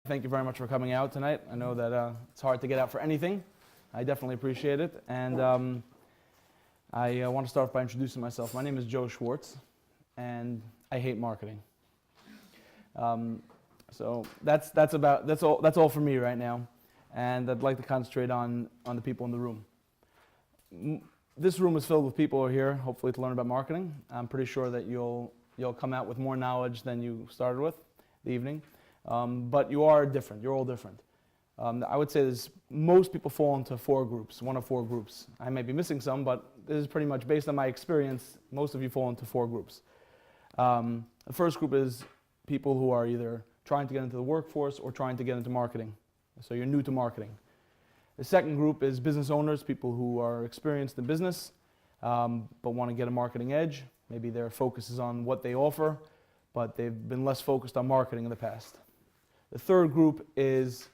Thank you very much for coming out tonight. I know that it's hard to get out for anything. I definitely appreciate it. And I want to start by introducing myself. My name is Joe Schwartz, and I hate marketing. So that's all for me right now. And I'd like to concentrate on the people in the room. This room is filled with people who are here, hopefully to learn about marketing. I'm pretty sure that you'll come out with more knowledge than you started with the evening. But you are different. You're all different. I would say most people fall into one of four groups. I may be missing some, but this is pretty much based on my experience. Most of you fall into four groups. The first group is people who are either trying to get into the workforce or trying to get into marketing. So you're new to marketing. The second group is business owners, people who are experienced in business, but want to get a marketing edge. Maybe their focus is on what they offer, but they've been less focused on marketing in the past. The third group is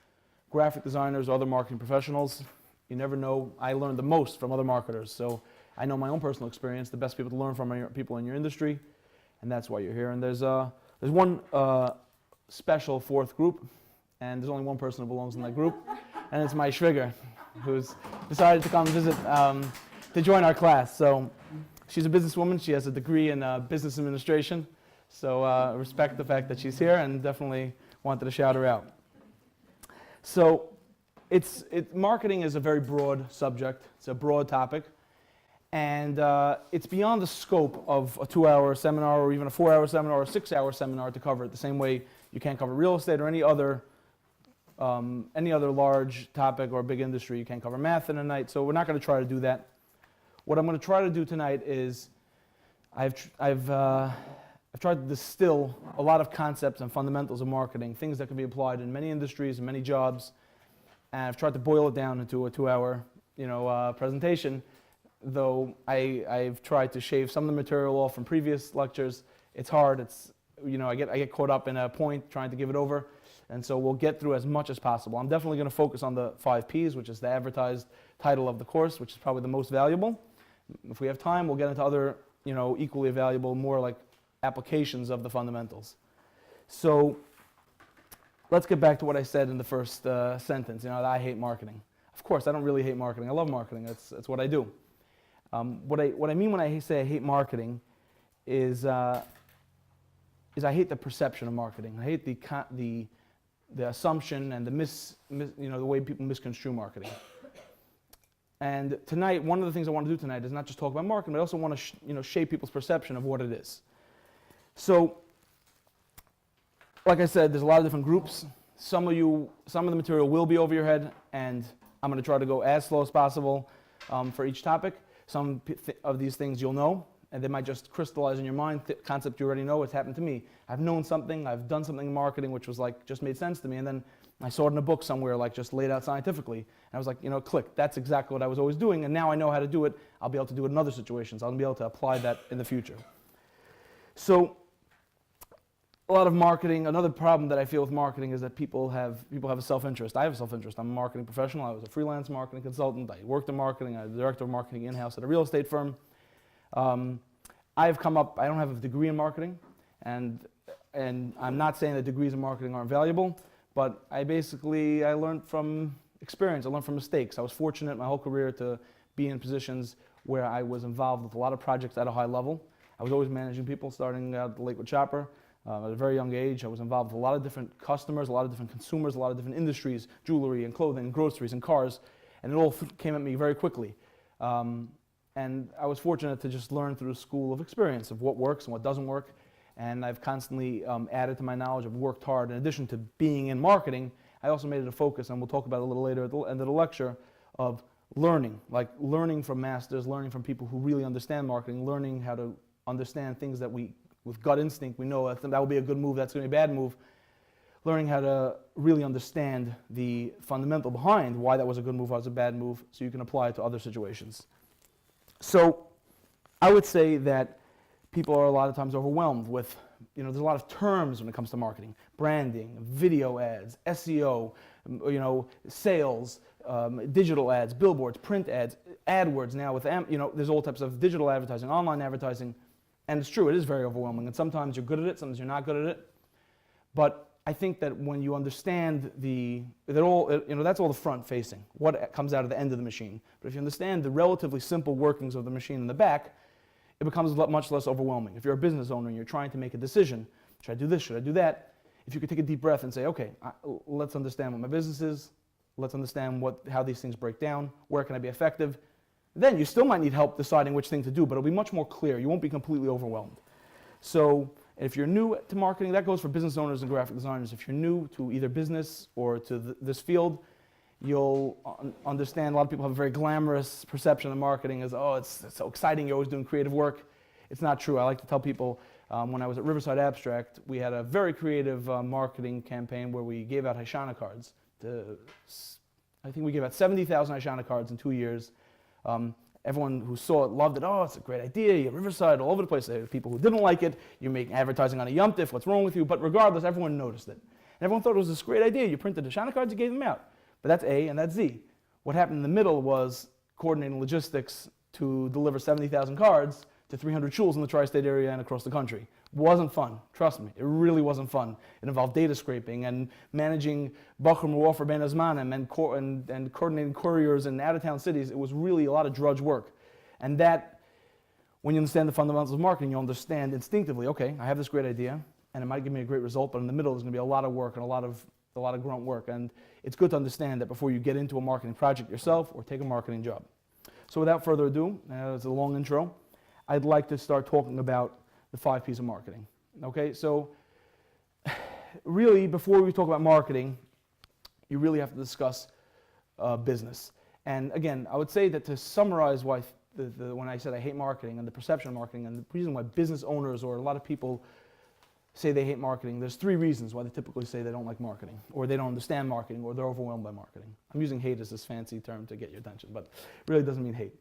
graphic designers, other marketing professionals. You never know. I learned the most from other marketers. So I know my own personal experience. The best people to learn from are people in your industry, and that's why you're here. And there's one special fourth group, and there's only one person who belongs in that group, and it's my Schwieger, who's decided to come visit to join our class. So she's a businesswoman. She has a degree in business administration. So respect the fact that she's here, and definitely wanted to shout her out. So marketing is a very broad subject. It's a broad topic. And it's beyond the scope of a 2-hour seminar or even a 4-hour seminar or a 6-hour seminar to cover it. The same way you can't cover real estate or any other large topic or big industry. You can't cover math in a night. So we're not going to try to do that. What I'm going to try to do tonight is I've tried to distill a lot of concepts and fundamentals of marketing, things that can be applied in many industries and many jobs, and I've tried to boil it down into a 2-hour, presentation. Though I've tried to shave some of the material off from previous lectures. It's hard. I get caught up in a point trying to give it over, and so we'll get through as much as possible. I'm definitely going to focus on the 5 Ps, which is the advertised title of the course, which is probably the most valuable. If we have time, we'll get into other, equally valuable, more like applications of the fundamentals. So let's get back to what I said in the first sentence, that I hate marketing. Of course, I don't really hate marketing. I love marketing. That's what I do. What I mean when I say I hate marketing is I hate the perception of marketing. I hate the assumption and the way people misconstrue marketing. And tonight, one of the things I want to do tonight is not just talk about marketing, but I also want to shape people's perception of what it is. So, like I said, there's a lot of different groups. Some of the material will be over your head, and I'm going to try to go as slow as possible for each topic. Some of these things you'll know, and they might just crystallize in your mind, concept you already know. It's happened to me. I've known something, I've done something in marketing which was just made sense to me, and then I saw it in a book somewhere, just laid out scientifically. And I was like, click, that's exactly what I was always doing, and now I know how to do it. I'll be able to do it in other situations. I'll be able to apply that in the future. So, a lot of marketing, another problem that I feel with marketing is that people have a self-interest. I have a self-interest. I'm a marketing professional. I was a freelance marketing consultant. I worked in marketing. I'm the director of marketing in-house at a real estate firm. I don't have a degree in marketing, and I'm not saying that degrees in marketing aren't valuable, but I learned from experience. I learned from mistakes. I was fortunate my whole career to be in positions where I was involved with a lot of projects at a high level. I was always managing people starting out at the Lakewood Chapter. At a very young age, I was involved with a lot of different customers, a lot of different consumers, a lot of different industries, jewelry and clothing, groceries and cars, and it all came at me very quickly. And I was fortunate to just learn through a school of experience of what works and what doesn't work, and I've constantly added to my knowledge. I've worked hard. In addition to being in marketing, I also made it a focus, and we'll talk about it a little later at the end of the lecture, of learning, learning from masters, learning from people who really understand marketing, learning how to understand things that with gut instinct, we know that will be a good move, that's going to be a bad move. Learning how to really understand the fundamental behind why that was a good move, why it was a bad move, so you can apply it to other situations. So I would say that people are a lot of times overwhelmed with, there's a lot of terms when it comes to marketing. Branding, video ads, SEO, sales, digital ads, billboards, print ads, AdWords now with, there's all types of digital advertising, online advertising. And it's true, it is very overwhelming. And sometimes you're good at it, sometimes you're not good at it. But I think that when you understand that's all the front facing, what comes out of the end of the machine. But if you understand the relatively simple workings of the machine in the back, it becomes much less overwhelming. If you're a business owner and you're trying to make a decision, should I do this, should I do that? If you could take a deep breath and say, okay, let's understand what my business is, let's understand how these things break down, where can I be effective, then you still might need help deciding which thing to do, but it'll be much more clear. You won't be completely overwhelmed. So if you're new to marketing, that goes for business owners and graphic designers. If you're new to either business or to this field, you'll understand a lot of people have a very glamorous perception of marketing as, oh, it's so exciting, you're always doing creative work. It's not true. I like to tell people, when I was at Riverside Abstract, we had a very creative marketing campaign where we gave out Hashanah cards. I think we gave out 70,000 Hashanah cards in 2 years. Everyone who saw it loved it. Oh, it's a great idea. You're Riverside, all over the place. There were people who didn't like it. You're making advertising on a Yom Tif. What's wrong with you? But regardless, everyone noticed it. And everyone thought it was this great idea. You printed Hashanah cards, you gave them out. But that's A and that's Z. What happened in the middle was coordinating logistics to deliver 70,000 cards to 300 shuls in the tri-state area and across the country. Wasn't fun. Trust me, it really wasn't fun. It involved data scraping and managing Bachar Muwafer Ben Azmanim and coordinating couriers in out-of-town cities. It was really a lot of drudge work. And that, when you understand the fundamentals of marketing, you'll understand instinctively, okay, I have this great idea, and it might give me a great result, but in the middle there's going to be a lot of work and a lot of grunt work. And it's good to understand that before you get into a marketing project yourself or take a marketing job. So without further ado, it's a long intro, I'd like to start talking about the 5 P's of marketing. Okay, so really, before we talk about marketing, you really have to discuss business. And again, I would say that to summarize why when I said I hate marketing and the perception of marketing and the reason why business owners or a lot of people say they hate marketing, there's 3 reasons why they typically say they don't like marketing, or they don't understand marketing, or they're overwhelmed by marketing. I'm using hate as this fancy term to get your attention, but it really doesn't mean hate.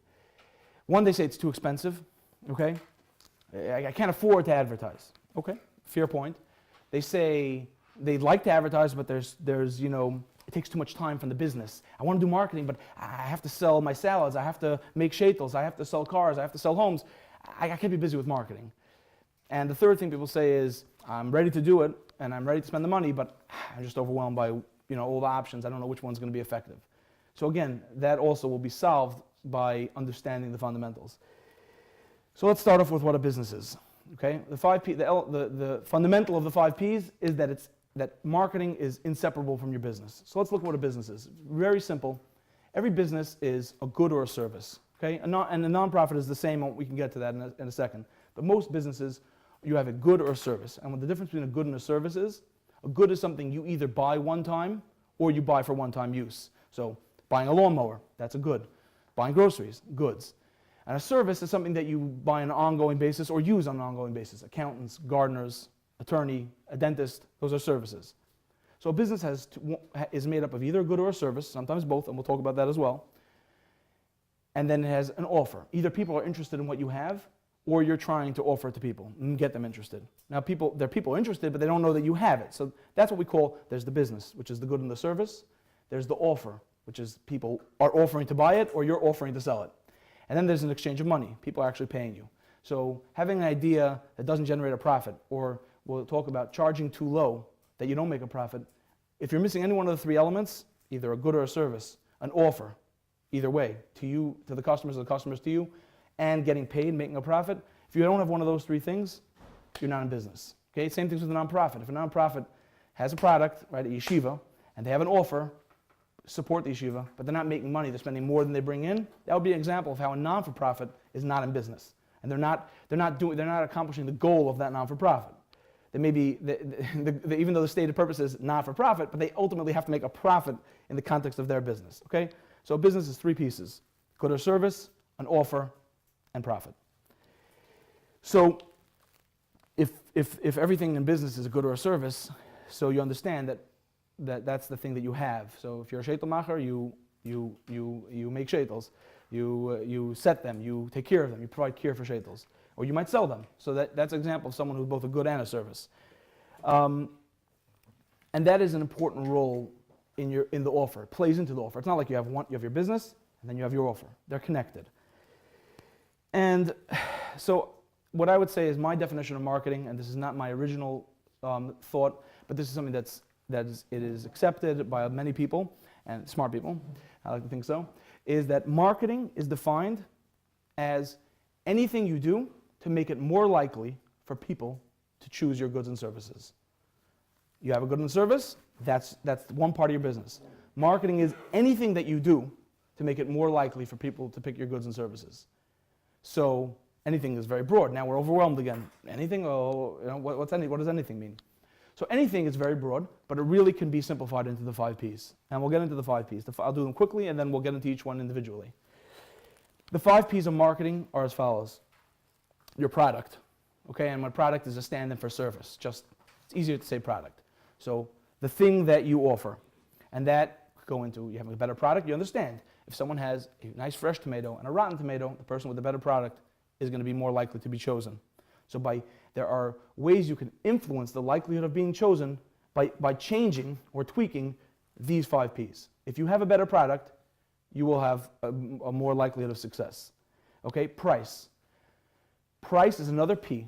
One, they say it's too expensive. Okay, I can't afford to advertise. Okay, fair point. They say they'd like to advertise, but there's it takes too much time from the business. I want to do marketing, but I have to sell my salads, I have to make shaitels, I have to sell cars, I have to sell homes. I can't be busy with marketing. And the third thing people say is, I'm ready to do it, and I'm ready to spend the money, but I'm just overwhelmed by all the options. I don't know which one's going to be effective. So again, that also will be solved by understanding the fundamentals. So let's start off with what a business is. Okay, the fundamental of the 5 P's is that marketing is inseparable from your business. So let's look at what a business is. Very simple. Every business is a good or a service. Okay, and a nonprofit is the same. We can get to that in a second. But most businesses, you have a good or a service. And what the difference between a good and a service is, a good is something you either buy one time or you buy for one-time use. So buying a lawnmower, that's a good. Buying groceries, goods. And a service is something that you buy on an ongoing basis or use on an ongoing basis. Accountants, gardeners, attorney, a dentist, those are services. So a business is made up of either a good or a service, sometimes both, and we'll talk about that as well. And then it has an offer. Either people are interested in what you have, or you're trying to offer it to people and get them interested. Now there are people interested, but they don't know that you have it. So that's what we call, there's the business, which is the good and the service. There's the offer, which is people are offering to buy it or you're offering to sell it. And then there's an exchange of money. People are actually paying you. So having an idea that doesn't generate a profit, or we'll talk about charging too low, that you don't make a profit, if you're missing any one of the 3 elements, either a good or a service, an offer, either way, to you, to the customers, or the customers to you, and getting paid, making a profit, if you don't have one of those 3 things, you're not in business. Okay, same things with a nonprofit. If a nonprofit has a product, right, a yeshiva, and they have an offer, support the yeshiva, but they're not making money, they're spending more than they bring in, that would be an example of how a non-for-profit is not in business. And they're not accomplishing the goal of that non-for-profit. They may be, even though the stated purpose is not-for-profit, but they ultimately have to make a profit in the context of their business. Okay? So a business is 3 pieces: good or service, an offer, and profit. So if everything in business is a good or a service, so you understand that's the thing that you have. So if you're a shaitel macher, you make shaitels, you set them, you take care of them, you provide care for shaitels, or you might sell them. So that's an example of someone who's both a good and a service. And that is an important role in the offer. It plays into the offer. It's not like you have your business and then you have your offer. They're connected. And so what I would say is my definition of marketing, and this is not my original thought, but this is something it is accepted by many people, and smart people, I like to think so, is that marketing is defined as anything you do to make it more likely for people to choose your goods and services. You have a good and service, that's one part of your business. Marketing is anything that you do to make it more likely for people to pick your goods and services. So anything is very broad. Now we're overwhelmed again. Anything? Oh, what does anything mean? So anything is very broad, but it really can be simplified into the 5 Ps. And we'll get into the 5 Ps. I'll do them quickly, and then we'll get into each one individually. The 5 Ps of marketing are as follows. Your product, okay? And my product is a stand-in for service. It's easier to say product. So the thing that you offer. And that could go into, you have a better product, you understand. If someone has a nice fresh tomato and a rotten tomato, the person with the better product is going to be more likely to be chosen. So there are ways you can influence the likelihood of being chosen by changing or tweaking these 5 Ps. If you have a better product, you will have a more likelihood of success. Okay, price. Price is another P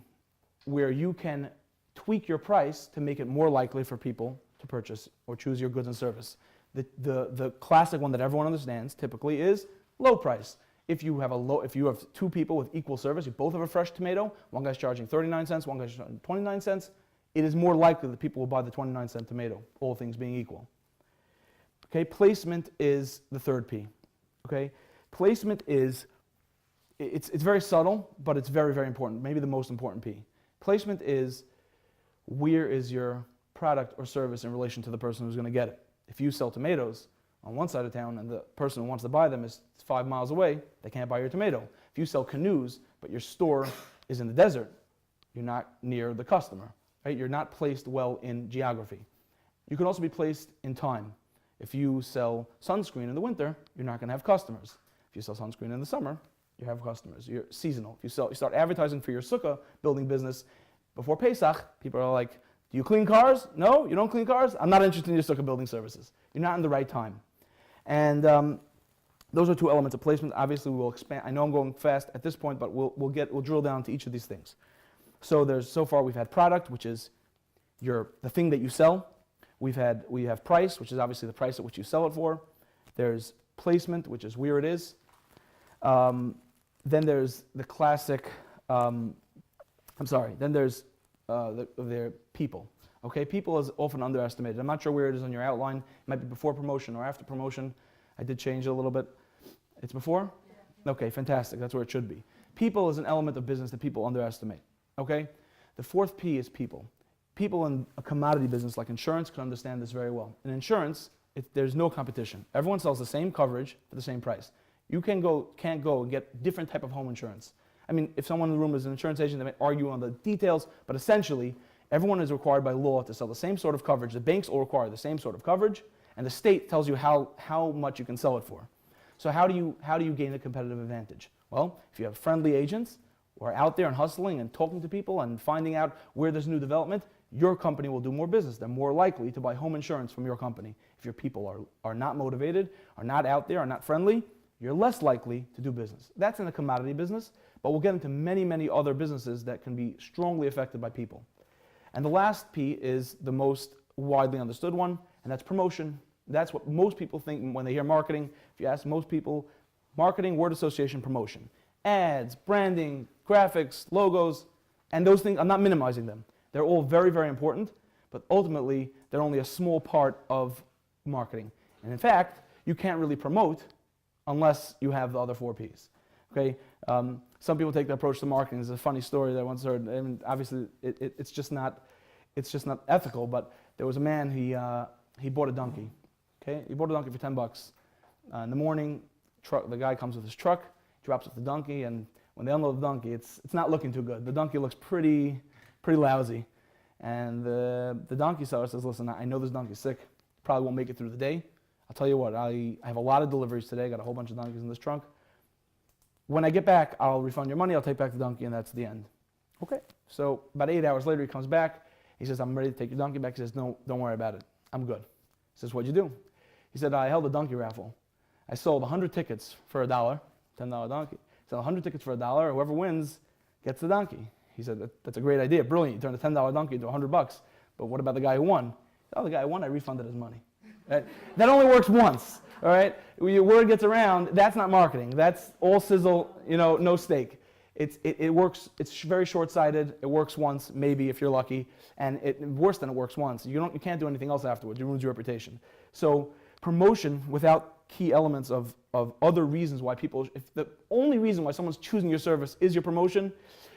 where you can tweak your price to make it more likely for people to purchase or choose your goods and service. The classic one that everyone understands typically is low price. If you have 2 people with equal service, you both have a fresh tomato, one guy's charging 39 cents, one guy's charging 29 cents, it is more likely that people will buy the 29-cent tomato, all things being equal. Okay, placement is the 3rd P. Okay, placement is, it's very subtle, but it's very, very important, maybe the most important P. Placement is, where is your product or service in relation to the person who's going to get it? If you sell tomatoes on one side of town and the person who wants to buy them is 5 miles away, they can't buy your tomato. If you sell canoes, but your store is in the desert, you're not near the customer, right? You're not placed well in geography. You can also be placed in time. If you sell sunscreen in the winter, you're not going to have customers. If you sell sunscreen in the summer, you have customers. You're seasonal. If you start advertising for your sukkah building business before Pesach, people are like, do you clean cars? No, you don't clean cars? I'm not interested in your sukkah building services. You're not in the right time. And those are 2 elements of placement. Obviously, we will expand. I know I'm going fast at this point, but we'll drill down to each of these things. So far we've had product, which is the thing that you sell. We have price, which is obviously the price at which you sell it for. There's placement, which is where it is. Then there's the classic. Then there's their people. Okay, people is often underestimated. I'm not sure where it is on your outline. It might be before promotion or after promotion. I did change it a little bit. It's before? Yeah. Okay, fantastic. That's where it should be. People is an element of business that people underestimate. Okay? The 4th P is people. People in a commodity business like insurance can understand this very well. In insurance, there's no competition. Everyone sells the same coverage for the same price. You can't go and get different type of home insurance. I mean, if someone in the room is an insurance agent, they may argue on the details, but essentially, everyone is required by law to sell the same sort of coverage. The banks all require the same sort of coverage, and the state tells you how much you can sell it for. So how do you gain a competitive advantage? Well, if you have friendly agents who are out there and hustling and talking to people and finding out where there's new development, your company will do more business. They're more likely to buy home insurance from your company. If your people are not motivated, are not out there, are not friendly, you're less likely to do business. That's in a commodity business, but we'll get into many, many other businesses that can be strongly affected by people. And the last P is the most widely understood one, and that's promotion. That's what most people think when they hear marketing. If you ask most people, marketing, word association, promotion. Ads, branding, graphics, logos, and those things, I'm not minimizing them. They're all very, very important, but ultimately, they're only a small part of marketing. And in fact, you can't really promote unless you have the other 4 Ps. Okay? Some people take the approach to marketing. There's a funny story that I once heard. I mean, obviously, it's just not ethical. But there was a man. He bought a donkey. Okay, he bought a donkey for $10. In the morning, the guy comes with his truck, drops off the donkey, and when they unload the donkey, it's not looking too good. The donkey looks pretty lousy, and the donkey seller says, "Listen, I know this donkey's sick. Probably won't make it through the day. I'll tell you what. I have a lot of deliveries today. I got a whole bunch of donkeys in this trunk. When I get back, I'll refund your money. I'll take back the donkey, and that's the end." Okay. So about 8 hours later, he comes back. He says, "I'm ready to take your donkey back." He says, "No, don't worry about it. I'm good." He says, "What'd you do?" He said, "I held a donkey raffle. I sold 100 tickets for $1, $10 donkey. Sold 100 tickets for $1. Whoever wins gets the donkey." He said, "That's a great idea, brilliant. You turned a $10 donkey into $100. But what about the guy who won? Oh, the guy who won, I refunded his money. Right? That only works once, all right? When your word gets around, that's not marketing. That's all sizzle, no steak. It works, it's very short-sighted. It works once, maybe, if you're lucky. And worse than it works once. You can't do anything else afterwards. It ruins your reputation. So promotion without key elements of other reasons why people, if the only reason why someone's choosing your service is your promotion,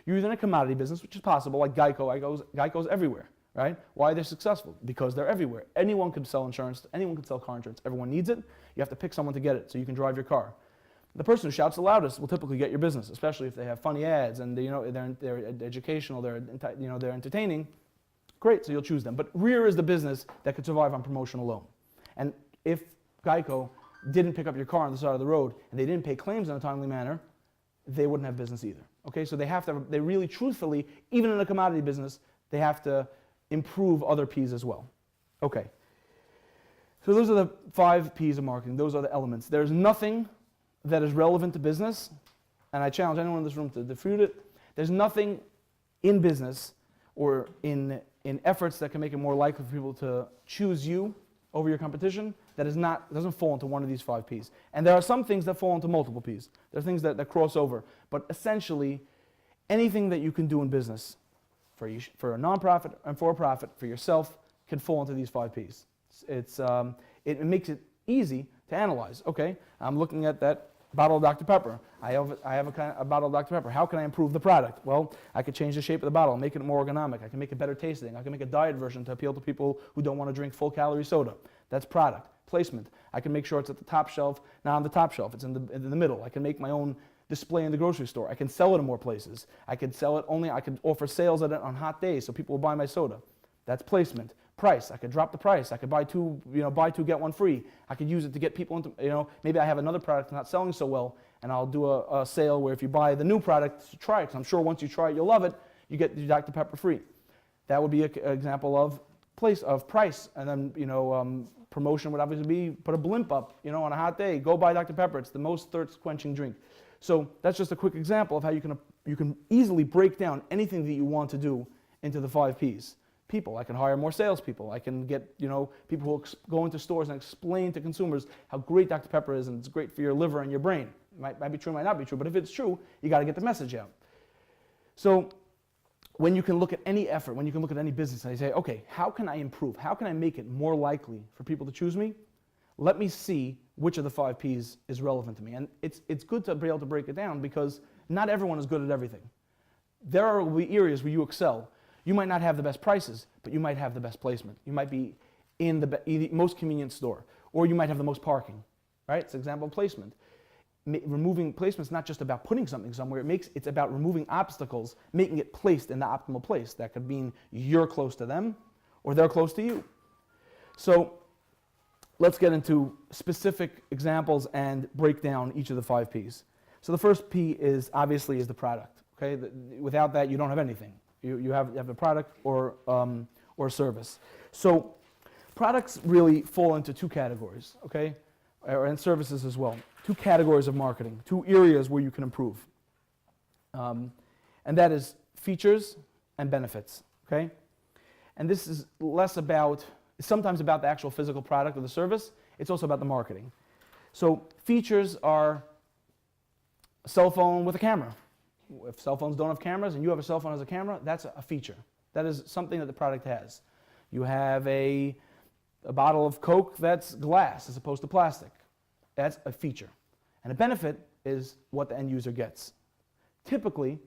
you're either in a commodity business, which is possible, like Geico. Geico's everywhere, right? Why are they successful? Because they're everywhere. Anyone can sell insurance. Anyone can sell car insurance. Everyone needs it. You have to pick someone to get it so you can drive your car. The person who shouts the loudest will typically get your business, especially if they have funny ads and they're educational, they're entertaining. Great, so you'll choose them. But Rear is the business that could survive on promotion alone. And if Geico didn't pick up your car on the side of the road and they didn't pay claims in a timely manner, they wouldn't have business either. Okay, so they really truthfully, even in a commodity business, they have to improve other P's as well. Okay, so those are the 5 P's of marketing. Those are the elements. There's nothing that is relevant to business, and I challenge anyone in this room to refute it. There's nothing in business or in efforts that can make it more likely for people to choose you over your competition that doesn't fall into one of these 5 P's. And there are some things that fall into multiple P's. There are things that cross over. But essentially, anything that you can do in business for a nonprofit and for a profit, for yourself, can fall into these 5 P's. It makes it easy to analyze. Okay, I'm looking at that bottle of Dr. Pepper. I have a bottle of Dr. Pepper. How can I improve the product? Well, I could change the shape of the bottle, make it more ergonomic. I can make it better tasting. I can make a diet version to appeal to people who don't want to drink full-calorie soda. That's product. Placement. I can make sure it's at the top shelf, not on the top shelf. It's in the middle. I can make my own display in the grocery store. I can sell it in more places. I could offer sales at it on hot days so people will buy my soda. That's placement. Price. I could drop the price. I could buy two, get one free. I could use it to get people into, maybe I have another product not selling so well, and I'll do a sale where if you buy the new product, try it, because I'm sure once you try it, you'll love it, you get the Dr. Pepper free. That would be an example of price, and then, promotion would obviously be put a blimp up, on a hot day, go buy Dr. Pepper. It's the most thirst-quenching drink. So that's just a quick example of how you can easily break down anything that you want to do into the 5 P's. People, I can hire more salespeople. I can get, people who go into stores and explain to consumers how great Dr. Pepper is and it's great for your liver and your brain. It might be true, might not be true, but if it's true, you got to get the message out. So when you can look at any effort, when you can look at any business and you say, okay, how can I improve? How can I make it more likely for people to choose me? Let me see which of the 5 P's is relevant to me. And it's good to be able to break it down because not everyone is good at everything. There will be areas where you excel. You might not have the best prices, but you might have the best placement. You might be in the most convenient store, or you might have the most parking, right? It's an example of placement. Removing placement is not just about putting something somewhere. It's about removing obstacles, making it placed in the optimal place. That could mean you're close to them, or they're close to you. So let's get into specific examples and break down each of the 5 P's. So the first P is obviously the product. Okay, without that, you don't have anything. You have a product or a service. So products really fall into 2 categories, okay, and services as well. 2 categories of marketing, 2 areas where you can improve, and that is features and benefits. Okay, and this is sometimes about the actual physical product or the service. It's also about the marketing. So features are a cell phone with a camera. If cell phones don't have cameras and you have a cell phone as a camera, that's a feature. That is something that the product has. You have a bottle of Coke that's glass as opposed to plastic. That's a feature. And a benefit is what the end user gets. Typically,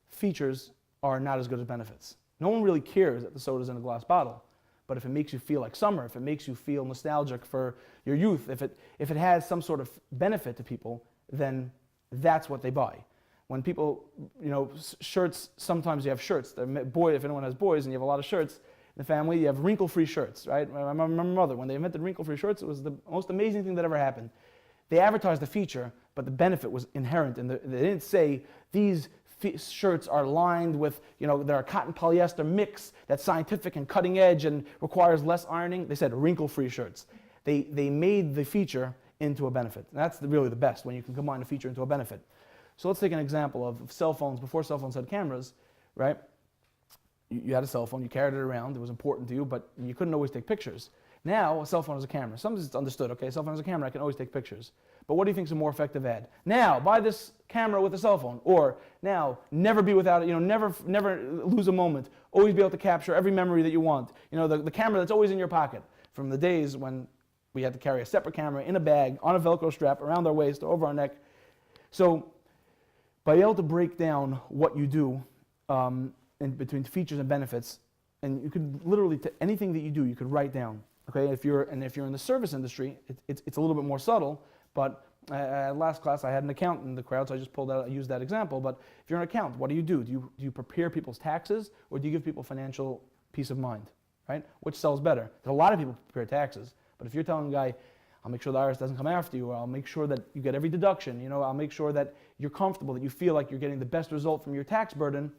features are not as good as benefits. No one really cares that the soda's in a glass bottle. But if it makes you feel like summer, if it makes you feel nostalgic for your youth, if it has some sort of benefit to people, then that's what they buy. When people, shirts, sometimes you have shirts. If anyone has boys and you have a lot of shirts in the family, you have wrinkle-free shirts, right? I remember my mother, when they invented wrinkle-free shirts, it was the most amazing thing that ever happened. They advertised the feature, but the benefit was inherent. And they didn't say, these shirts are lined with, they're a cotton polyester mix that's scientific and cutting edge and requires less ironing. They said wrinkle-free shirts. They made the feature into a benefit. And that's really the best, when you can combine a feature into a benefit. So let's take an example of cell phones. Before cell phones had cameras, right? you had a cell phone, you carried it around, it was important to you, but you couldn't always take pictures. Now, a cell phone is a camera. Sometimes it's understood, okay, a cell phone is a camera, I can always take pictures. But what do you think is a more effective ad? Now, buy this camera with a cell phone. Or now, never be without it, never lose a moment. Always be able to capture every memory that you want. The camera that's always in your pocket. From the days when we had to carry a separate camera in a bag, on a Velcro strap, around our waist, or over our neck. So, by being able to break down what you do in between features and benefits, and you could literally, anything that you do, you could write down. Okay, if you're in the service industry, it's a little bit more subtle, but last class I had an accountant in the crowd, so I used that example. But if you're an accountant, what do? Do you prepare people's taxes, or do you give people financial peace of mind, right? Which sells better? Because a lot of people prepare taxes, but if you're telling a guy, I'll make sure the IRS doesn't come after you, or I'll make sure that you get every deduction, I'll make sure that you're comfortable, that you feel like you're getting the best result from your tax burden,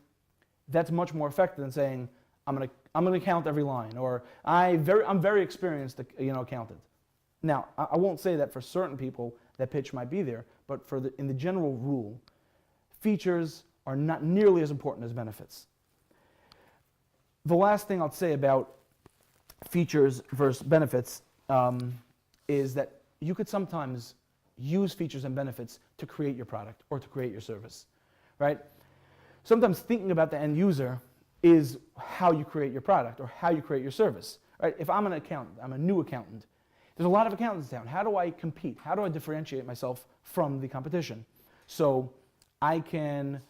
that's much more effective than saying, I'm gonna count every line, or I'm very experienced, accountant. Now, I won't say that for certain people that pitch might be there, but in the general rule, features are not nearly as important as benefits. The last thing I'll say about features versus benefits is that you could sometimes use features and benefits to create your product or to create your service, right? Sometimes thinking about the end user is how you create your product or how you create your service, right? If I'm an accountant, I'm a new accountant, there's a lot of accountants in town. How do I compete? How do I differentiate myself from the competition? So I can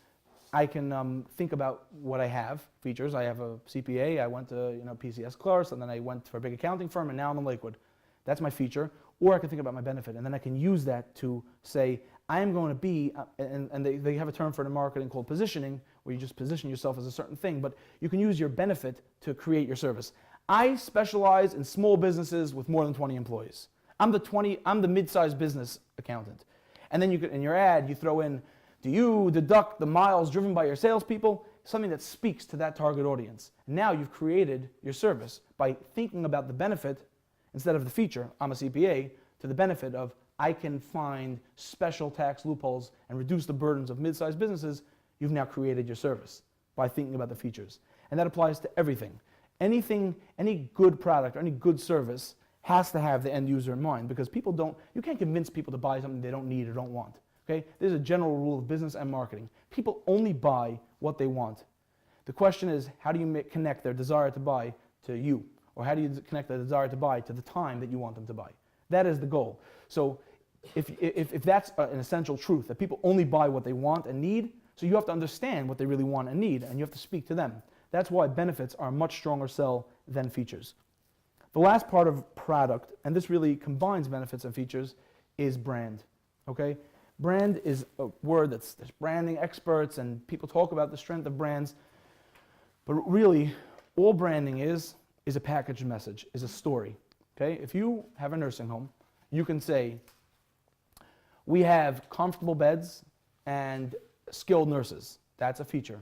think about what I have, features. I have a CPA, I went to PCS clerks, and then I went for a big accounting firm, and now I'm in Lakewood. That's my feature. Or I can think about my benefit, and then I can use that to say, I am going to be, and they have a term for it in marketing called positioning, where you just position yourself as a certain thing, but you can use your benefit to create your service. I specialize in small businesses with more than 20 employees. I'm the mid-sized business accountant. And then in your ad, you throw in, do you deduct the miles driven by your salespeople? Something that speaks to that target audience. Now you've created your service by thinking about the benefit instead of the feature, I'm a CPA, to the benefit of I can find special tax loopholes and reduce the burdens of mid-sized businesses. You've now created your service by thinking about the features. And that applies to everything. Any good product or any good service has to have the end user in mind, because you can't convince people to buy something they don't need or don't want. Okay? There's a general rule of business and marketing. People only buy what they want. The question is, how do you connect their desire to buy to you? Or how do you connect their desire to buy to the time that you want them to buy? That is the goal. So if that's an essential truth, that people only buy what they want and need, so you have to understand what they really want and need, and you have to speak to them. That's why benefits are a much stronger sell than features. The last part of product, and this really combines benefits and features, is brand. Okay? Brand is a word there's branding experts, and people talk about the strength of brands, but really all branding is a packaged message, is a story. Okay? If you have a nursing home, you can say, we have comfortable beds and skilled nurses. That's a feature.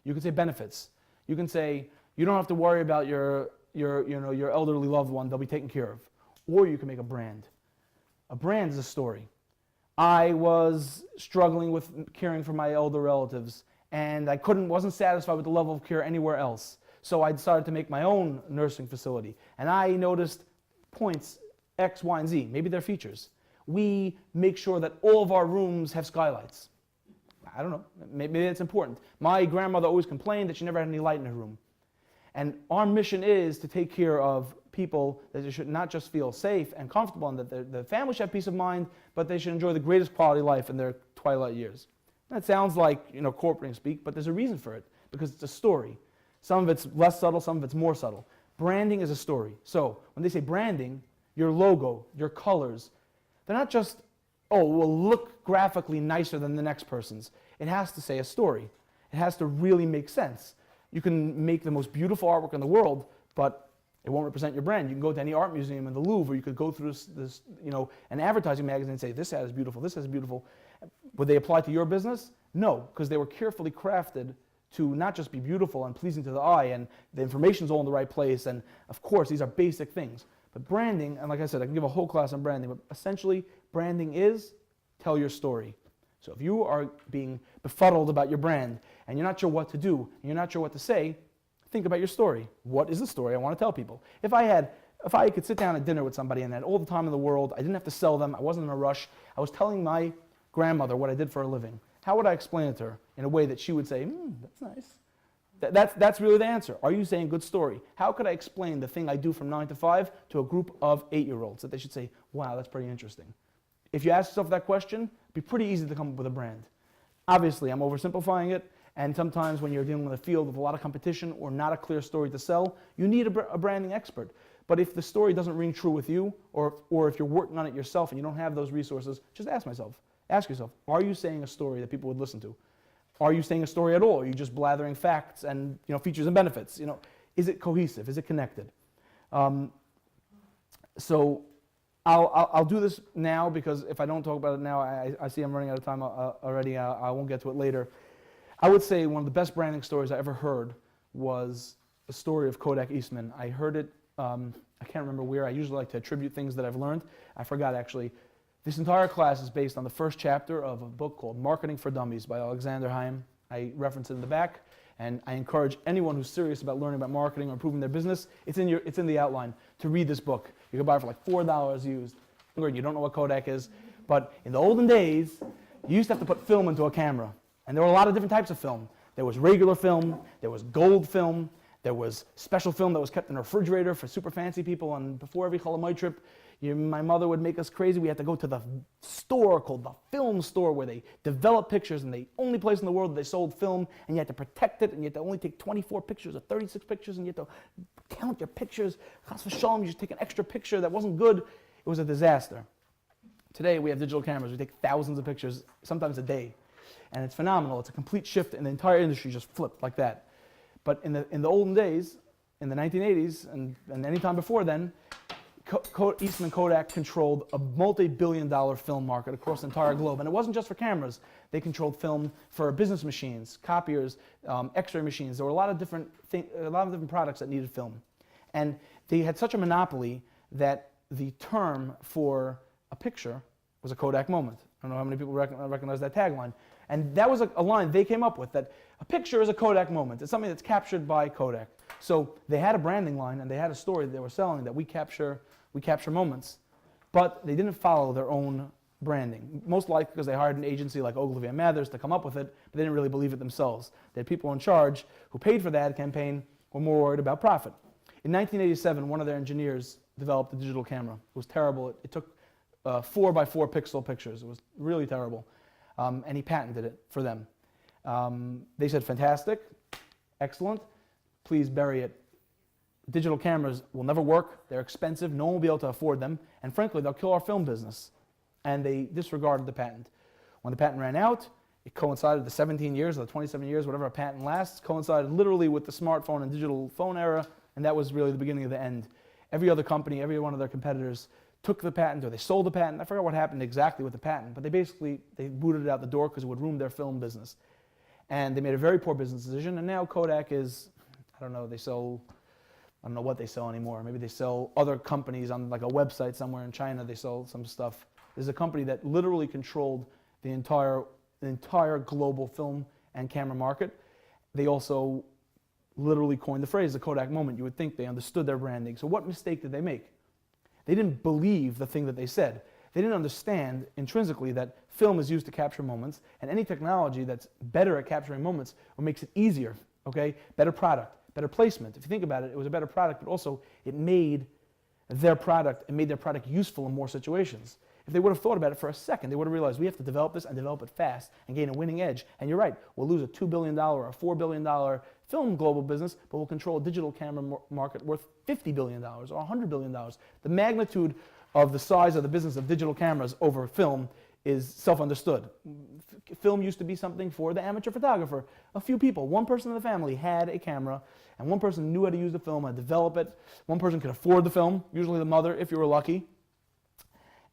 You can say benefits. You can say, you don't have to worry about your elderly loved one, they'll be taken care of. Or you can make a brand. A brand is a story. I was struggling with caring for my elder relatives, and I wasn't satisfied with the level of care anywhere else. So I decided to make my own nursing facility. And I noticed points X, Y, and Z. Maybe they're features. We make sure that all of our rooms have skylights. I don't know, maybe it's important. My grandmother always complained that she never had any light in her room. And our mission is to take care of people that they should not just feel safe and comfortable and that the family should have peace of mind, but they should enjoy the greatest quality of life in their twilight years. That sounds like corporate speak, but there's a reason for it, because it's a story. Some of it's less subtle, some of it's more subtle. Branding is a story. So when they say branding, your logo, your colors, they're not just, will look graphically nicer than the next person's. It has to say a story. It has to really make sense. You can make the most beautiful artwork in the world, but it won't represent your brand. You can go to any art museum in the Louvre, or you could go through this an advertising magazine and say, this ad is beautiful, this ad is beautiful. Would they apply to your business? No, because they were carefully crafted to not just be beautiful and pleasing to the eye, and the information's all in the right place, and of course, these are basic things. But branding, and like I said, I can give a whole class on branding, but essentially, branding is tell your story. So if you are being befuddled about your brand, and you're not sure what to do, and you're not sure what to say, Think about your story. What is the story I want to tell people? If I could sit down at dinner with somebody and had all the time in the world, I didn't have to sell them, I wasn't in a rush, I was telling my grandmother what I did for a living, how would I explain it to her in a way that she would say, that's nice? That's really the answer. Are you saying a good story? How could I explain the thing I do from 9 to 5 to a group of 8-year-olds that they should say, wow, that's pretty interesting? If you ask yourself that question, it'd be pretty easy to come up with a brand. Obviously, I'm oversimplifying it, and sometimes when you're dealing with a field with a lot of competition or not a clear story to sell, you need a branding expert. But if the story doesn't ring true with you, or if you're working on it yourself and you don't have those resources, just ask yourself, are you saying a story that people would listen to? Are you saying a story at all? Are you just blathering facts and features and benefits? Is it cohesive? Is it connected? So I'll do this now, because if I don't talk about it now, I see I'm running out of time already. I won't get to it later. I would say one of the best branding stories I ever heard was the story of Kodak Eastman. I heard it, I can't remember where. I usually like to attribute things that I've learned. I forgot, actually. This entire class is based on the first chapter of a book called Marketing for Dummies by Alexander Haim. I reference it in the back, and I encourage anyone who's serious about learning about marketing or improving their business, it's in the outline, to read this book. You can buy it for like $4 used. You don't know what Kodak is, but in the olden days, you used to have to put film into a camera, and there were a lot of different types of film. There was regular film, there was gold film, there was special film that was kept in a refrigerator for super fancy people, and before every Cholamoy trip, my mother would make us crazy. We had to go to the store called the film store, where they developed pictures, and the only place in the world that they sold film, and you had to protect it, and you had to only take 24 pictures or 36 pictures, and you had to count your pictures. Chas v'shalom, you just take an extra picture that wasn't good. It was a disaster. Today we have digital cameras. We take thousands of pictures, sometimes a day, and it's phenomenal. It's a complete shift, and the entire industry just flipped like that. But in the olden days, in the 1980s, and any time before then, Eastman Kodak controlled a multi-billion-dollar film market across the entire globe. And it wasn't just for cameras. They controlled film for business machines, copiers, X-ray machines. There were a lot of different products that needed film. And they had such a monopoly that the term for a picture was a Kodak moment. I don't know how many people recognize that tagline. And that was a line they came up with, that a picture is a Kodak moment. It's something that's captured by Kodak. So they had a branding line, and they had a story that they were selling, that we capture moments, but they didn't follow their own branding. Most likely because they hired an agency like Ogilvy and Mathers to come up with it, but they didn't really believe it themselves. They had people in charge who paid for the ad campaign, were more worried about profit. In 1987, one of their engineers developed a digital camera. It was terrible. It took 4 by 4 pixel pictures. It was really terrible. And he patented it for them. They said, fantastic, excellent, please bury it. Digital cameras will never work, they're expensive, no one will be able to afford them, and frankly, they'll kill our film business. And they disregarded the patent. When the patent ran out, it coincided, the 17 years or the 27 years, whatever a patent lasts, coincided literally with the smartphone and digital phone era, and that was really the beginning of the end. Every other company, every one of their competitors took the patent, or they sold the patent. I forgot what happened exactly with the patent, but they booted it out the door because it would ruin their film business. And they made a very poor business decision, and now Kodak is, I don't know what they sell anymore. Maybe they sell other companies on like a website somewhere in China. They sell some stuff. There's a company that literally controlled the entire global film and camera market. They also literally coined the phrase, the Kodak moment. You would think they understood their branding. So what mistake did they make? They didn't believe the thing that they said. They didn't understand intrinsically that film is used to capture moments, and any technology that's better at capturing moments or makes it easier, okay? Better product, better placement. If you think about it, it was a better product, but also it made their product useful in more situations. If they would have thought about it for a second, they would have realized we have to develop this and develop it fast and gain a winning edge. And you're right, we'll lose a $2 billion or a $4 billion film global business, but we'll control a digital camera market worth $50 billion or $100 billion. The magnitude of the size of the business of digital cameras over film is self-understood. Film used to be something for the amateur photographer. A few people, one person in the family had a camera, and one person knew how to use the film and develop it. One person could afford the film, usually the mother if you were lucky.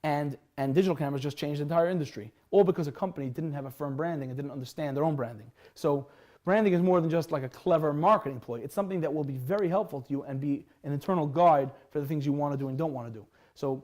And digital cameras just changed the entire industry, all because a company didn't have a firm branding and didn't understand their own branding. So branding is more than just like a clever marketing ploy. It's something that will be very helpful to you and be an internal guide for the things you want to do and don't want to do. So,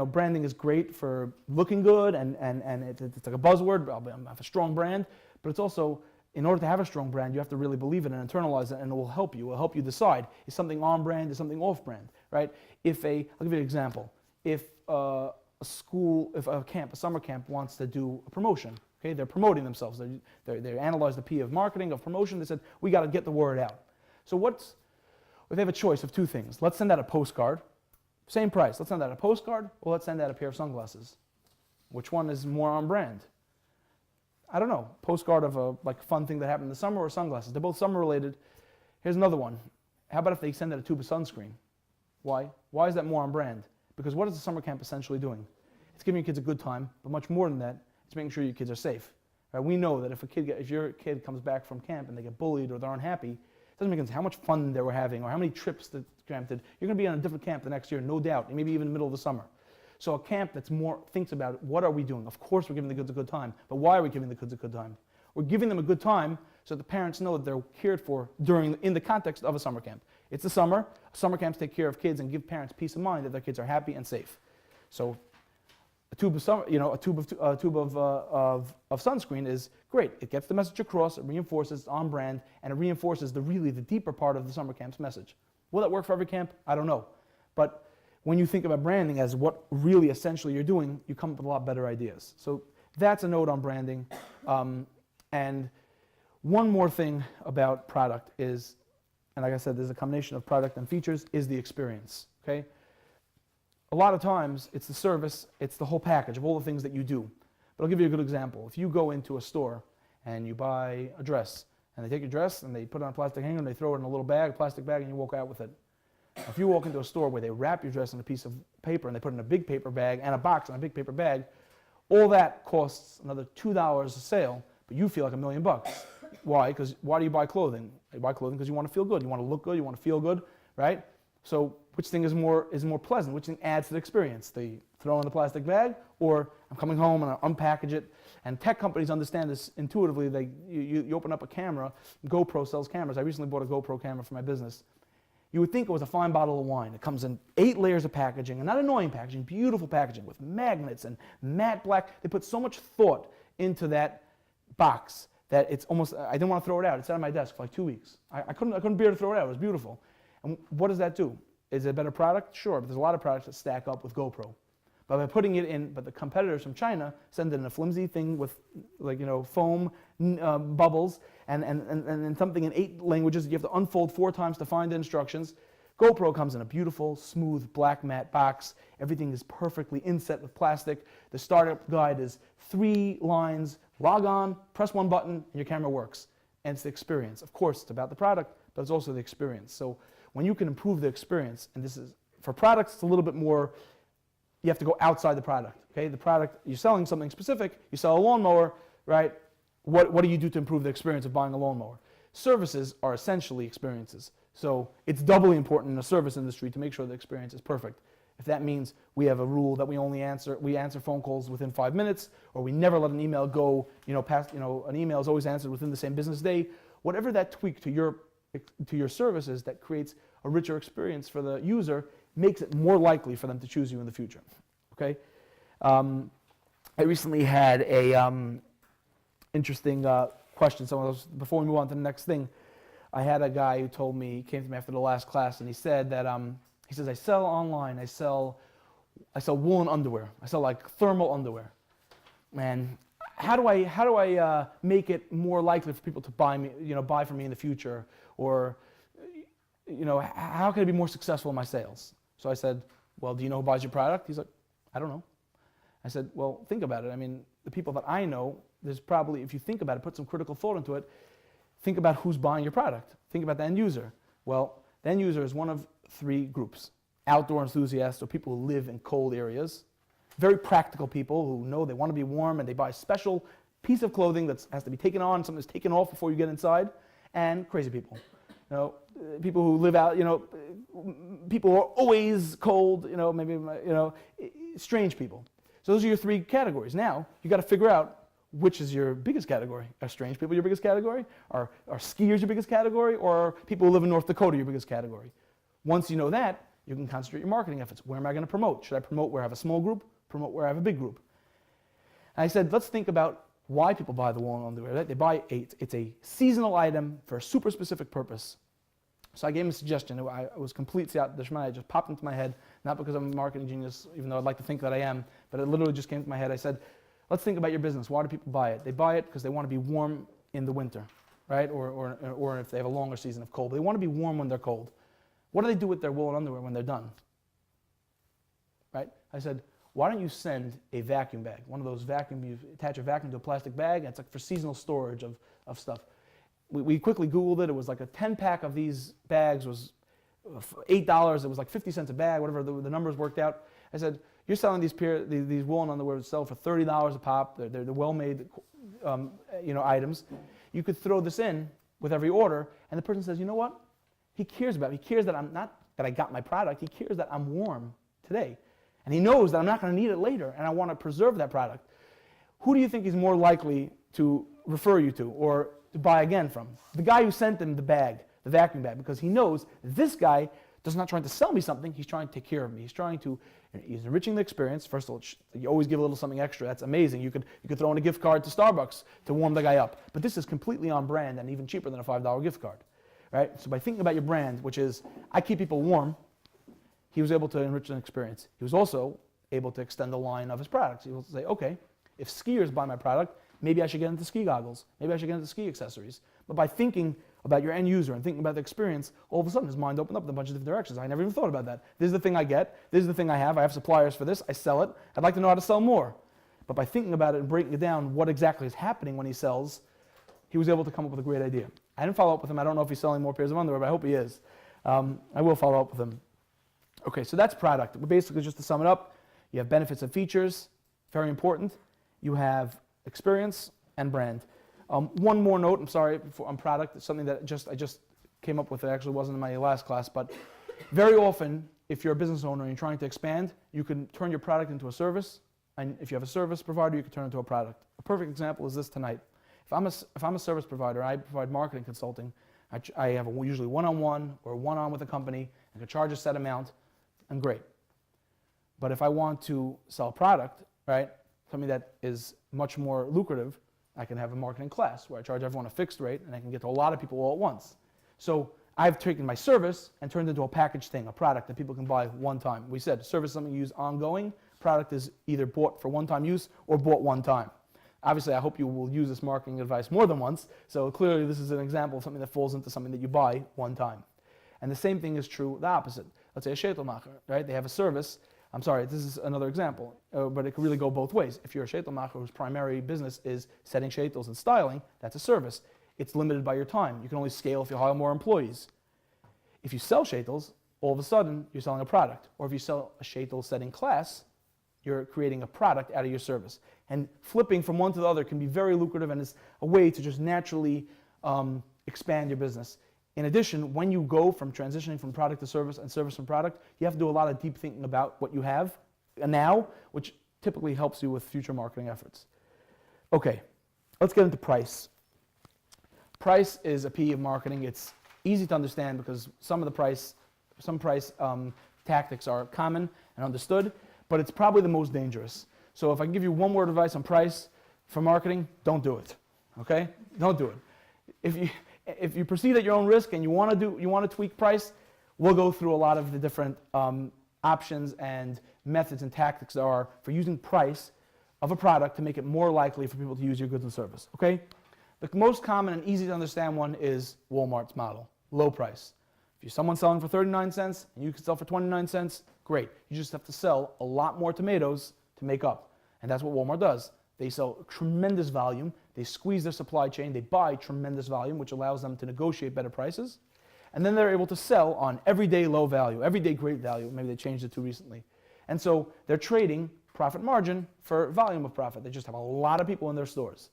branding is great for looking good, and it's like a buzzword. I have a strong brand, but it's also in order to have a strong brand, you have to really believe it and internalize it, and it will help you. It will help you decide, is something on brand, is something off brand, right? I'll give you an example. If a summer camp wants to do a promotion, okay, they're promoting themselves. They analyze the P of marketing, of promotion. They said, we got to get the word out. So if they have a choice of two things, let's send out a postcard, same price. Let's send out a postcard, or let's send out a pair of sunglasses. Which one is more on brand? I don't know. Postcard of a fun thing that happened in the summer, or sunglasses. They're both summer related. Here's another one. How about if they send out a tube of sunscreen? Why? Why is that more on brand? Because what is the summer camp essentially doing? It's giving your kids a good time, but much more than that, it's making sure your kids are safe. Right? We know that if your kid comes back from camp and they get bullied or they're unhappy, it doesn't make sense how much fun they were having or how many trips the camp did. You're going to be on a different camp the next year, no doubt, maybe even in the middle of the summer. So a camp that's more thinks about what are we doing? Of course we're giving the kids a good time, but why are we giving the kids a good time? We're giving them a good time so that the parents know that they're cared for in the context of a summer camp. It's the summer. Summer camps take care of kids and give parents peace of mind that their kids are happy and safe. So a tube of sunscreen is great. It gets the message across, it reinforces, it's on brand, and it reinforces the deeper part of the summer camp's message. Will that work for every camp? I don't know. But when you think about branding as what really essentially you're doing, you come up with a lot better ideas. So that's a note on branding. And one more thing about product is, and like I said, there's a combination of product and features, is the experience, okay? A lot of times, it's the service, it's the whole package of all the things that you do. But I'll give you a good example. If you go into a store and you buy a dress, and they take your dress and they put it on a plastic hanger and they throw it in a little bag, a plastic bag, and you walk out with it. If you walk into a store where they wrap your dress in a piece of paper and they put it in a big paper bag and a box in a big paper bag, all that costs another $2 a sale, but you feel like $1 million. Why? Because why do you buy clothing? You buy clothing because you want to feel good, you want to look good, you want to feel good, right? So which thing is more pleasant? Which thing adds to the experience? The throw in the plastic bag, or I'm coming home and I unpackage it. And tech companies understand this intuitively. You open up a camera. GoPro sells cameras. I recently bought a GoPro camera for my business. You would think it was a fine bottle of wine. It comes in 8 layers of packaging, and not annoying packaging, beautiful packaging with magnets and matte black. They put so much thought into that box that it's almost, I didn't want to throw it out. It sat on my desk for like 2 weeks. I couldn't bear to throw it out. It was beautiful. And what does that do? Is it a better product? Sure, but there's a lot of products that stack up with GoPro. But by putting it in, but the competitors from China send it in a flimsy thing with foam bubbles and something in 8 languages that you have to unfold 4 times to find the instructions. GoPro comes in a beautiful, smooth, black matte box. Everything is perfectly inset with plastic. The startup guide is 3 lines, log on, press 1 button, and your camera works. And it's the experience. Of course, it's about the product, but it's also the experience. So when you can improve the experience, and this is, for products, it's a little bit more, you have to go outside the product, okay? The product, you're selling something specific, you sell a lawnmower, right? What do you do to improve the experience of buying a lawnmower? Services are essentially experiences. So it's doubly important in the service industry to make sure the experience is perfect. If that means we have a rule that we answer phone calls within 5 minutes, or we never let an email go, an email is always answered within the same business day, whatever that tweak to your services that creates a richer experience for the user makes it more likely for them to choose you in the future, okay? I recently had a interesting question. Before we move on to the next thing, I had a guy who told me, he came to me after the last class, and he said that, he says, I sell online, I sell woolen underwear. I sell like thermal underwear. And how do I make it more likely for people to buy from me in the future? Or, how can I be more successful in my sales? So I said, well, do you know who buys your product? He's like, I don't know. I said, well, think about it. I mean, the people that I know, there's probably, if you think about it, put some critical thought into it, think about who's buying your product. Think about the end user. Well, the end user is one of 3 groups. Outdoor enthusiasts, or people who live in cold areas. Very practical people who know they want to be warm and they buy a special piece of clothing that has to be taken on, something that's taken off before you get inside. And crazy people. People who live out, people who are always cold, strange people. So those are your 3 categories. Now, you got to figure out which is your biggest category. Are strange people your biggest category? Are skiers your biggest category? Or are people who live in North Dakota your biggest category? Once you know that, you can concentrate your marketing efforts. Where am I going to promote? Should I promote where I have a small group? Promote where I have a big group? And I said, let's think about why people buy the woolen underwear. Right? They buy it's a seasonal item for a super specific purpose. So I gave him a suggestion. It was complete siyat d'shmaya. It just popped into my head, not because I'm a marketing genius, even though I'd like to think that I am, but it literally just came to my head. I said, let's think about your business. Why do people buy it? They buy it because they want to be warm in the winter, right? Or if they have a longer season of cold. They want to be warm when they're cold. What do they do with their woolen underwear when they're done? Right? I said, why don't you send a vacuum bag, one of those you attach a vacuum to a plastic bag, and it's like for seasonal storage of stuff. We quickly Googled it. It was like a 10-pack of these bags was $8. It was like 50 cents a bag, whatever the numbers worked out. I said, you're selling these woolen underwear that sell for $30 a pop. They're well-made items. You could throw this in with every order, and the person says, you know what? He cares about me. He cares that I'm not that I got my product. He cares that I'm warm today. And he knows that I'm not going to need it later, and I want to preserve that product. Who do you think he's more likely to refer you to or to buy again from? The guy who sent him the bag, the vacuum bag, because he knows this guy is not trying to sell me something, he's trying to take care of me. He's enriching the experience. First of all, you always give a little something extra. That's amazing. You could throw in a gift card to Starbucks to warm the guy up. But this is completely on brand and even cheaper than a $5 gift card. Right? So by thinking about your brand, which is, I keep people warm, he was able to enrich an experience. He was also able to extend the line of his products. He was able to say, okay, if skiers buy my product, maybe I should get into ski goggles. Maybe I should get into ski accessories. But by thinking about your end user and thinking about the experience, all of a sudden his mind opened up in a bunch of different directions. I never even thought about that. This is the thing I get. This is the thing I have suppliers for this. I sell it. I'd like to know how to sell more. But by thinking about it and breaking it down, what exactly is happening when he sells, he was able to come up with a great idea. I didn't follow up with him. I don't know if he's selling more pairs of underwear, but I hope he is. I will follow up with him. Okay, so that's product. Basically, just to sum it up, you have benefits and features, very important. You have experience and brand. One more note, I'm sorry, on product. It's something that I just came up with. It actually wasn't in my last class, but very often, if you're a business owner and you're trying to expand, you can turn your product into a service, and if you have a service provider, you can turn it into a product. A perfect example is this tonight. If I'm a service provider, I provide marketing consulting. I have usually one-on-one or one-on with a company. I can charge a set amount, and great. But if I want to sell a product, right, something that is much more lucrative, I can have a marketing class where I charge everyone a fixed rate, and I can get to a lot of people all at once. So I've taken my service and turned it into a package thing, a product that people can buy one time. We said service is something you use ongoing. Product is either bought for one-time use or bought one time. Obviously, I hope you will use this marketing advice more than once. So clearly, this is an example of something that falls into something that you buy one time. And the same thing is true the opposite. Let's say a shetelmacher, right? They have a service. I'm sorry, this is another example, but it could really go both ways. If you're a shetelmacher whose primary business is setting shetels and styling, that's a service. It's limited by your time. You can only scale if you hire more employees. If you sell shetels, all of a sudden, you're selling a product. Or if you sell a shetel setting class, you're creating a product out of your service. And flipping from one to the other can be very lucrative and is a way to just naturally expand your business. In addition, when you go from transitioning from product to service and service from product, you have to do a lot of deep thinking about what you have now, which typically helps you with future marketing efforts. Okay, let's get into price. Price is a P of marketing. It's easy to understand because some price tactics are common and understood, but it's probably the most dangerous. So if I can give you one word of advice on price for marketing, don't do it. Okay? Don't do it. If you proceed at your own risk and you want to tweak price, we'll go through a lot of the different options and methods and tactics there are for using price of a product to make it more likely for people to use your goods and service. Okay? The most common and easy to understand one is Walmart's model, low price. If you're someone selling for 39 cents and you can sell for 29 cents, great. You just have to sell a lot more tomatoes to make up. And that's what Walmart does. They sell tremendous volume. They squeeze their supply chain. They buy tremendous volume, which allows them to negotiate better prices. And then they're able to sell on everyday low value, everyday great value. Maybe they changed it too recently. And so they're trading profit margin for volume of profit. They just have a lot of people in their stores.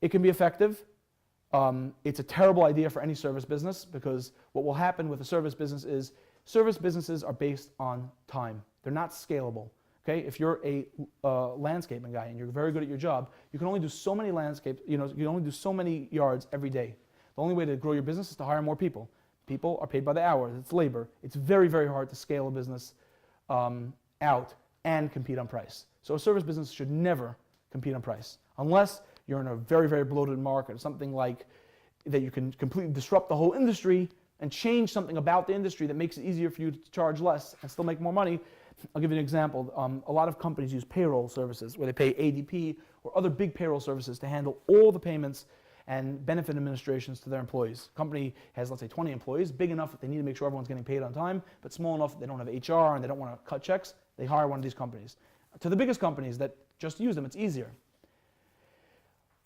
It can be effective. It's a terrible idea for any service business because what will happen with a service business is service businesses are based on time. They're not scalable. Okay? If you're a landscaping guy and you're very good at your job, you can only do so many landscapes, you can only do so many yards every day. The only way to grow your business is to hire more people. People are paid by the hour. It's labor. It's very, very hard to scale a business out and compete on price. So a service business should never compete on price unless you're in a very, very bloated market, something like that you can completely disrupt the whole industry and change something about the industry that makes it easier for you to charge less and still make more money. I'll give you an example. A lot of companies use payroll services where they pay ADP or other big payroll services to handle all the payments and benefit administrations to their employees. The company has, let's say, 20 employees, big enough that they need to make sure everyone's getting paid on time, but small enough that they don't have HR and they don't want to cut checks. They hire one of these companies. To the biggest companies that just use them, it's easier.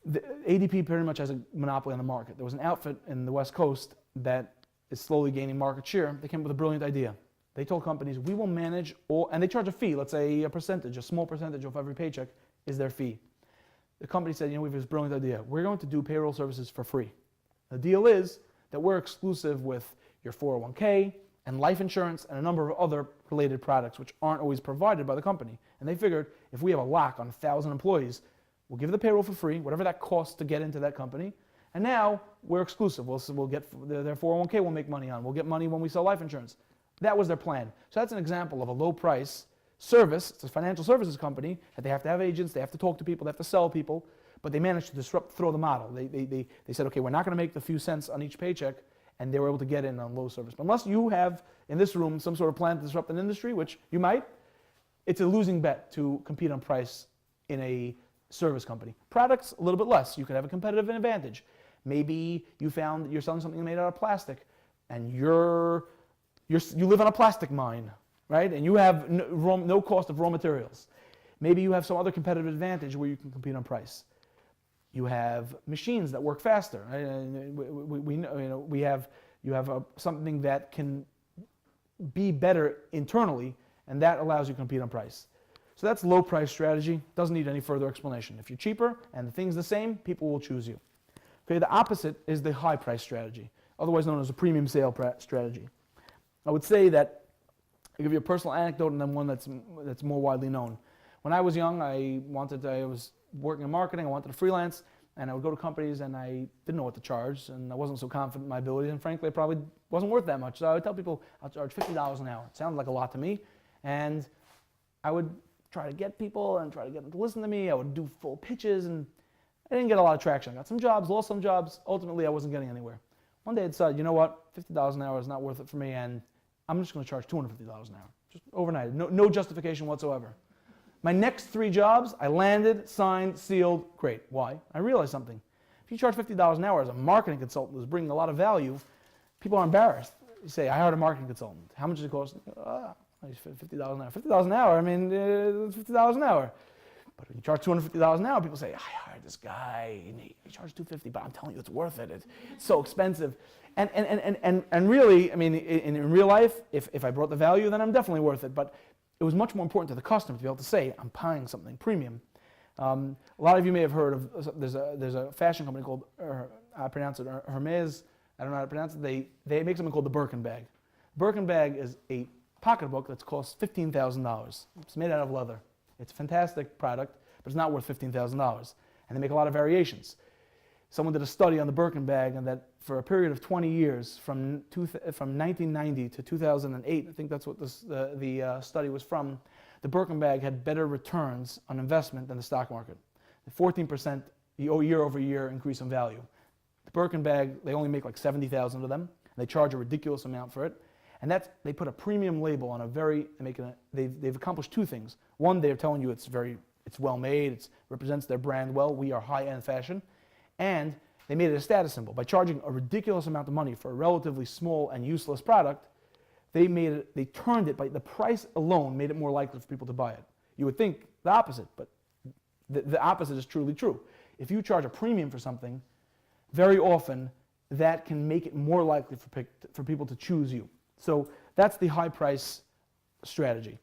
The ADP pretty much has a monopoly on the market. There was an outfit in the West Coast that is slowly gaining market share. They came up with a brilliant idea. They told companies, we will manage all, and they charge a fee, let's say a percentage, a small percentage of every paycheck is their fee. The company said, we have this brilliant idea. We're going to do payroll services for free. The deal is that we're exclusive with your 401k and life insurance and a number of other related products which aren't always provided by the company. And they figured if we have a lock on 1,000 employees, we'll give the payroll for free, whatever that costs to get into that company. And now we're exclusive. We'll get their 401k we'll make money on. We'll get money when we sell life insurance. That was their plan. So that's an example of a low price service. It's a financial services company that they have to have agents, they have to talk to people, they have to sell people, but they managed to throw the model. They said, okay, we're not going to make the few cents on each paycheck, and they were able to get in on low service. But unless you have, in this room, some sort of plan to disrupt an industry, which you might, it's a losing bet to compete on price in a service company. Products, a little bit less. You could have a competitive advantage. Maybe you found that you're selling something made out of plastic, and you live on a plastic mine, right? And you have no cost of raw materials. Maybe you have some other competitive advantage where you can compete on price. You have machines that work faster. Right? You have something that can be better internally, and that allows you to compete on price. So that's low price strategy. Doesn't need any further explanation. If you're cheaper and the thing's the same, people will choose you. Okay, the opposite is the high price strategy, otherwise known as a premium sale strategy. I would say that, I'll give you a personal anecdote and then one that's more widely known. When I was young, I was working in marketing, I wanted to freelance, and I would go to companies and I didn't know what to charge, and I wasn't so confident in my abilities, and frankly, it probably wasn't worth that much. So I would tell people, I'll charge $50 an hour. It sounded like a lot to me, and I would try to get people and try to get them to listen to me. I would do full pitches, and I didn't get a lot of traction. I got some jobs, lost some jobs. Ultimately, I wasn't getting anywhere. One day I decided, you know what, $50 an hour is not worth it for me, and I'm just going to charge $250 an hour, just overnight. No justification whatsoever. My next 3 jobs, I landed, signed, sealed, great. Why? I realized something. If you charge $50 an hour as a marketing consultant who's bringing a lot of value, people are embarrassed. You say, I hired a marketing consultant. How much does it cost? $50 an hour. $50 an hour, I mean, it's $50 an hour. But when you charge $250 an hour, people say, I hired this guy, and he charged $250, but I'm telling you, it's worth it. It's so expensive. And really, I mean, in real life, if I brought the value, then I'm definitely worth it. But it was much more important to the customer to be able to say, I'm buying something premium. A lot of you may have heard of, there's a fashion company called, I pronounce it Hermes, I don't know how to pronounce it, they make something called the Birkin bag. Birkin bag is a pocketbook that's cost $15,000. It's made out of leather. It's a fantastic product, but it's not worth $15,000. And they make a lot of variations. Someone did a study on the Birkin bag, and that for a period of 20 years, from 1990 to 2008, I think that's what the study was from, the Birkin bag had better returns on investment than the stock market. The 14% year-over-year increase in value. The Birkin bag, they only make like 70,000 of them, and they charge a ridiculous amount for it. And they put a premium label on they've accomplished 2 things. One, they're telling you it's well made, it represents their brand well, we are high-end fashion. And they made it a status symbol. By charging a ridiculous amount of money for a relatively small and useless product, they turned it, by the price alone made it more likely for people to buy it. You would think the opposite, but the opposite is truly true. If you charge a premium for something, very often that can make it more likely for people to choose you. So that's the high price strategy.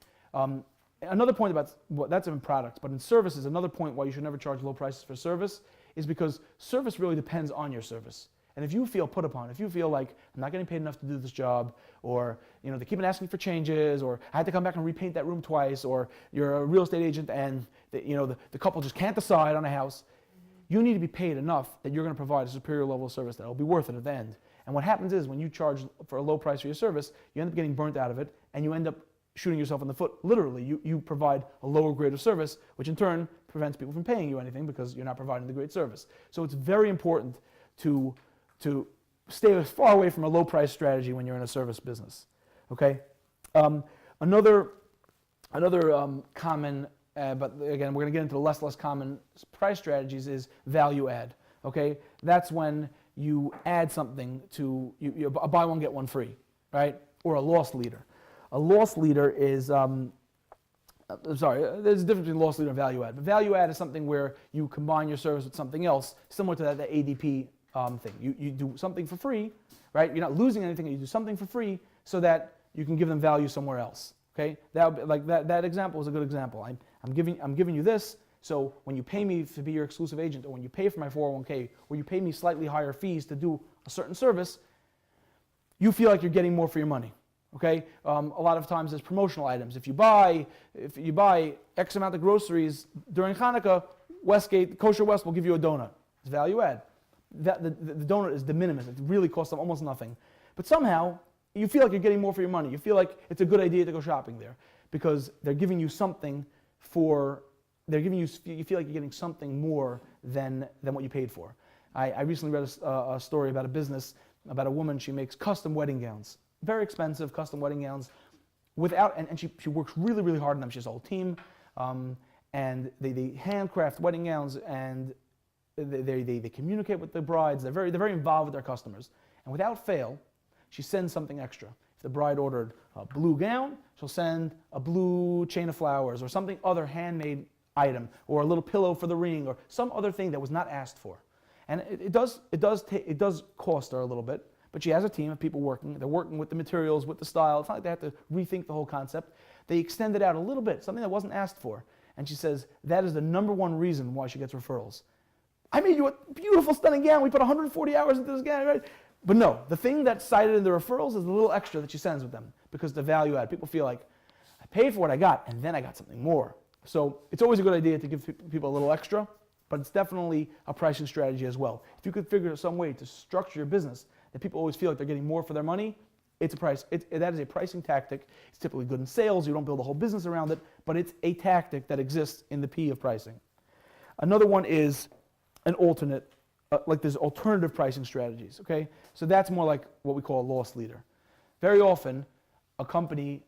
Another point about, that's in products, but in services, another point why you should never charge low prices for service is because service really depends on your service. And if you feel put upon, if you feel like I'm not getting paid enough to do this job, or they keep on asking for changes, or I had to come back and repaint that room twice, or you're a real estate agent and the couple just can't decide on a house, you need to be paid enough that you're going to provide a superior level of service that will be worth it at the end. And what happens is when you charge for a low price for your service, you end up getting burnt out of it, and you end up shooting yourself in the foot. Literally, you provide a lower grade of service, which in turn prevents people from paying you anything because you're not providing the great service. So it's very important to stay as far away from a low price strategy when you're in a service business. Okay. Another common, but again, we're going to get into the less common price strategies is value add. Okay, that's when you add something to you buy one get one free, right? Or a loss leader. A loss leader is there's a difference between loss leader and value add. But value add is something where you combine your service with something else, similar to the ADP thing. You do something for free, right? You're not losing anything. You do something for free so that you can give them value somewhere else. Okay, that example is a good example. I'm giving you this. So when you pay me to be your exclusive agent, or when you pay for my 401k, or you pay me slightly higher fees to do a certain service, you feel like you're getting more for your money. Okay, a lot of times there's promotional items. If you buy X amount of groceries during Hanukkah, Westgate, Kosher West will give you a donut. It's value add. The donut is de minimis. It really costs them almost nothing. But somehow you feel like you're getting more for your money. You feel like it's a good idea to go shopping there because they're giving you something for. You feel like you're getting something more than what you paid for. I recently read a story about a business, about a woman. She makes custom wedding gowns, very expensive custom wedding gowns, and she works really, really hard on them. She has a whole team, and they handcraft wedding gowns, and they communicate with the brides. They're very involved with their customers, and without fail, she sends something extra. If the bride ordered a blue gown, she'll send a blue chain of flowers or something other handmade item, or a little pillow for the ring, or some other thing that was not asked for. And it does cost her a little bit, but she has a team of people working. They're working with the materials, with the style. It's not like they have to rethink the whole concept. They extend it out a little bit, something that wasn't asked for. And she says that is the #1 reason why she gets referrals. I made you a beautiful, stunning gown. We put 140 hours into this gown, right? But no, the thing that's cited in the referrals is the little extra that she sends with them, because the value add. People feel like, I paid for what I got, and then I got something more. So it's always a good idea to give people a little extra, but it's definitely a pricing strategy as well. If you could figure out some way to structure your business that people always feel like they're getting more for their money, that is a pricing tactic. It's typically good in sales. You don't build a whole business around it, but it's a tactic that exists in the P of pricing. Another one is an alternate, like there's alternative pricing strategies, okay? So that's more like what we call a loss leader. Very often, a company,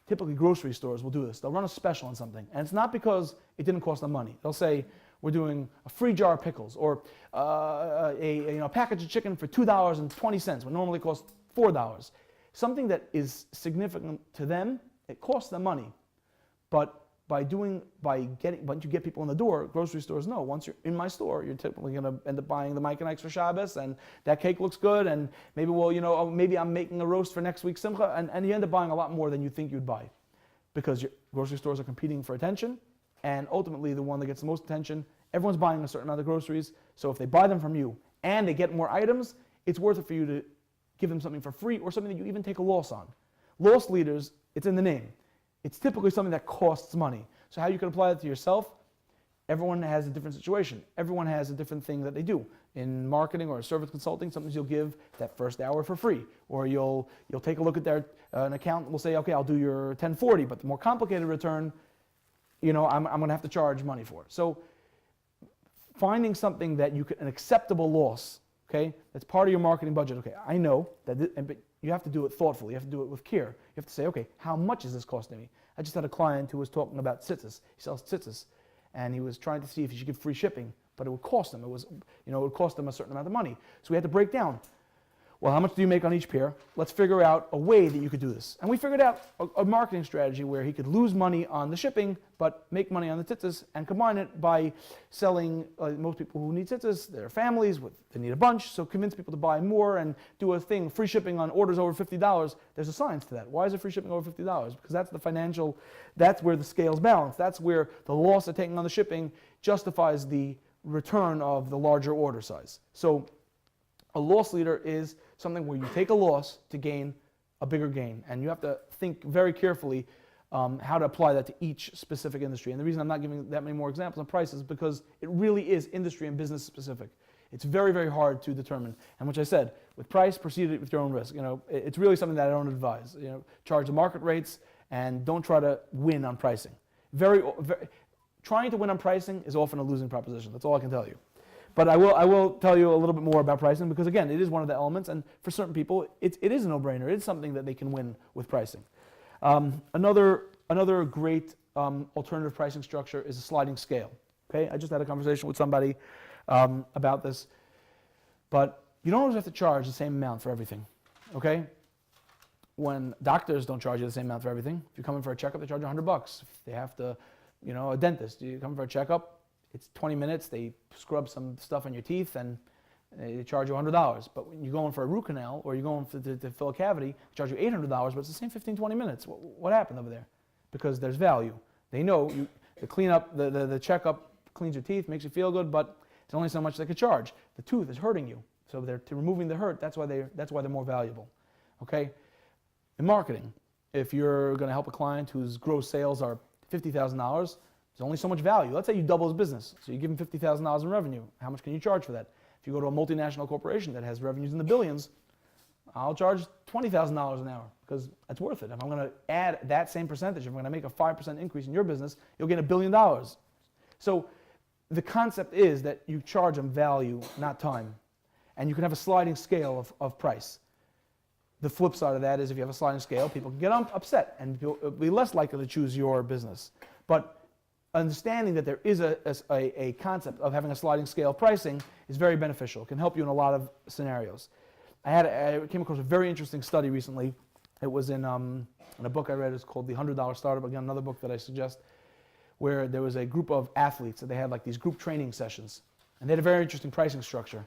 typically grocery stores, will do this. They'll run a special on something, and it's not because it didn't cost them money. They'll say, we're doing a free jar of pickles, or a package of chicken for $2.20 when normally it costs $4. Something that is significant to them, it costs them money. But once you get people in the door, grocery stores know, once you're in my store, you're typically going to end up buying the Mike and Ike's for Shabbos, and that cake looks good, and maybe, maybe I'm making a roast for next week's Simcha, and you end up buying a lot more than you think you'd buy, because your grocery stores are competing for attention, and ultimately the one that gets the most attention, everyone's buying a certain amount of groceries, so if they buy them from you and they get more items, it's worth it for you to give them something for free or something that you even take a loss on. Loss leaders, it's in the name. It's typically something that costs money. So how you can apply that to yourself, everyone has a different situation. Everyone has a different thing that they do. In marketing or service consulting, sometimes you'll give that first hour for free. Or you'll take a look at an account, will say, okay, I'll do your 1040, but the more complicated return, I'm going to have to charge money for. So finding something that an acceptable loss, okay, that's part of your marketing budget. Okay, I know that, but you have to do it thoughtfully. You have to do it with care. You have to say, okay, how much is this costing me? I just had a client who was talking about tzitzis. He sells tzitzis, and he was trying to see if he should give free shipping, but it would cost him. It would cost him a certain amount of money. So we had to break down. Well, how much do you make on each pair? Let's figure out a way that you could do this. And we figured out a marketing strategy where he could lose money on the shipping, but make money on the tzitzis, and combine it by selling most people who need tzitzis, their families, they need a bunch, so convince people to buy more and do a thing, free shipping on orders over $50. There's a science to that. Why is it free shipping over $50? Because that's where the scales balance. That's where the loss of taking on the shipping justifies the return of the larger order size. So a loss leader is something where you take a loss to gain a bigger gain. And you have to think very carefully how to apply that to each specific industry. And the reason I'm not giving that many more examples on prices is because it really is industry and business specific. It's very, very hard to determine. And which I said, with price, proceed with your own risk. It's really something that I don't advise. Charge the market rates and don't try to win on pricing. trying to win on pricing is often a losing proposition. That's all I can tell you. But I will tell you a little bit more about pricing because, again, it is one of the elements, and for certain people, it is a no-brainer. It is something that they can win with pricing. Another great alternative pricing structure is a sliding scale. Okay, I just had a conversation with somebody about this, but you don't always have to charge the same amount for everything. Okay, when doctors don't charge you the same amount for everything. If you come in for a checkup, they charge you $100. If they have to, a dentist, you come for a checkup, it's 20 minutes, they scrub some stuff on your teeth and they charge you $100. But when you're going for a root canal or you're going to fill a cavity, they charge you $800, but it's the same 15, 20 minutes. What happened over there? Because there's value. They know the cleanup, the checkup cleans your teeth, makes you feel good, but it's only so much they could charge. The tooth is hurting you. So they're removing the hurt, that's why they're more valuable. Okay? In marketing, if you're going to help a client whose gross sales are $50,000, there's only so much value. Let's say you double his business. So you give him $50,000 in revenue. How much can you charge for that? If you go to a multinational corporation that has revenues in the billions, I'll charge $20,000 an hour because that's worth it. If I'm going to add that same percentage, if I'm going to make a 5% increase in your business, you'll get $1 billion. So the concept is that you charge them value, not time. And you can have a sliding scale of price. The flip side of that is if you have a sliding scale, people can get upset and people will be less likely to choose your business. But understanding that there is a concept of having a sliding scale pricing is very beneficial. It can help you in a lot of scenarios. I came across a very interesting study recently. It was in a book I read. It's called The $100 Startup. Again, another book that I suggest, where there was a group of athletes and they had like these group training sessions. And they had a very interesting pricing structure.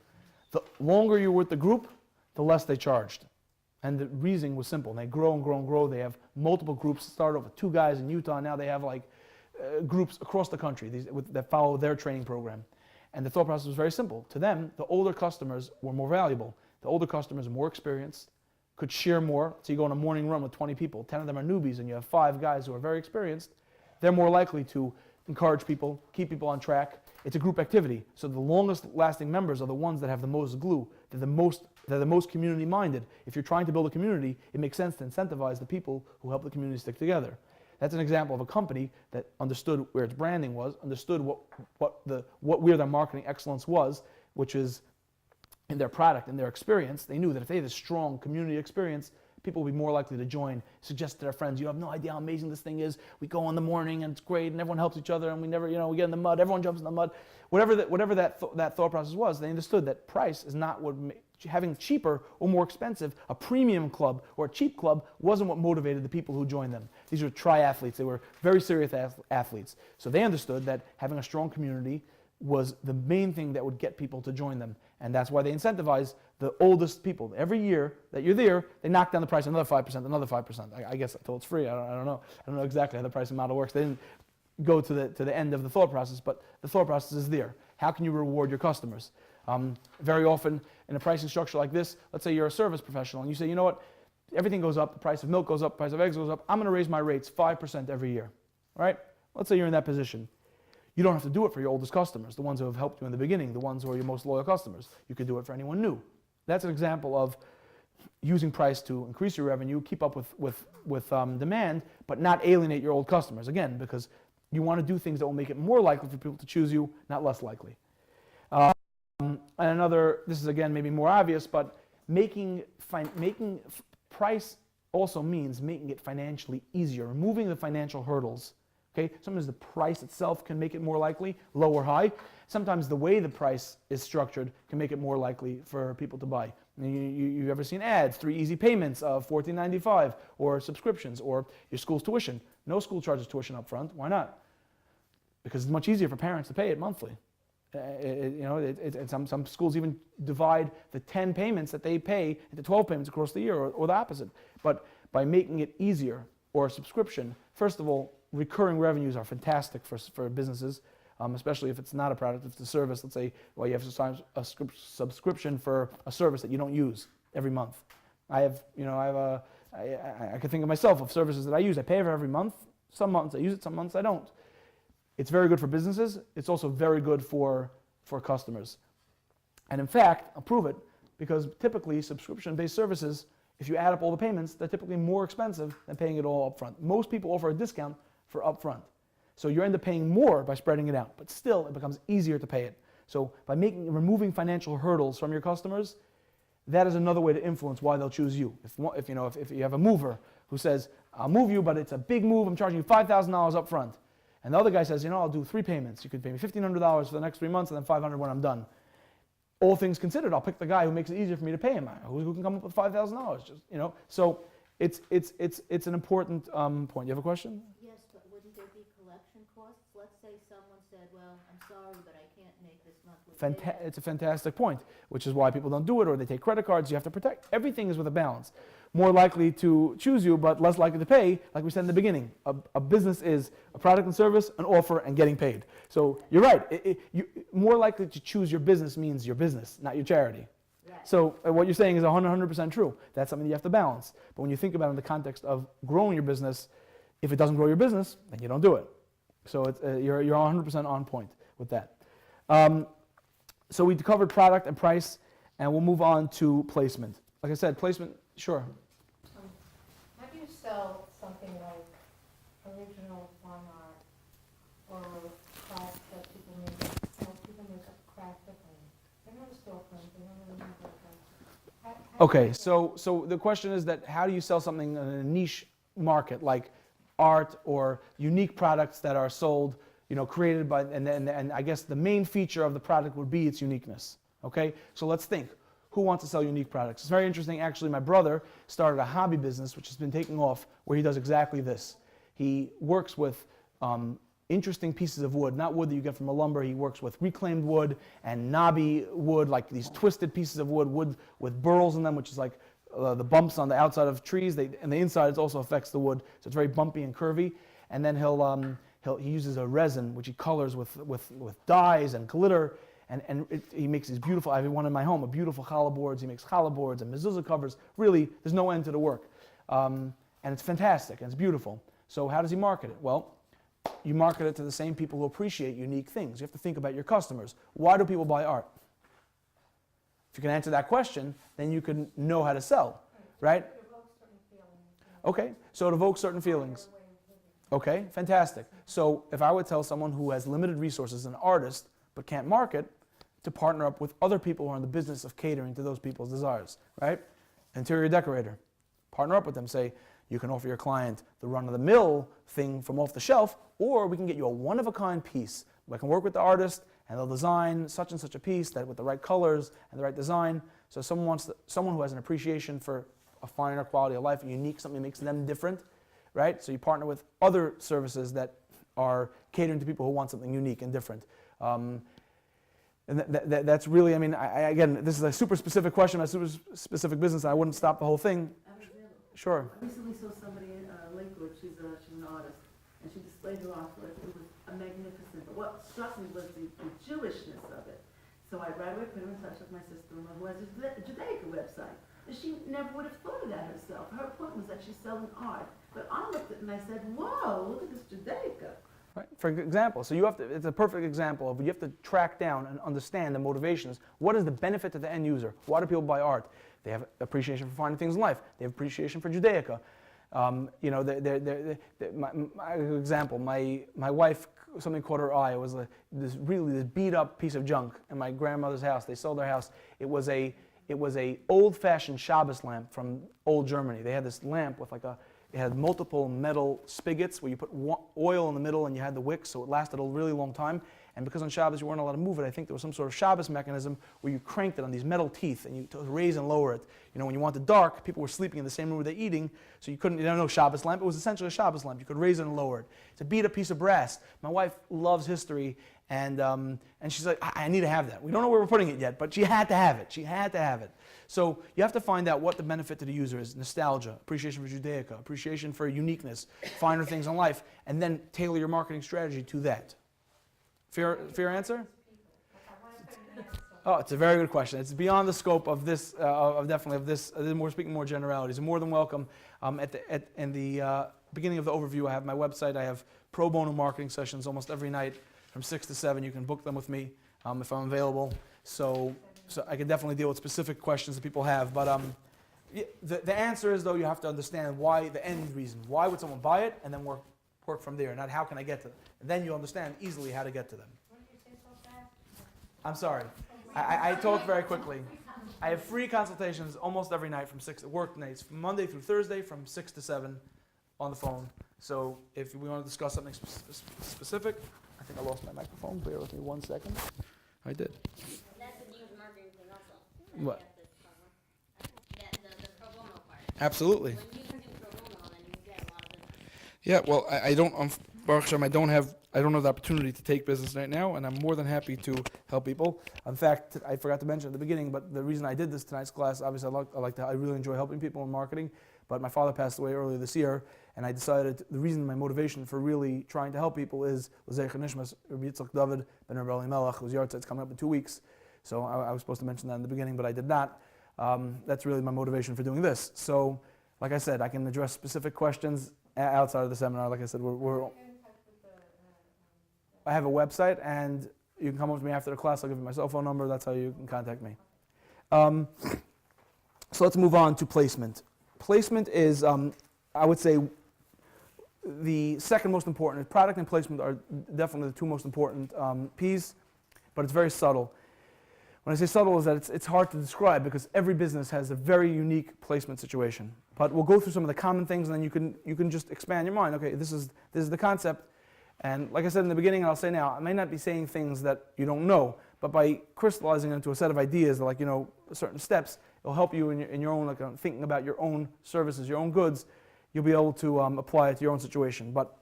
The longer you were with the group, the less they charged. And the reasoning was simple. And they grow and grow and grow. They have multiple groups. Started off with 2 guys in Utah. Now they have like groups across the country that follow their training program. And the thought process was very simple. To them, the older customers were more valuable. The older customers are more experienced, could share more. So you go on a morning run with 20 people. 10 of them are newbies, and you have 5 guys who are very experienced. They're more likely to encourage people, keep people on track. It's a group activity. So the longest lasting members are the ones that have the most glue. They're the most community minded. If you're trying to build a community, it makes sense to incentivize the people who help the community stick together. That's an example of a company that understood where its branding was, understood where their marketing excellence was, which is in their product and their experience. They knew that if they had a strong community experience, people will be more likely to join, suggest to their friends, you have no idea how amazing this thing is. We go in the morning and it's great and everyone helps each other and we never, we get in the mud, everyone jumps in the mud. Whatever that thought process was, they understood that price is not what, having cheaper or more expensive, a premium club or a cheap club wasn't what motivated the people who joined them. These were triathletes. They were very serious athletes. So they understood that having a strong community was the main thing that would get people to join them. And that's why they incentivize the oldest people. Every year that you're there, they knock down the price another 5%, another 5%. I guess until it's free. I don't know. I don't know exactly how the pricing model works. They didn't go to the end of the thought process, but the thought process is there. How can you reward your customers? Very often in a pricing structure like this, let's say you're a service professional and you say, you know what, everything goes up, the price of milk goes up, the price of eggs goes up, I'm going to raise my rates 5% every year. All right? Let's say you're in that position. You don't have to do it for your oldest customers, the ones who have helped you in the beginning, the ones who are your most loyal customers. You could do it for anyone new. That's an example of using price to increase your revenue, keep up with demand, but not alienate your old customers. Again, because you want to do things that will make it more likely for people to choose you, not less likely. And another, this is again maybe more obvious, but making price also means making it financially easier, removing the financial hurdles. Okay? Sometimes the price itself can make it more likely, low or high. Sometimes the way the price is structured can make it more likely for people to buy. You ever seen ads, 3 easy payments of $14.95, or subscriptions, or your school's tuition. No school charges tuition up front. Why not? Because it's much easier for parents to pay it monthly. Some schools even divide the 10 payments that they pay into 12 payments across the year, or the opposite. But by making it easier, or a subscription, first of all, recurring revenues are fantastic for businesses, especially if it's not a product, if it's a service. Let's say, well, you have sometimes a subscription for a service that you don't use every month. I can think of myself of services that I use. I pay for every month. Some months I use it, some months I don't. It's very good for businesses. It's also very good for customers. And in fact, I'll prove it, because typically subscription-based services, if you add up all the payments, they're typically more expensive than paying it all up front. Most people offer a discount for upfront. So you end up paying more by spreading it out, but still it becomes easier to pay it. So by removing financial hurdles from your customers, that is another way to influence why they'll choose you. If you have a mover who says, I'll move you, but it's a big move, I'm charging you $5,000 up front. And the other guy says, I'll do 3 payments. You could pay me $1,500 for the next 3 months and then $500 when I'm done. All things considered, I'll pick the guy who makes it easier for me to pay him. Who can come up with $5,000? So it's an important point. You have a question? Yes, but wouldn't there be collection costs? Let's say someone said, well, I'm sorry, but I can't make this monthly payment. It's a fantastic point, which is why people don't do it, or they take credit cards. You have to protect. Everything is with a balance. More likely to choose you, but less likely to pay, like we said in the beginning. A business is a product and service, an offer, and getting paid. So you're right. More likely to choose your business means your business, not your charity. Right. So what you're saying is 100% true. That's something you have to balance. But when you think about it in the context of growing your business, if it doesn't grow your business, then you don't do it. So you're 100% on point with that. So we covered product and price, and we'll move on to placement. Like I said, placement, sure. How do you sell something like original fine art or craft that people make? People make up craft differently. They don't have a storefront. They don't really make that. Okay, so the question is that how do you sell something in a niche market like art or unique products that are sold, created by, and I guess the main feature of the product would be its uniqueness. Okay, so let's think. Who wants to sell unique products? It's very interesting. Actually, my brother started a hobby business which has been taking off, where he does exactly this. He works with interesting pieces of wood, not wood that you get from a lumber. He works with reclaimed wood and knobby wood, like these twisted pieces of wood with burls in them, which is like the bumps on the outside of trees. And the inside it also affects the wood, so it's very bumpy and curvy. And then he uses a resin which he colors with dyes and glitter. And he makes these beautiful, I have one in my home, beautiful challah boards. He makes challah boards and mezuzah covers. Really, there's no end to the work. And it's fantastic, and it's beautiful. So how does he market it? Well, you market it to the same people who appreciate unique things. You have to think about your customers. Why do people buy art? If you can answer that question, then you can know how to sell, right? Okay, so it evokes certain feelings. Okay, fantastic. So if I would tell someone who has limited resources, an artist, but can't market, to partner up with other people who are in the business of catering to those people's desires, right? Interior decorator. Partner up with them. Say, you can offer your client the run-of-the-mill thing from off the shelf, or we can get you a one-of-a-kind piece. I can work with the artist, and they'll design such and such a piece that with the right colors and the right design. So someone who has an appreciation for a finer quality of life, unique, something that makes them different, right? So you partner with other services that are catering to people who want something unique and different. And that's really, again, this is a super specific question, a super specific business, and I wouldn't stop the whole thing. Sure. I recently saw somebody in Lakewood, she's an artist, and she displayed her artwork. It was magnificent, but what struck me was the Jewishness of it. So I right away put her in touch with my sister-in-law who has a Judaica website. And she never would have thought of that herself. Her point was that she's selling art. But I looked at it and I said, whoa, look at this Judaica. Right. For example, so it's a perfect example of you have to track down and understand the motivations. What is the benefit to the end user? Why do people buy art? They have appreciation for finding things in life. They have appreciation for Judaica. My wife, something caught her eye. It was this beat up piece of junk in my grandmother's house. They sold their house. It was a old-fashioned Shabbos lamp from old Germany. They had this lamp with it had multiple metal spigots where you put oil in the middle and you had the wick, so it lasted a really long time. And because on Shabbos you weren't allowed to move it, I think there was some sort of Shabbos mechanism where you cranked it on these metal teeth and you to raise and lower it. When you wanted dark, people were sleeping in the same room where they're eating, so you don't know Shabbos lamp. It was essentially a Shabbos lamp. You could raise it and lower it. It's a beat-up piece of brass. My wife loves history, and she's like, I need to have that. We don't know where we're putting it yet, but she had to have it. She had to have it. So you have to find out what the benefit to the user is. Nostalgia, appreciation for Judaica, appreciation for uniqueness, finer things in life, and then tailor your marketing strategy to that. Fair answer? Oh, it's a very good question. It's beyond the scope of this, We're speaking more generalities. You're more than welcome. In the beginning of the overview, I have my website. I have pro bono marketing sessions almost every night from 6 to 7. You can book them with me if I'm available. So I can definitely deal with specific questions that people have. But the answer is, though, you have to understand why, the end reason. Why would someone buy it? And then work work from there, not how can I get to them. And then you understand easily how to get to them. What did you say so fast? I'm sorry. I talk very quickly. I have free consultations almost every night from 6, work nights, from Monday through Thursday from 6 to 7 on the phone. So if we want to discuss something specific, I think I lost my microphone. Bear with me 1 second. I did. That's a huge marketing thing also. What? The pro bono part. Absolutely. When you can do pro bono, then you get a lot of business. Yeah, well, I don't, Baruch Hashem, I don't have the opportunity to take business right now, and I'm more than happy to help people. In fact, I forgot to mention at the beginning, but the reason I did this tonight's class, obviously I really enjoy helping people in marketing, but my father passed away earlier this year, and I decided the reason, my motivation for really trying to help people is L'Zecher Nishmas Rabbi Yitzchak David ben Rabbi Elimelech, whose yard site's coming up in 2 weeks. So I was supposed to mention that in the beginning, but I did not. That's really my motivation for doing this. So, like I said, I can address specific questions outside of the seminar. Like I said, I have a website, and you can come up to me after the class. I'll give you my cell phone number. That's how you can contact me. So let's move on to placement. Placement is, I would say, the second most important. Product and placement are definitely the two most important P's, but it's very subtle. When I say subtle, is that it's hard to describe because every business has a very unique placement situation. But we'll go through some of the common things, and then you can just expand your mind. Okay, this is the concept. And like I said in the beginning, and I'll say now, I may not be saying things that you don't know, but by crystallizing it into a set of ideas, like certain steps, it'll help you in your own, thinking about your own services, your own goods. You'll be able to apply it to your own situation. But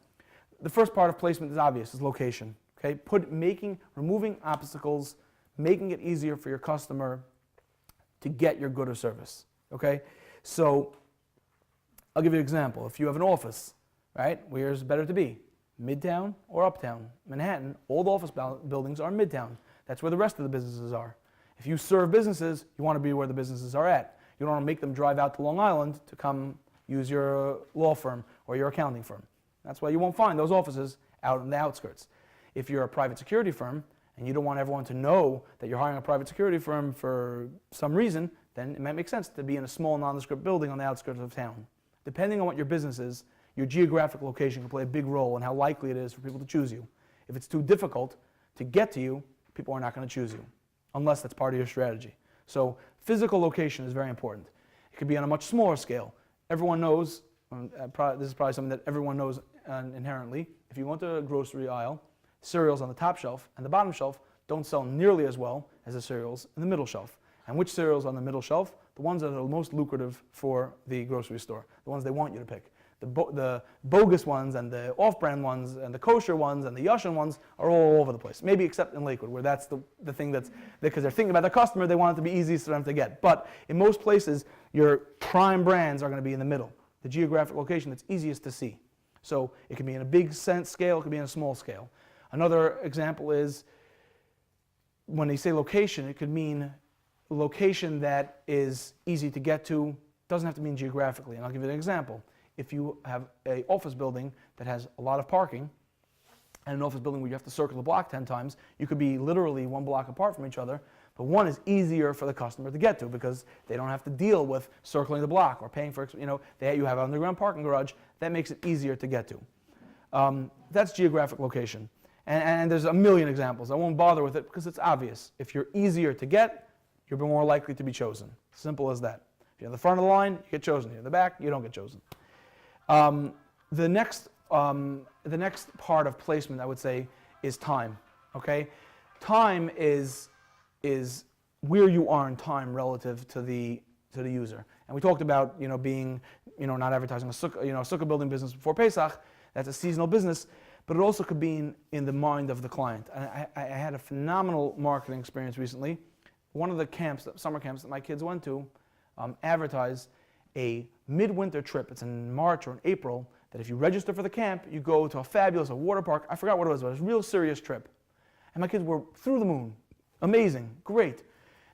the first part of placement is obvious: is location. Okay, removing obstacles, making it easier for your customer to get your good or service. Okay, so I'll give you an example. If you have an office, right, where's it better to be? Midtown or uptown? Manhattan, all the office buildings are midtown. That's where the rest of the businesses are. If you serve businesses, you want to be where the businesses are at. You don't want to make them drive out to Long Island to come use your law firm or your accounting firm. That's why you won't find those offices out in the outskirts. If you're a private security firm and you don't want everyone to know that you're hiring a private security firm for some reason, then it might make sense to be in a small nondescript building on the outskirts of town. Depending on what your business is, your geographic location can play a big role in how likely it is for people to choose you. If it's too difficult to get to you, people are not going to choose you, unless that's part of your strategy. So physical location is very important. It could be on a much smaller scale. Everyone knows, this is probably something that everyone knows inherently, if you go into a grocery aisle, cereals on the top shelf and the bottom shelf don't sell nearly as well as the cereals in the middle shelf. And which cereals on the middle shelf? The ones that are the most lucrative for the grocery store, the ones they want you to pick. The bogus ones and the off-brand ones and the kosher ones and the Yashin ones are all over the place. Maybe except in Lakewood, where that's the thing because they're thinking about their customer, they want it to be easiest for them to get. But in most places, your prime brands are going to be in the middle, the geographic location that's easiest to see. So it can be in a big scale, it can be in a small scale. Another example is, when they say location, it could mean a location that is easy to get to, doesn't have to mean geographically. And I'll give you an example. If you have an office building that has a lot of parking, and an office building where you have to circle the block 10 times, you could be literally 1 block apart from each other, but one is easier for the customer to get to because they don't have to deal with circling the block or paying for, you have an underground parking garage. That makes it easier to get to. That's geographic location. And there's a million examples. I won't bother with it because it's obvious. If you're easier to get, you're more likely to be chosen. Simple as that. If you're in the front of the line, you get chosen. If you're in the back, you don't get chosen. The next part of placement, I would say, is time. Okay, time is where you are in time relative to the user. And we talked about being not advertising a sukkah building business before Pesach. That's a seasonal business, but it also could be in the mind of the client. And I had a phenomenal marketing experience recently. One of the summer camps that my kids went to, advertised a midwinter trip. It's in March or in April, that if you register for the camp, you go to a water park. I forgot what it was, but it was a real serious trip. And my kids were through the moon. Amazing, great.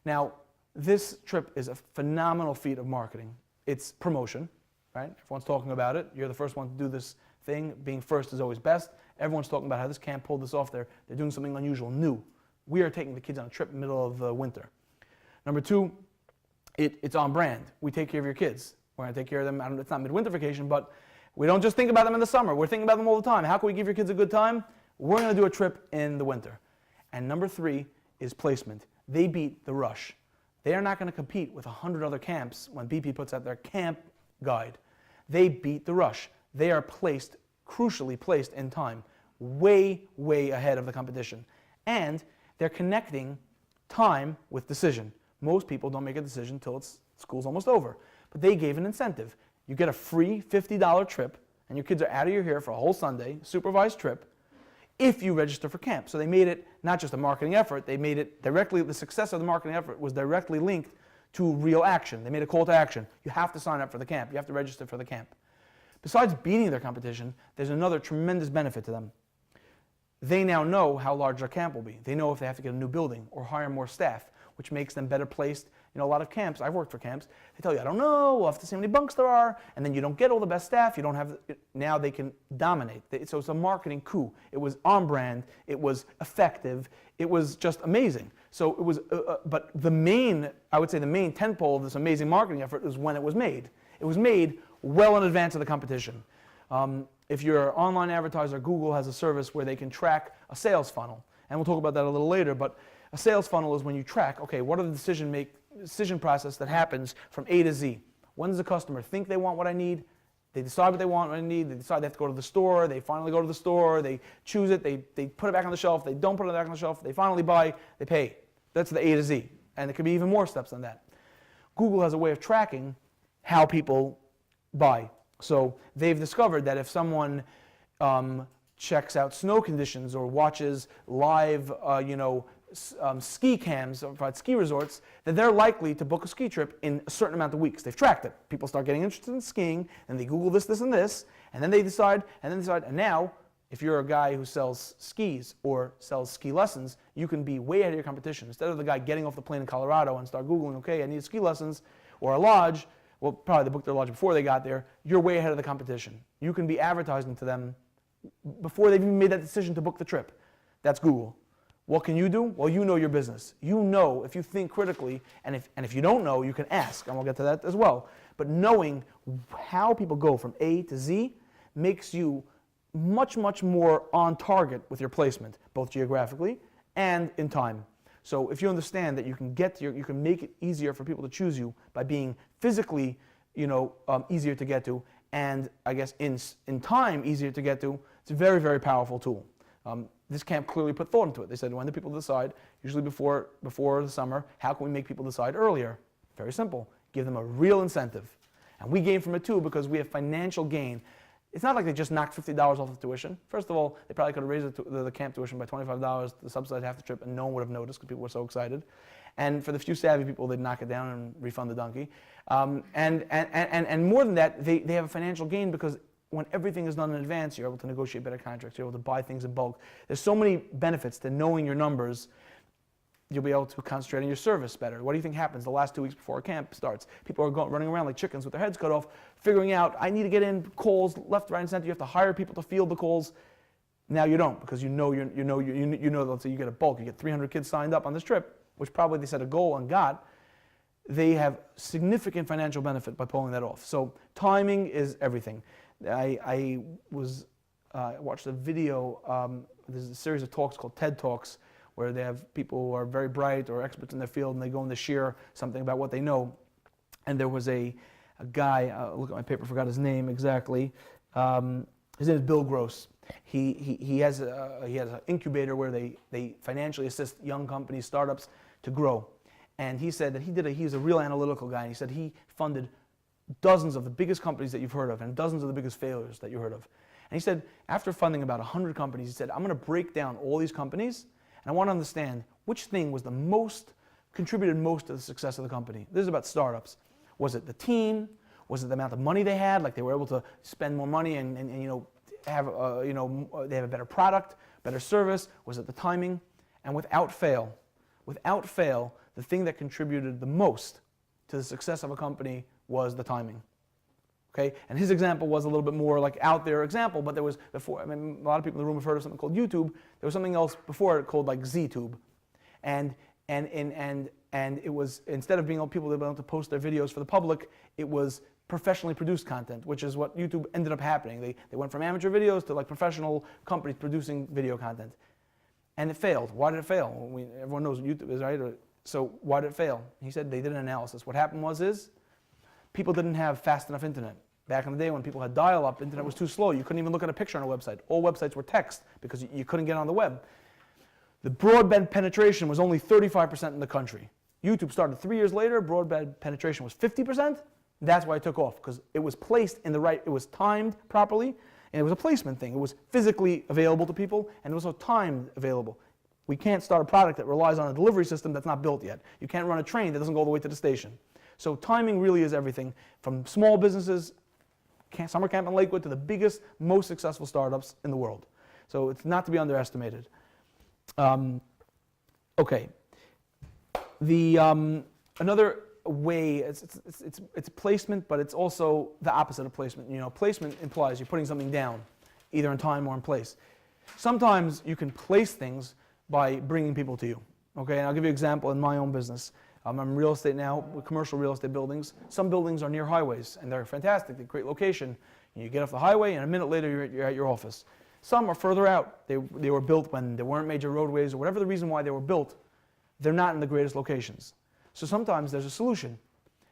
Now, this trip is a phenomenal feat of marketing. It's promotion, right? Everyone's talking about it. You're the first one to do this thing. Being first is always best. Everyone's talking about how this camp pulled this off. They're doing something unusual, new. We are taking the kids on a trip in the middle of the winter. Number two, it's on brand. We take care of your kids. We're going to take care of them. It's not midwinter vacation, but We don't just think about them in the summer. We're thinking about them all the time. How can we give your kids a good time? We're going to do a trip in the winter. And number 3 is placement. They beat the rush. They are not going to compete with 100 other camps when BP puts out their camp guide. They beat the rush. They are placed, crucially placed in time, way, way ahead of the competition. And they're connecting time with decision. Most people don't make a decision until school's almost over. But they gave an incentive. You get a free $50 trip, and your kids are out of your hair for a whole Sunday, supervised trip, if you register for camp. So they made it not just a marketing effort, they made it directly, the success of the marketing effort was directly linked to real action. They made a call to action. You have to sign up for the camp. You have to register for the camp. Besides beating their competition, there's another tremendous benefit to them. They now know how large their camp will be. They know if they have to get a new building or hire more staff, which makes them better placed. You know, a lot of camps, I've worked for camps, they tell you, I don't know, we'll have to see how many bunks there are, and then you don't get all the best staff, you don't have, now they can dominate. So it's a marketing coup. It was on brand, it was effective, it was just amazing. So it was, but the main, I would say the main tentpole of this amazing marketing effort was when it was made. It was made well in advance of the competition. If you're an online advertiser, Google has a service where they can track a sales funnel. And we'll talk about that a little later, but a sales funnel is when you track, okay, what are the decision process that happens from A to Z. When does the customer think they want what I need? They decide what they want, what I need. They decide they have to go to the store. They finally go to the store. They choose it. They put it back on the shelf. They don't put it back on the shelf. They finally buy. They pay. That's the A to Z. And it could be even more steps than that. Google has a way of tracking how people buy. So they've discovered that if someone checks out snow conditions or watches live, ski cams at ski resorts, that they're likely to book a ski trip in a certain amount of weeks. They've tracked it. People start getting interested in skiing, and they Google this, this, and this, and then they decide, and now, if you're a guy who sells skis or sells ski lessons, you can be way ahead of your competition. Instead of the guy getting off the plane in Colorado and start Googling, okay, I need ski lessons, or a lodge, well, probably they booked their lodge before they got there, you're way ahead of the competition. You can be advertising to them before they've even made that decision to book the trip. That's Google. What can you do? Well, you know your business. You know if you think critically, and if you don't know, you can ask, and we'll get to that as well. But knowing how people go from A to Z makes you much, much more on target with your placement, both geographically and in time. So if you understand that you can you can make it easier for people to choose you by being physically, easier to get to, and I guess in time easier to get to, it's a very, very powerful tool. This camp clearly put thought into it. They said, when do people decide? Usually before the summer. How can we make people decide earlier? Very simple. Give them a real incentive. And we gain from it too because we have financial gain. It's not like they just knocked $50 off the tuition. First of all, they probably could have raised the camp tuition by $25 to subsidize half the trip, and no one would have noticed because people were so excited. And for the few savvy people, they'd knock it down and refund the donkey. And more than that, they have a financial gain because when everything is done in advance, you're able to negotiate better contracts, you're able to buy things in bulk. There's so many benefits to knowing your numbers. You'll be able to concentrate on your service better. What do you think happens the last 2 weeks before a camp starts? People are running around like chickens with their heads cut off, figuring out, I need to get in calls left, right, and center. You have to hire people to field the calls. Now you don't, because you know, let's say you get a bulk, you get 300 kids signed up on this trip, which probably they set a goal and got. They have significant financial benefit by pulling that off. So timing is everything. I watched a video, there's a series of talks called TED Talks, where they have people who are very bright or experts in their field, and they go in to share something about what they know. And there was a guy, look at my paper, forgot his name exactly. His name is Bill Gross. He has an incubator where they financially assist young companies, startups to grow. And he said that he's a real analytical guy, and he said he funded dozens of the biggest companies that you've heard of and dozens of the biggest failures that you heard of. And he said, after funding about 100 companies, he said, I'm going to break down all these companies, and I want to understand which thing was contributed most to the success of the company. This is about startups. Was it the team? Was it the amount of money they had? Like they were able to spend more money and they have a better product, better service? Was it the timing? And without fail, the thing that contributed the most to the success of a company was the timing. Okay? And his example was a little bit more like out there example, but there was before, a lot of people in the room have heard of something called YouTube. There was something else before it called like ZTube. And it was, instead of being able people to be able to post their videos for the public, it was professionally produced content, which is what YouTube ended up happening. They went from amateur videos to like professional companies producing video content. And it failed. Why did it fail? Everyone knows what YouTube is, right? So why did it fail? He said they did an analysis. What happened is people didn't have fast enough internet. Back in the day when people had dial-up, internet was too slow. You couldn't even look at a picture on a website. All websites were text because you couldn't get on the web. The broadband penetration was only 35% in the country. YouTube started 3 years later, broadband penetration was 50%. That's why it took off, because it was placed in the right, it was timed properly, and it was a placement thing. It was physically available to people, and it was also timed available. We can't start a product that relies on a delivery system that's not built yet. You can't run a train that doesn't go all the way to the station. So timing really is everything, from small businesses, summer camp in Lakewood, to the biggest, most successful startups in the world. So it's not to be underestimated. Okay. Another way, it's placement, but it's also the opposite of placement. You know, placement implies you're putting something down, either in time or in place. Sometimes you can place things by bringing people to you. Okay, and I'll give you an example in my own business. I'm in real estate now, with commercial real estate buildings. Some buildings are near highways, and they're fantastic. They're a great location. You get off the highway, and a minute later, you're at your office. Some are further out. They were built when there weren't major roadways, or whatever the reason why they were built. They're not in the greatest locations. So sometimes there's a solution.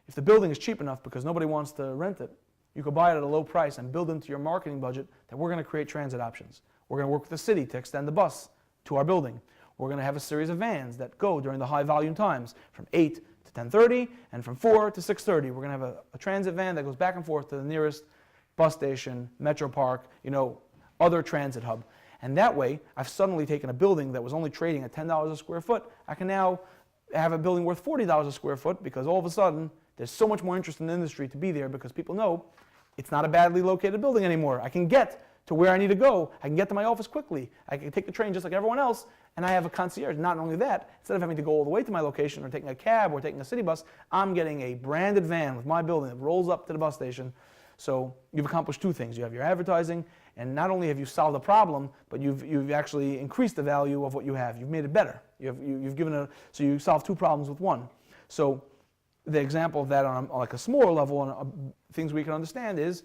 If the building is cheap enough because nobody wants to rent it, you could buy it at a low price and build into your marketing budget that we're going to create transit options. We're going to work with the city to extend the bus to our building. We're going to have a series of vans that go during the high volume times from 8 to 10:30 and from 4 to 6:30. We're going to have a transit van that goes back and forth to the nearest bus station, metro park, other transit hub. And that way, I've suddenly taken a building that was only trading at $10 a square foot. I can now have a building worth $40 a square foot because all of a sudden, there's so much more interest in the industry to be there because people know it's not a badly located building anymore. I can get to where I need to go. I can get to my office quickly. I can take the train just like everyone else, and I have a concierge. Not only that, instead of having to go all the way to my location or taking a cab or taking a city bus, I'm getting a branded van with my building that rolls up to the bus station. So you've accomplished two things. You have your advertising, and not only have you solved a problem, but you've actually increased the value of what you have. You've made it better. So you solve two problems with one. So the example of that on like a smaller level, and things we can understand is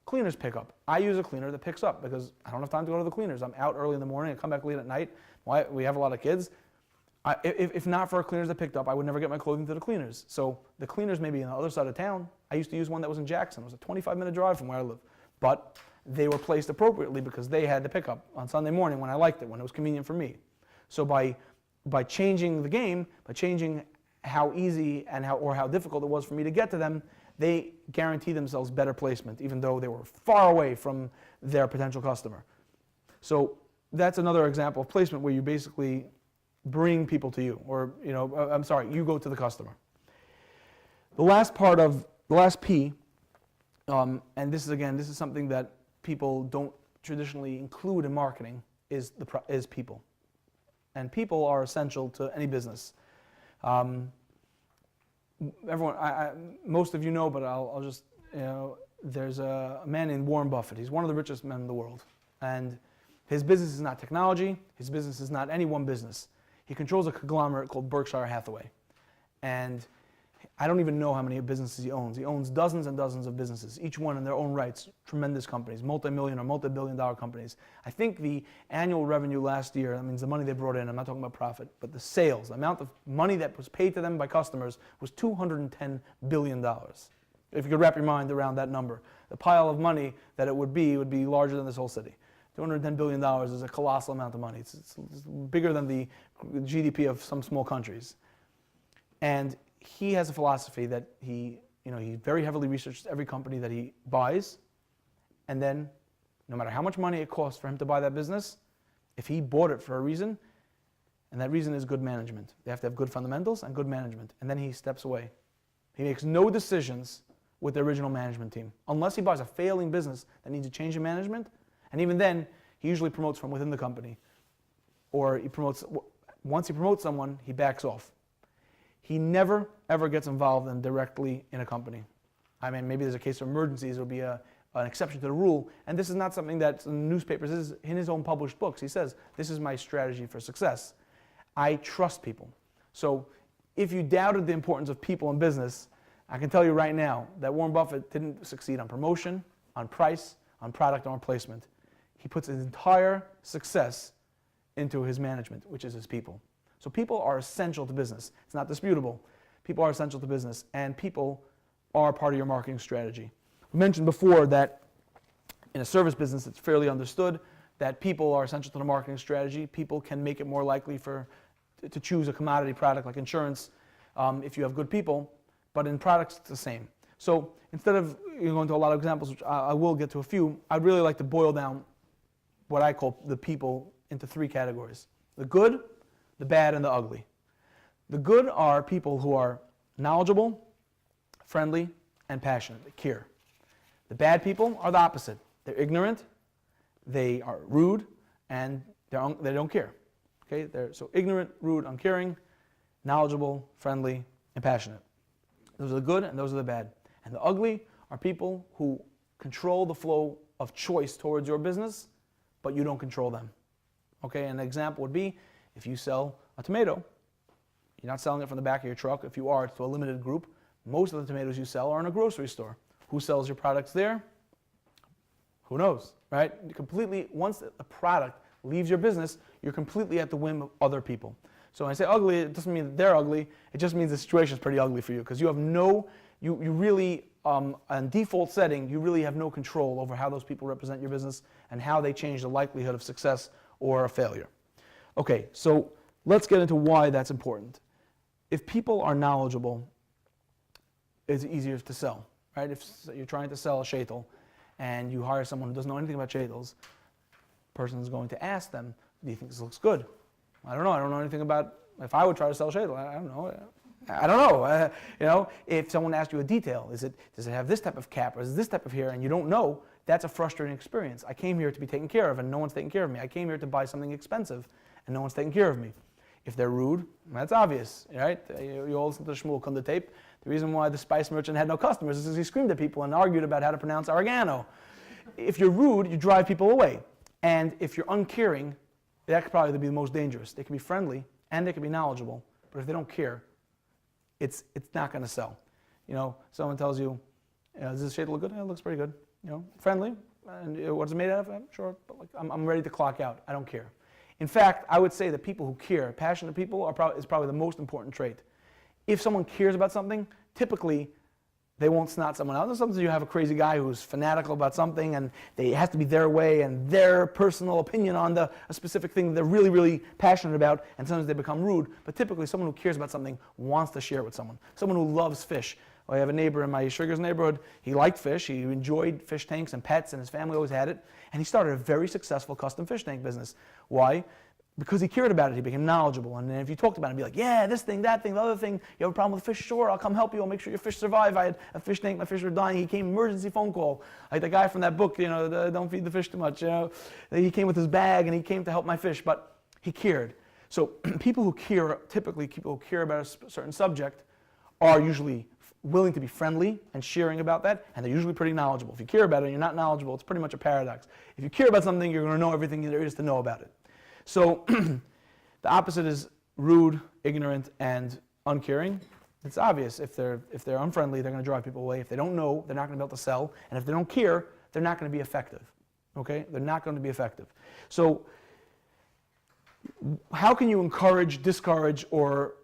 cleaners pickup. I use a cleaner that picks up because I don't have time to go to the cleaners. I'm out early in the morning, I come back late at night. We have a lot of kids. If not for cleaners that picked up, I would never get my clothing to the cleaners. So the cleaners may be on the other side of town. I used to use one that was in Jackson. It was a 25-minute drive from where I live. But they were placed appropriately because they had the pickup on Sunday morning when I liked it, when it was convenient for me. So by changing the game, by changing how easy and how difficult it was for me to get to them, they guarantee themselves better placement, even though they were far away from their potential customer. So that's another example of placement where you basically bring people to you, or you go to the customer. The last P, and this is something that people don't traditionally include in marketing, is people. And people are essential to any business. Most of you know, but I'll just, there's a man named Warren Buffett. He's one of the richest men in the world. And his business is not technology. His business is not any one business. He controls a conglomerate called Berkshire Hathaway. And I don't even know how many businesses he owns. He owns dozens and dozens of businesses, each one in their own rights, tremendous companies, multi-million or multi-billion-dollar companies. I think the annual revenue last year, that means the money they brought in, I'm not talking about profit, but the sales, the amount of money that was paid to them by customers was $210 billion. If you could wrap your mind around that number. The pile of money that it would be larger than this whole city. $210 billion is a colossal amount of money. It's bigger than the GDP of some small countries. And he has a philosophy that he very heavily researches every company that he buys, and then no matter how much money it costs for him to buy that business, if he bought it for a reason, and that reason is good management. They have to have good fundamentals and good management, and then he steps away. He makes no decisions with the original management team, unless he buys a failing business that needs a change in management, and even then, he usually promotes from within the company, or once he promotes someone, he backs off. He never, ever gets involved directly in a company. I mean, maybe there's a case of emergencies, it'll be an exception to the rule, and this is not something that's in the newspapers. This is in his own published books. He says, this is my strategy for success. I trust people. So if you doubted the importance of people in business, I can tell you right now that Warren Buffett didn't succeed on promotion, on price, on product, or on placement. He puts his entire success into his management, which is his people. So people are essential to business. It's not disputable. People are essential to business, and people are part of your marketing strategy. We mentioned before that in a service business, it's fairly understood that people are essential to the marketing strategy. People can make it more likely to choose a commodity product like insurance if you have good people, but in products, it's the same. So instead of going to a lot of examples, which I will get to a few, I'd really like to boil down what I call the people into 3 categories: the good, the bad, and the ugly. The good are people who are knowledgeable, friendly, and passionate. They care. The bad people are the opposite. They're ignorant, they are rude, and they don't care. Okay? They're so ignorant, rude, uncaring, knowledgeable, friendly, and passionate. Those are the good and those are the bad. And the ugly are people who control the flow of choice towards your business, but you don't control them. Okay? An example would be if you sell a tomato, you're not selling it from the back of your truck. If you are, it's to a limited group. Most of the tomatoes you sell are in a grocery store. Who sells your products there? Who knows, right? Once a product leaves your business, you're completely at the whim of other people. So when I say ugly, it doesn't mean that they're ugly. It just means the situation is pretty ugly for you because you have you really, on default setting, you really have no control over how those people represent your business and how they change the likelihood of success or a failure. Okay, so let's get into why that's important. If people are knowledgeable, it's easier to sell, right? If you're trying to sell a shaitel and you hire someone who doesn't know anything about shaitels, the person is going to ask them, do you think this looks good? I don't know. I don't know anything about, if I would try to sell a shaitel, I don't know. I don't know. If someone asks you a detail, does it have this type of cap or is it this type of hair, and you don't know, that's a frustrating experience. I came here to be taken care of and no one's taking care of me. I came here to buy something expensive and no one's taking care of me. If they're rude, that's obvious, right? You all listen to the Shmuel Kunda tape. The reason why the spice merchant had no customers is because he screamed at people and argued about how to pronounce oregano. If you're rude, you drive people away. And if you're uncaring, that could probably be the most dangerous. They can be friendly and they can be knowledgeable, but if they don't care, it's not going to sell. Someone tells you, does this shade look good? Yeah, it looks pretty good. Friendly. And what's it made out of? I'm sure, but I'm ready to clock out. I don't care. In fact, I would say that people who care, passionate people, is probably the most important trait. If someone cares about something, typically they won't snot someone out. Sometimes you have a crazy guy who's fanatical about something and it has to be their way and their personal opinion on a specific thing they're really, really passionate about, and sometimes they become rude. But typically someone who cares about something wants to share it with someone. Someone who loves fish. Well, I have a neighbor in my Sugar's neighborhood. He liked fish. He enjoyed fish tanks and pets, and his family always had it. And he started a very successful custom fish tank business. Why? Because he cared about it. He became knowledgeable. And then if you talked about it, he'd be like, yeah, this thing, that thing, the other thing. You have a problem with fish? Sure, I'll come help you. I'll make sure your fish survive. I had a fish tank. My fish were dying. He came, emergency phone call. Like the guy from that book, don't feed the fish too much. He came with his bag, and he came to help my fish. But he cared. So people who care, typically people who care about a certain subject, are usually willing to be friendly and sharing about that, and they're usually pretty knowledgeable. If you care about it and you're not knowledgeable, it's pretty much a paradox. If you care about something, you're going to know everything there is to know about it. So the opposite is rude, ignorant, and uncaring. It's obvious. If they're unfriendly, they're going to drive people away. If they don't know, they're not going to be able to sell. And if they don't care, they're not going to be effective. Okay? They're not going to be effective. So how can you encourage, discourage, or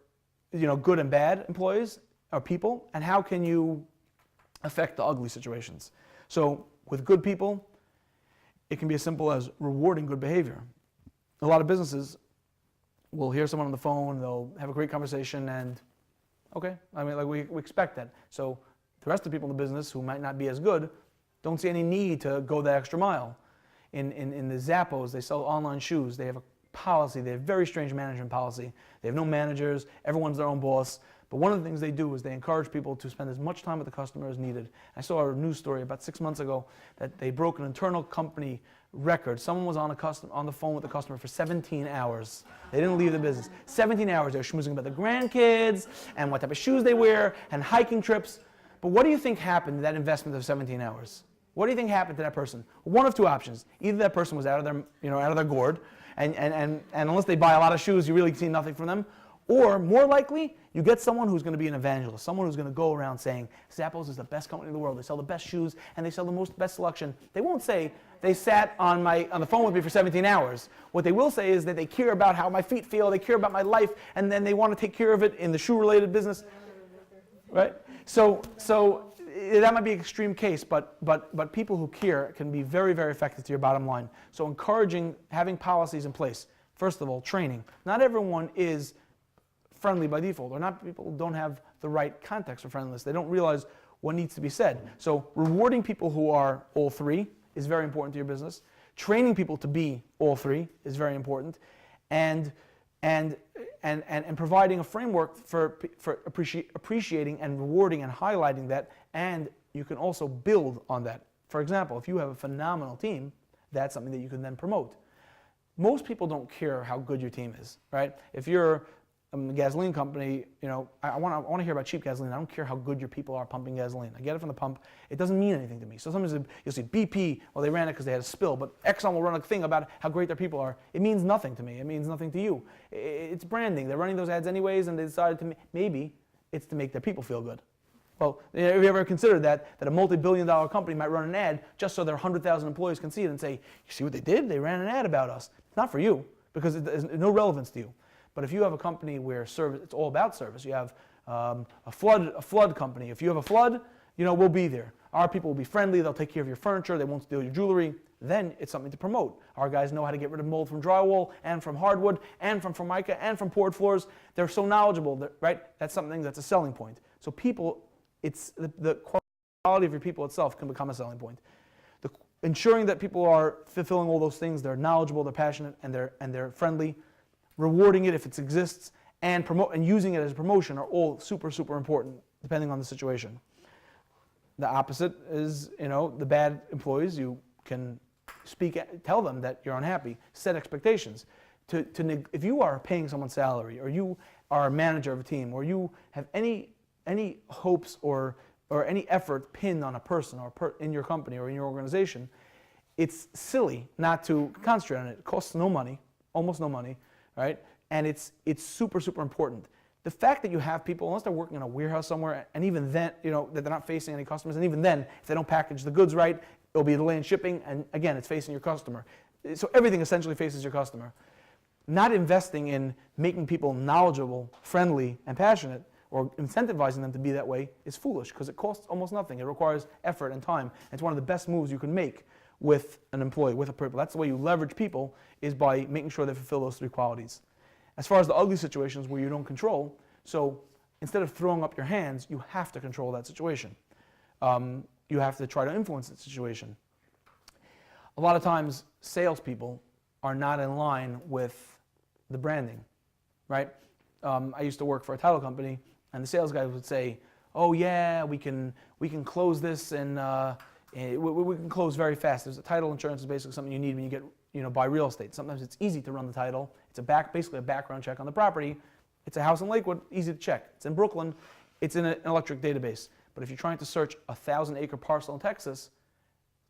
good and bad employees or people, and how can you affect the ugly situations? So with good people, it can be as simple as rewarding good behavior. A lot of businesses will hear someone on the phone, they'll have a great conversation, and okay, we expect that. So the rest of the people in the business who might not be as good don't see any need to go that extra mile. In the Zappos, they sell online shoes. They have a policy. They have very strange management policy. They have no managers. Everyone's their own boss. But one of the things they do is they encourage people to spend as much time with the customer as needed. I saw a news story about 6 months ago that they broke an internal company record. Someone was on the phone with the customer for 17 hours. They didn't leave the business. 17 hours. They were schmoozing about the grandkids and what type of shoes they wear and hiking trips. But what do you think happened to that investment of 17 hours? What do you think happened to that person? One of two options. Either that person was out of their gourd, and unless they buy a lot of shoes, you really see nothing from them, Or more likely, you get someone who's going to be an evangelist, someone who's going to go around saying, Zappos is the best company in the world. They sell the best shoes and they sell the best selection. They won't say they sat on the phone with me for 17 hours. What they will say is that they care about how my feet feel, they care about my life, and then they want to take care of it in the shoe-related business. Right? So that might be an extreme case, but people who care can be very, very effective to your bottom line. So encouraging, having policies in place. First of all, training. Not everyone is friendly by default, or not people don't have the right context for friendliness. They don't realize what needs to be said. So rewarding people who are all three is very important to your business. Training people to be all three is very important, and providing a framework for appreciating and rewarding and highlighting that, and you can also build on that. For example, if you have a phenomenal team, that's something that you can then promote. Most people don't care how good your team is, right? If you're a gasoline company, I want to hear about cheap gasoline. I don't care how good your people are pumping gasoline. I get it from the pump. It doesn't mean anything to me. So sometimes you'll see BP, well, they ran it because they had a spill, but Exxon will run a thing about how great their people are. It means nothing to me. It means nothing to you. It's branding. They're running those ads anyways, and they decided to maybe it's to make their people feel good. Well, have you ever considered that a multi-billion-dollar company might run an ad just so their 100,000 employees can see it and say, you see what they did? They ran an ad about us. It's not for you, because it has no relevance to you. But if you have a company where service, it's all about service. You have a flood company. If you have a flood, we'll be there. Our people will be friendly. They'll take care of your furniture. They won't steal your jewelry. Then it's something to promote. Our guys know how to get rid of mold from drywall and from hardwood and from formica and from poured floors. They're so knowledgeable, right? That's something that's a selling point. So people, it's the quality of your people itself can become a selling point. Ensuring that people are fulfilling all those things, they're knowledgeable, they're passionate, and they're friendly. Rewarding it if it exists, and using it as a promotion are all super, super important, depending on the situation. The opposite is, the bad employees. You can tell them that you're unhappy, set expectations. If you are paying someone's salary, or you are a manager of a team, or you have any hopes or any effort pinned on a person or in your company or in your organization, it's silly not to concentrate on it. It costs no money, almost no money. Right? And it's super, super important. The fact that you have people, unless they're working in a warehouse somewhere, and even then, that they're not facing any customers, and even then, if they don't package the goods right, it'll be a delay in shipping, and again, it's facing your customer. So everything essentially faces your customer. Not investing in making people knowledgeable, friendly, and passionate, or incentivizing them to be that way, is foolish, because it costs almost nothing. It requires effort and time. It's one of the best moves you can make with an employee, with a people. That's the way you leverage people, is by making sure they fulfill those three qualities. As far as the ugly situations where you don't control, so instead of throwing up your hands, you have to control that situation. You have to try to influence the situation. A lot of times, salespeople are not in line with the branding, right? I used to work for a title company, and the sales guys would say, oh yeah, we can close this and we can close very fast. There's a title insurance is basically something you need when you get buy real estate. Sometimes it's easy to run the title. It's basically a background check on the property. It's a house in Lakewood, easy to check. It's in Brooklyn. It's in an electric database. But if you're trying to search a 1,000-acre parcel in Texas,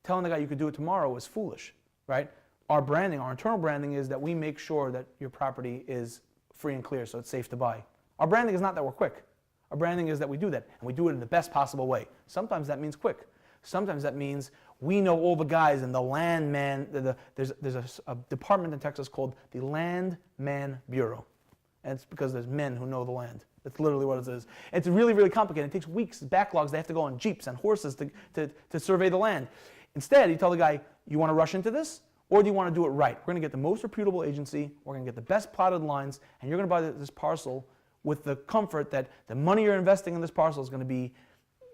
telling the guy you could do it tomorrow is foolish, right? Our branding, our internal branding, is that we make sure that your property is free and clear, so it's safe to buy. Our branding is not that we're quick. Our branding is that we do that, and we do it in the best possible way. Sometimes that means quick. Sometimes that means we know all the guys in the land man. There's a department in Texas called the Land Man Bureau. And it's because there's men who know the land. That's literally what it is. It's really, really complicated. It takes weeks, backlogs. They have to go on jeeps and horses to survey the land. Instead, you tell the guy, you want to rush into this? Or do you want to do it right? We're going to get the most reputable agency. We're going to get the best plotted lines. And you're going to buy this parcel with the comfort that the money you're investing in this parcel is going to be,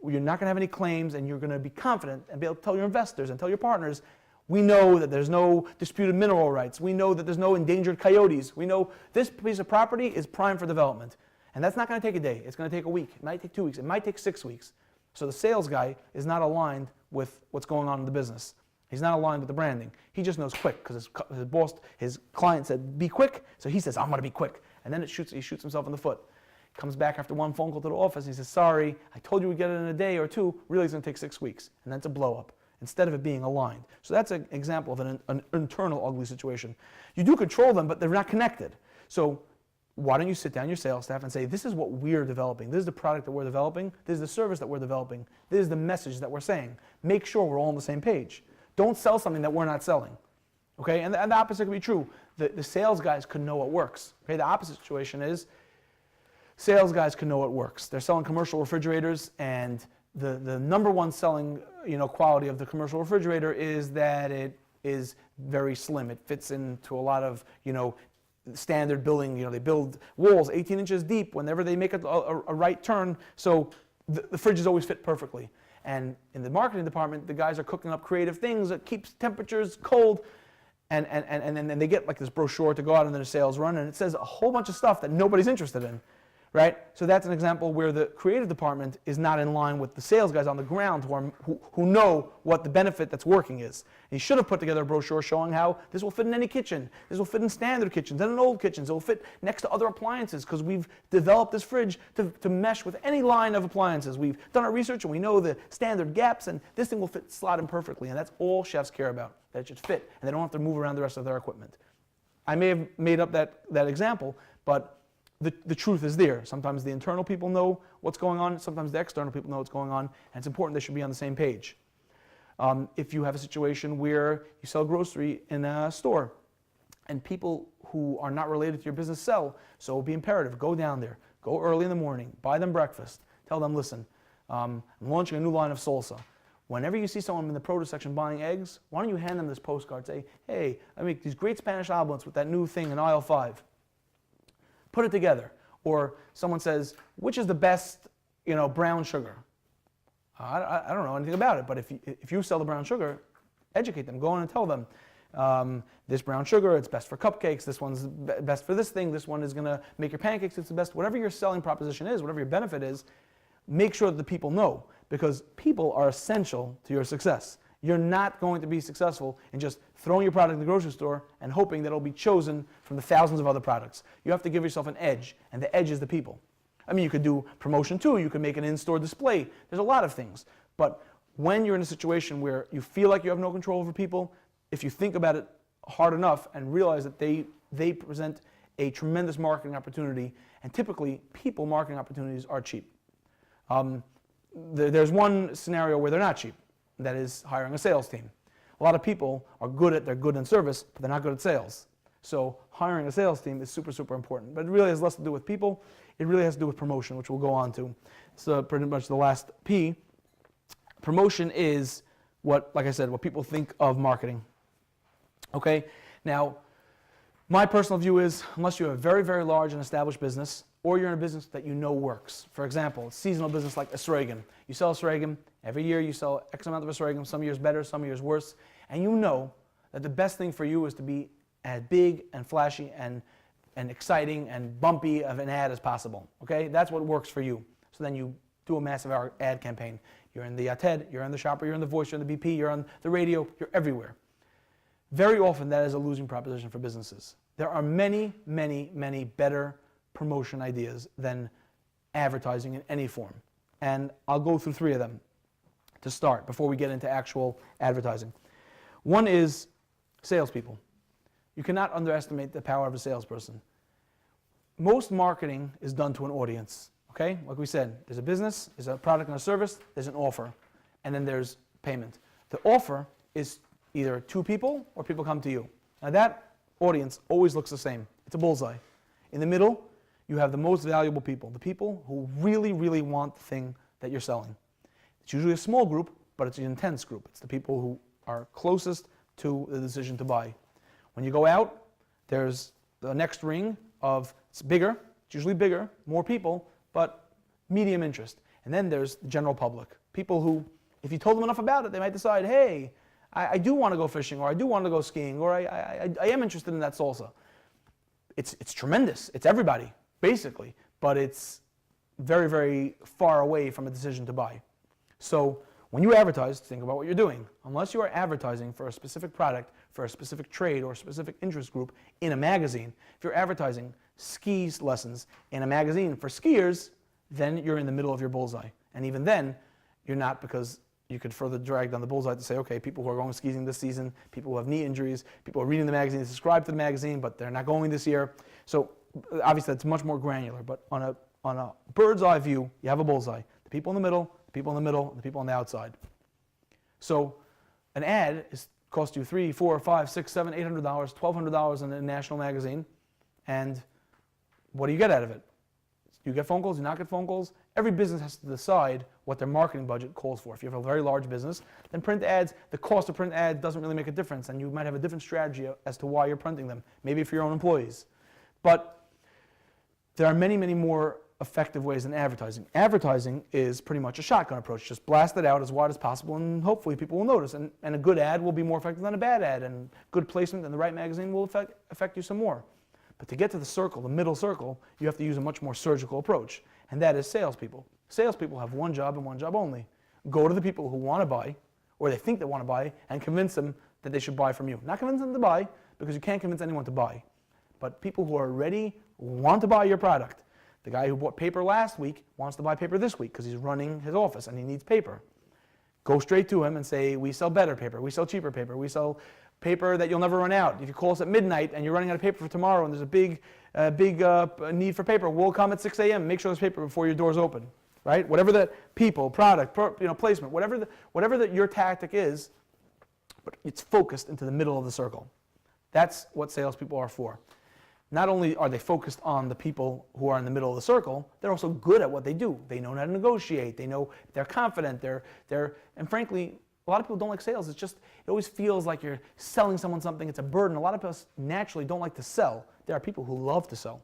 you're not going to have any claims, and you're going to be confident and be able to tell your investors and tell your partners, we know that there's no disputed mineral rights. We know that there's no endangered coyotes. We know this piece of property is prime for development. And that's not going to take a day. It's going to take a week. It might take 2 weeks. It might take 6 weeks. So the sales guy is not aligned with what's going on in the business. He's not aligned with the branding. He just knows quick because his boss, his client said, be quick. So he says, I'm going to be quick. And then he shoots himself in the foot. Comes back after one phone call to the office, and he says, sorry, I told you we'd get it in a day or two. Really, it's going to take 6 weeks. And that's a blow up, instead of it being aligned. So that's an example of an internal ugly situation. You do control them, but they're not connected. So why don't you sit down your sales staff and say, this is what we're developing. This is the product that we're developing. This is the service that we're developing. This is the message that we're saying. Make sure we're all on the same page. Don't sell something that we're not selling. Okay, and the opposite could be true. The sales guys could know what works. Okay, the opposite situation is sales guys could know what works. They're selling commercial refrigerators, and the number one selling quality of the commercial refrigerator is that it is very slim. It fits into a lot of standard building. They build walls 18 inches deep whenever they make a right turn, so the fridges always fit perfectly. And in the marketing department, the guys are cooking up creative things that keeps temperatures cold, and then they get like this brochure to go out on their sales run, and it says a whole bunch of stuff that nobody's interested in, right? So that's an example where the creative department is not in line with the sales guys on the ground who know what the benefit that's working is. And you should have put together a brochure showing how this will fit in any kitchen, this will fit in standard kitchens and in old kitchens, it will fit next to other appliances because we've developed this fridge to mesh with any line of appliances. We've done our research and we know the standard gaps, and this thing will slot in perfectly, and that's all chefs care about, that it should fit, and they don't have to move around the rest of their equipment. I may have made up that example, but the truth is there. Sometimes the internal people know what's going on, sometimes the external people know what's going on, and it's important they should be on the same page. If you have a situation where you sell grocery in a store and people who are not related to your business sell, so it will be imperative, go down there, go early in the morning, buy them breakfast, tell them, listen, I'm launching a new line of salsa. Whenever you see someone in the produce section buying eggs, why don't you hand them this postcard, say, hey, I make these great Spanish omelets with that new thing in aisle 5. Put it together. Or someone says, which is the best, brown sugar? I don't know anything about it, but if you sell the brown sugar, educate them. Go in and tell them, this brown sugar, it's best for cupcakes, this one's best for this thing, this one is going to make your pancakes, it's the best. Whatever your selling proposition is, whatever your benefit is, make sure that the people know, because people are essential to your success. You're not going to be successful in just throwing your product in the grocery store and hoping that it'll be chosen from the thousands of other products. You have to give yourself an edge, and the edge is the people. I mean, you could do promotion too, you could make an in-store display. There's a lot of things. But when you're in a situation where you feel like you have no control over people, if you think about it hard enough and realize that they present a tremendous marketing opportunity, and typically people marketing opportunities are cheap. There's one scenario where they're not cheap. That is hiring a sales team. A lot of people are they're good in service, but they're not good at sales. So hiring a sales team is super, super important. But it really has less to do with people. It really has to do with promotion, which we'll go on to. So pretty much the last P. Promotion is like I said, what people think of marketing. Okay? Now, my personal view is, unless you have a very, very large and established business, or you're in a business that you know works. For example, a seasonal business like Esrogim. You sell Esrogim, every year you sell X amount of Esrogim, some years better, some years worse, and you know that the best thing for you is to be as big and flashy and exciting and bumpy of an ad as possible. Okay? That's what works for you. So then you do a massive ad campaign. You're in the TED, you're in the Shopper, you're in the Voice, you're in the BP, you're on the radio, you're everywhere. Very often that is a losing proposition for businesses. There are many, many, many better promotion ideas than advertising in any form. And I'll go through 3 of them to start before we get into actual advertising. One is salespeople. You cannot underestimate the power of a salesperson. Most marketing is done to an audience, okay? Like we said, there's a business, there's a product and a service, there's an offer, and then there's payment. The offer is either 2 people or people come to you. Now that audience always looks the same. It's a bullseye. In the middle, you have the most valuable people, the people who really, really want the thing that you're selling. It's usually a small group, but it's an intense group. It's the people who are closest to the decision to buy. When you go out, there's the next ring of, it's bigger, it's usually bigger, more people, but medium interest. And then there's the general public, people who, if you told them enough about it, they might decide, hey, I do want to go fishing, or I do want to go skiing, or I am interested in that salsa. It's tremendous. It's everybody, basically, but it's very, very far away from a decision to buy. So when you advertise, think about what you're doing. Unless you are advertising for a specific product, for a specific trade or a specific interest group in a magazine, if you're advertising ski lessons in a magazine for skiers, then you're in the middle of your bullseye. And even then, you're not, because you could further drag down the bullseye to say, okay, people who are going skiing this season, people who have knee injuries, people who are reading the magazine, subscribe to the magazine, but they're not going this year. So obviously that's much more granular, but on a bird's eye view, you have a bullseye. The people in the middle, the people in the middle, and the people on the outside. So an ad costs you $300, $400, $500, $600, $700, $800, $1,200 in a national magazine, and what do you get out of it? You get phone calls, you not get phone calls. Every business has to decide what their marketing budget calls for. If you have a very large business, then print ads, the cost of print ads doesn't really make a difference, and you might have a different strategy as to why you're printing them, maybe for your own employees. But there are many, many more effective ways than advertising. Advertising is pretty much a shotgun approach. Just blast it out as wide as possible, and hopefully people will notice. And a good ad will be more effective than a bad ad, and good placement in the right magazine will affect you some more. But to get to the circle, the middle circle, you have to use a much more surgical approach, and that is salespeople. Salespeople have one job and one job only. Go to the people who want to buy, or they think they want to buy, and convince them that they should buy from you. Not convince them to buy, because you can't convince anyone to buy. But people who are ready want to buy your product. The guy who bought paper last week wants to buy paper this week because he's running his office and he needs paper. Go straight to him and say, we sell better paper, we sell cheaper paper, we sell paper that you'll never run out. If you call us at midnight and you're running out of paper for tomorrow and there's a big need for paper, we'll come at 6 a.m. Make sure there's paper before your doors open, right? Whatever the people, product, placement, whatever your tactic is, but it's focused into the middle of the circle. That's what salespeople are for. Not only are they focused on the people who are in the middle of the circle, they're also good at what they do. They know how to negotiate. They know they're confident. And frankly, a lot of people don't like sales. It always feels like you're selling someone something. It's a burden. A lot of us naturally don't like to sell. There are people who love to sell.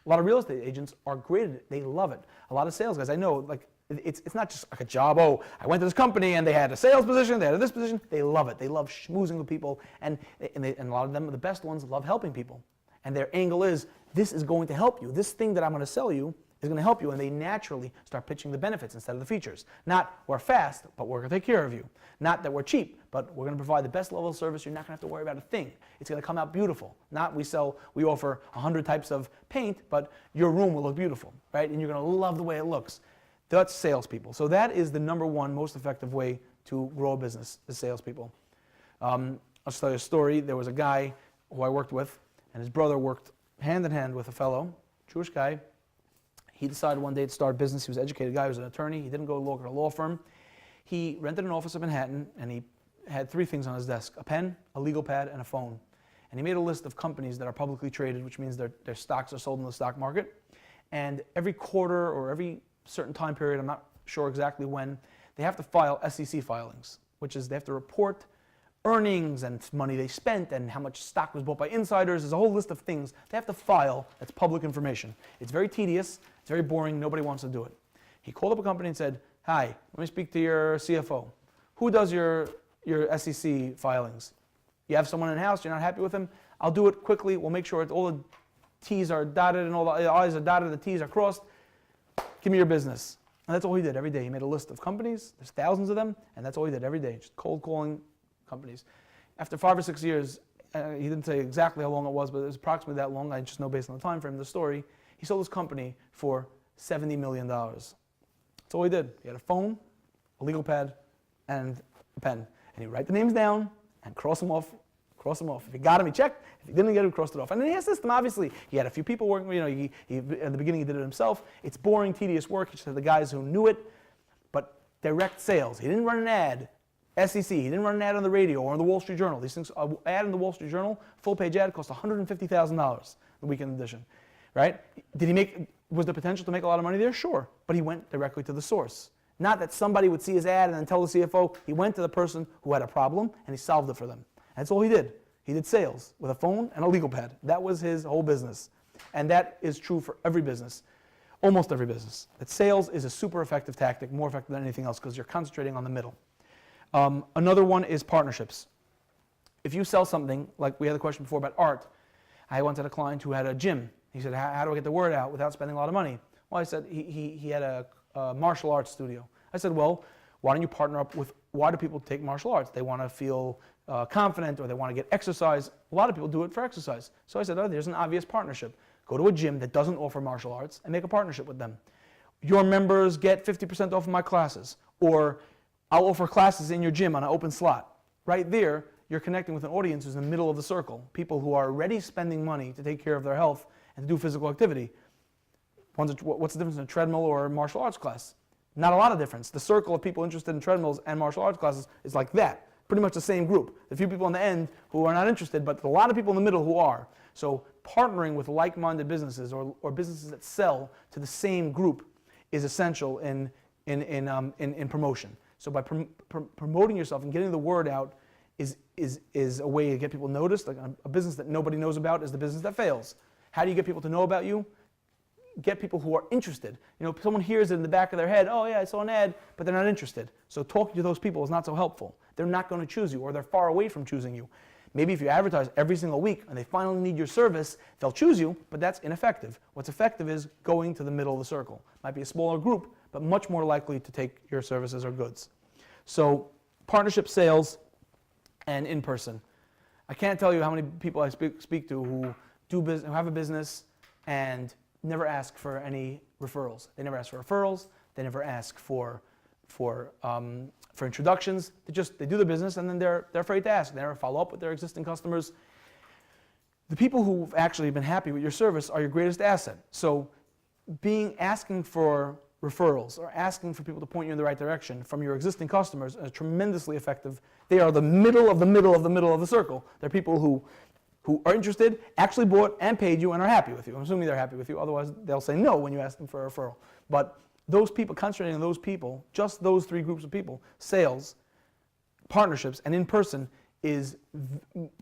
A lot of real estate agents are great at it. They love it. A lot of sales guys, I know, like it's not just like a job. Oh, I went to this company and they had a sales position. They had this position. They love it. They love schmoozing with people, and a lot of them, the best ones, love helping people. And their angle is, this is going to help you. This thing that I'm going to sell you is going to help you. And they naturally start pitching the benefits instead of the features. Not, we're fast, but we're going to take care of you. Not that we're cheap, but we're going to provide the best level of service. You're not going to have to worry about a thing. It's going to come out beautiful. Not we offer 100 types of paint, but your room will look beautiful, right? And you're going to love the way it looks. That's salespeople. So that is the number one most effective way to grow a business, is salespeople. I'll just tell you a story. There was a guy who I worked with, and his brother worked hand in hand with a fellow, Jewish guy. He decided one day to start a business. He was an educated guy. He was an attorney. He didn't go to work at a law firm. He rented an office in Manhattan, and he had 3 things on his desk: a pen, a legal pad, and a phone. And he made a list of companies that are publicly traded, which means their stocks are sold in the stock market. And every quarter or every certain time period, I'm not sure exactly when, they have to file SEC filings, which is they have to report earnings and money they spent and how much stock was bought by insiders. There's a whole list of things they have to file that's public information. It's very tedious, it's very boring, nobody wants to do it. He called up a company and said, hi, let me speak to your CFO. Who does your SEC filings? You have someone in-house, you're not happy with him? I'll do it quickly, we'll make sure all the T's are dotted and all the I's are dotted, the T's are crossed. Give me your business. And that's all he did every day. He made a list of companies, there's thousands of them, and that's all he did every day, just cold calling companies. After 5 or 6 years, he didn't say exactly how long it was, but it was approximately that long. I just know based on the time frame of the story. He sold his company for $70 million. That's all he did. He had a phone, a legal pad, and a pen. And he'd write the names down and cross them off. If he got him, he checked. If he didn't get him, he crossed it off. And then he had a system, obviously. He had a few people working, he at the beginning he did it himself. It's boring, tedious work. He just had the guys who knew it. But direct sales. He didn't run an ad. SEC, he didn't run an ad on the radio or in the Wall Street Journal. These things, an ad in the Wall Street Journal, full-page ad, cost $150,000, the weekend edition, right? Was there potential to make a lot of money there? Sure, but he went directly to the source. Not that somebody would see his ad and then tell the CFO. He went to the person who had a problem and he solved it for them. That's all he did. He did sales with a phone and a legal pad. That was his whole business. And that is true for every business, almost every business. That sales is a super effective tactic, more effective than anything else, because you're concentrating on the middle. Another one is partnerships. If you sell something, like we had a question before about art, I once had a client who had a gym. He said, how do I get the word out without spending a lot of money? Well, I said, he had a martial arts studio. I said, well, why don't you partner up with, why do people take martial arts? They want to feel confident, or they want to get exercise. A lot of people do it for exercise. So I said, oh, there's an obvious partnership. Go to a gym that doesn't offer martial arts and make a partnership with them. Your members get 50% off of my classes, or I'll offer classes in your gym on an open slot. Right there, you're connecting with an audience who's in the middle of the circle, people who are already spending money to take care of their health and to do physical activity. What's the difference in a treadmill or a martial arts class? Not a lot of difference. The circle of people interested in treadmills and martial arts classes is like that. Pretty much the same group. A few people on the end who are not interested, but a lot of people in the middle who are. So partnering with like-minded businesses or businesses that sell to the same group is essential in promotion. So by promoting yourself and getting the word out is a way to get people noticed. Like a business that nobody knows about is the business that fails. How do you get people to know about you? Get people who are interested. You know, someone hears it in the back of their head, oh yeah, I saw an ad, but they're not interested. So talking to those people is not so helpful. They're not going to choose you, or they're far away from choosing you. Maybe if you advertise every single week and they finally need your service, they'll choose you, but that's ineffective. What's effective is going to the middle of the circle. Might be a smaller group, but much more likely to take your services or goods. So partnership sales and in person. I can't tell you how many people I speak to who have a business and never ask for any referrals. They never ask for referrals. They never ask for introductions. They do their business and then they're afraid to ask. They never follow up with their existing customers. The people who've actually been happy with your service are your greatest asset. So asking for referrals or asking for people to point you in the right direction from your existing customers is tremendously effective. They are the middle of the middle of the middle of the circle. They're people who are interested, actually bought and paid you and are happy with you. I'm assuming they're happy with you, otherwise they'll say no when you ask them for a referral. But those people, concentrating on those people, just those three groups of people, sales, partnerships, and in person is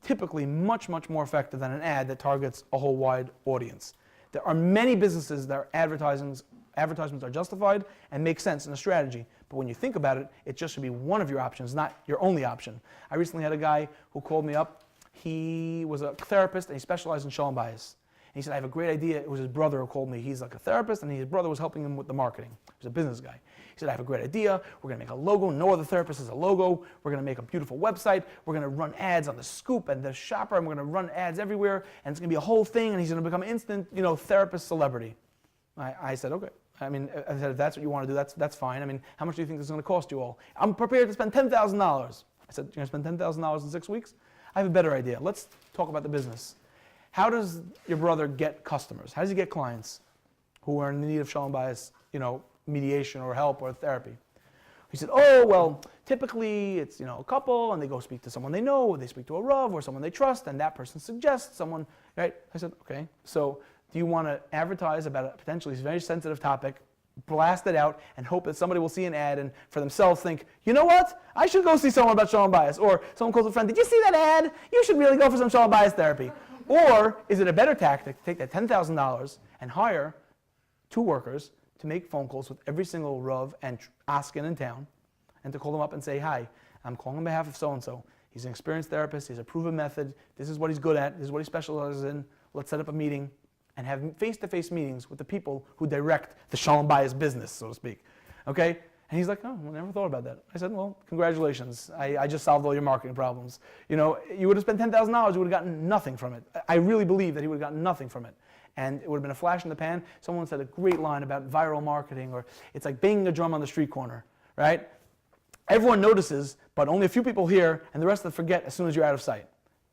typically much, much more effective than an ad that targets a whole wide audience. There are many businesses that advertisements are justified and make sense in a strategy. But when you think about it, it just should be one of your options, not your only option. I recently had a guy who called me up. He was a therapist and he specialized in show and bias. And he said, I have a great idea. It was his brother who called me. He's like a therapist and his brother was helping him with the marketing. He was a business guy. He said, I have a great idea. We're going to make a logo. No other therapist has a logo. We're going to make a beautiful website. We're going to run ads on the Scoop and the Shopper, and we're going to run ads everywhere. And it's going to be a whole thing. And he's going to become an instant, therapist celebrity. I said, okay. I said, if that's what you want to do, that's fine. How much do you think this is going to cost you all? I'm prepared to spend $10,000. I said, you're going to spend $10,000 in 6 weeks? I have a better idea. Let's talk about the business. How does your brother get customers? How does he get clients who are in need of show and bias, mediation or help or therapy? He said, oh, well, typically it's, a couple and they go speak to someone they know, or they speak to a Rav or someone they trust, and that person suggests someone, right? I said, okay, so do you want to advertise about a potentially very sensitive topic, blast it out, and hope that somebody will see an ad and for themselves think, you know what? I should go see someone about show and bias. Or someone calls a friend, did you see that ad? You should really go for some show and bias therapy. Or is it a better tactic to take that $10,000 and hire 2 workers to make phone calls with every single Rav and Askin in town, and to call them up and say, hi, I'm calling on behalf of so-and-so. He's an experienced therapist. He has a proven method. This is what he's good at. This is what he specializes in. Let's set up a meeting and have face-to-face meetings with the people who direct the show and bias business, so to speak. Okay? And he's like, oh, I never thought about that. I said, well, congratulations. I just solved all your marketing problems. You would have spent $10,000, you would have gotten nothing from it. I really believe that he would have gotten nothing from it. And it would have been a flash in the pan. Someone said a great line about viral marketing, or it's like banging a drum on the street corner, right? Everyone notices, but only a few people hear, and the rest of them forget as soon as you're out of sight.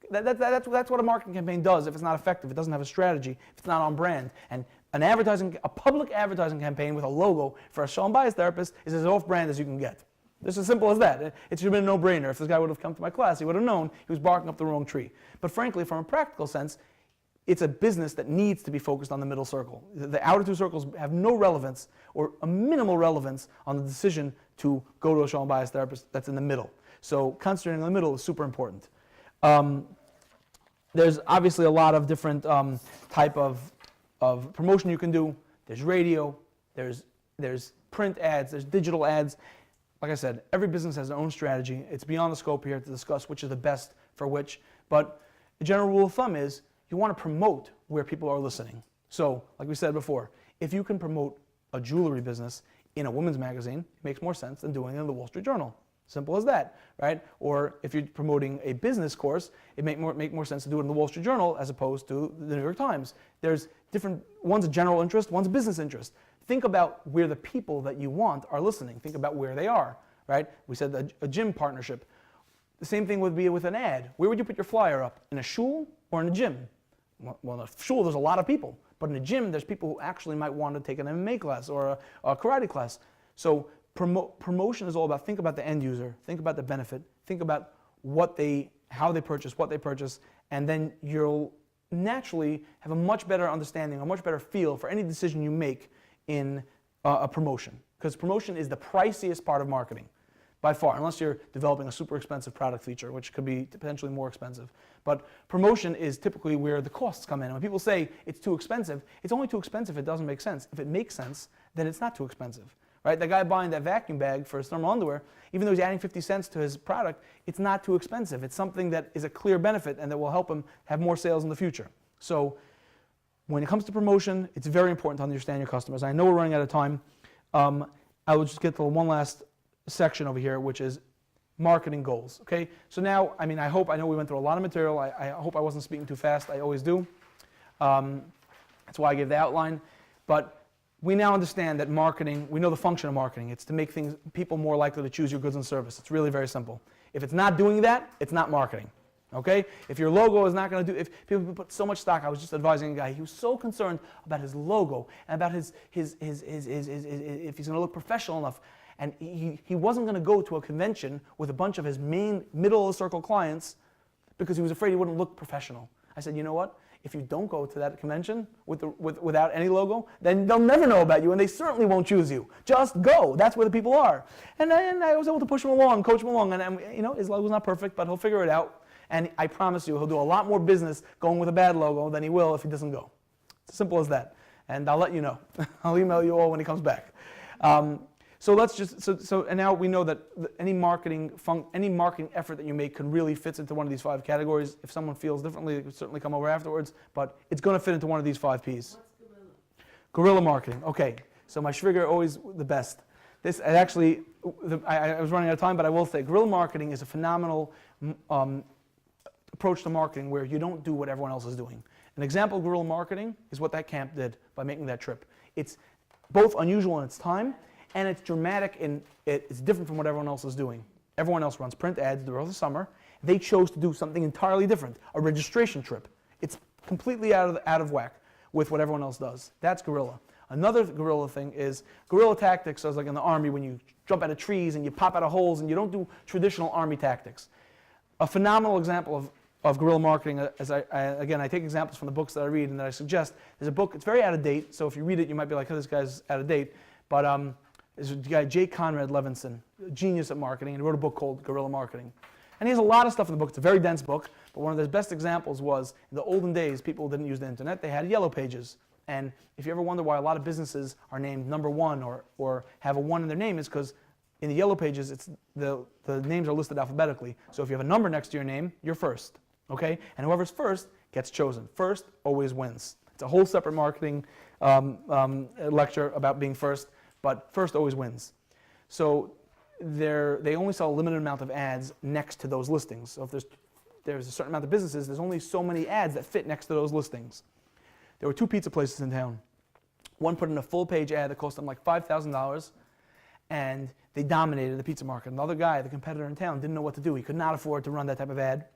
That's what a marketing campaign does if it's not effective. It doesn't have a strategy, if it's not on brand. And a public advertising campaign with a logo for a show and bias therapist is as off-brand as you can get. It's as simple as that. It should have been a no-brainer. If this guy would have come to my class, he would have known he was barking up the wrong tree. But frankly, from a practical sense, it's a business that needs to be focused on the middle circle. The outer 2 circles have no relevance or a minimal relevance on the decision to go to a show and bias therapist that's in the middle. So concentrating on the middle is super important. There's obviously a lot of different type of promotion you can do. There's radio, there's print ads, there's digital ads. Like I said, every business has their own strategy. It's beyond the scope here to discuss which is the best for which. But the general rule of thumb is you want to promote where people are listening. So, like we said before, if you can promote a jewelry business in a women's magazine, it makes more sense than doing it in the Wall Street Journal. Simple as that, right? Or if you're promoting a business course, it make more sense to do it in the Wall Street Journal as opposed to the New York Times. There's different, one's a general interest, one's a business interest. Think about where the people that you want are listening. Think about where they are, right? We said a gym partnership. The same thing would be with an ad. Where would you put your flyer up? In a shul or in a gym? Well, in a shul, there's a lot of people. But in a gym, there's people who actually might want to take an MMA class or a karate class. So promotion is all about, think about the end user, think about the benefit, think about how they purchase, what they purchase, and then you'll naturally have a much better understanding, a much better feel for any decision you make in a promotion. Because promotion is the priciest part of marketing, by far, unless you're developing a super expensive product feature, which could be potentially more expensive. But promotion is typically where the costs come in. When people say it's too expensive, it's only too expensive if it doesn't make sense. If it makes sense, then it's not too expensive. Right? The guy buying that vacuum bag for his thermal underwear, even though he's adding 50 cents to his product, it's not too expensive. It's something that is a clear benefit and that will help him have more sales in the future. So when it comes to promotion, it's very important to understand your customers. I know we're running out of time. I will just get to one last section over here, which is marketing goals. Okay? So now, I know we went through a lot of material. I hope I wasn't speaking too fast. I always do. That's why I gave the outline. But we now understand that marketing, we know the function of marketing. It's to make people more likely to choose your goods and service. It's really very simple. If it's not doing that, it's not marketing. Okay? If your logo is not going to do, if people put so much stock, I was just advising a guy, he was so concerned about his logo and about if he's going to look professional enough. And he wasn't going to go to a convention with a bunch of his main middle of the circle clients because he was afraid he wouldn't look professional. I said, you know what? If you don't go to that convention without any logo, then they'll never know about you, and they certainly won't choose you. Just go. That's where the people are. And I was able to push him along, coach him along, and his logo's not perfect, but he'll figure it out. And I promise you, he'll do a lot more business going with a bad logo than he will if he doesn't go. It's as simple as that. And I'll let you know. I'll email you all when he comes back. And now we know that any marketing effort that you make can really fit into one of these 5 categories. If someone feels differently, they can certainly come over afterwards, but it's going to fit into one of these 5 Ps. What's guerrilla? Guerrilla marketing. Okay, so my schwieger always the best. I was running out of time, but I will say guerrilla marketing is a phenomenal approach to marketing where you don't do what everyone else is doing. An example of guerrilla marketing is what that camp did by making that trip. It's both unusual in its time, and it's dramatic and it's different from what everyone else is doing. Everyone else runs print ads throughout the summer. They chose to do something entirely different, a registration trip. It's completely out of whack with what everyone else does. That's guerrilla. Another guerrilla thing is guerrilla tactics, so it's like in the army when you jump out of trees and you pop out of holes and you don't do traditional army tactics. A phenomenal example of guerrilla marketing, I take examples from the books that I read and that I suggest. There's a book, it's very out of date, so if you read it you might be like, oh, this guy's out of date, but there's a guy, J. Conrad Levinson, a genius at marketing, and he wrote a book called Guerrilla Marketing. And he has a lot of stuff in the book. It's a very dense book, but one of his best examples was, in the olden days, people didn't use the internet. They had yellow pages. And if you ever wonder why a lot of businesses are named number 1 or have a 1 in their name, is because in the yellow pages, the names are listed alphabetically. So if you have a number next to your name, you're first. Okay? And whoever's first gets chosen. First always wins. It's a whole separate marketing lecture about being first. But first always wins. So they only sell a limited amount of ads next to those listings. So if there's a certain amount of businesses, there's only so many ads that fit next to those listings. There were 2 pizza places in town. One put in a full-page ad that cost them like $5,000, and they dominated the pizza market. Another guy, the competitor in town, didn't know what to do. He could not afford to run that type of ad.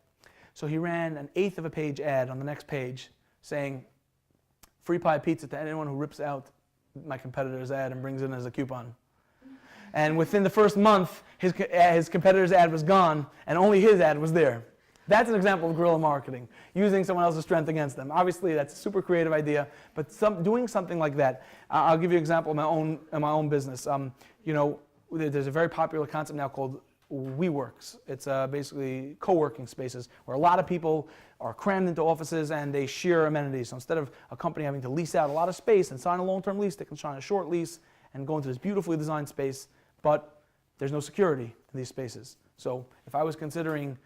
So he ran an 1/8 of a page ad on the next page saying, free pie pizza to anyone who rips out my competitor's ad and brings it in as a coupon. And within the first month, his competitor's ad was gone, and only his ad was there. That's an example of guerrilla marketing, using someone else's strength against them. Obviously, that's a super creative idea, but doing something like that. I'll give you an example in my own business. There's a very popular concept now called WeWorks. It's basically co-working spaces where a lot of people are crammed into offices and they share amenities. So instead of a company having to lease out a lot of space and sign a long-term lease, they can sign a short lease and go into this beautifully designed space, but there's no security in these spaces. So if I was considering,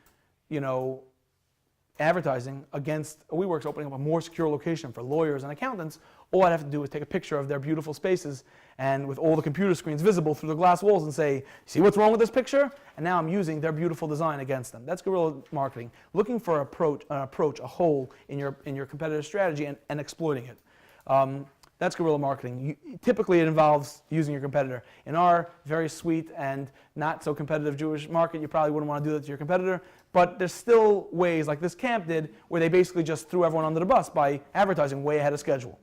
advertising against WeWorks opening up a more secure location for lawyers and accountants, all I'd have to do is take a picture of their beautiful spaces and with all the computer screens visible through the glass walls and say, see what's wrong with this picture? And now I'm using their beautiful design against them. That's guerrilla marketing. Looking for a hole in your competitive strategy and exploiting it. That's guerrilla marketing. Typically it involves using your competitor. In our very sweet and not so competitive Jewish market, you probably wouldn't want to do that to your competitor, but there's still ways like this camp did where they basically just threw everyone under the bus by advertising way ahead of schedule.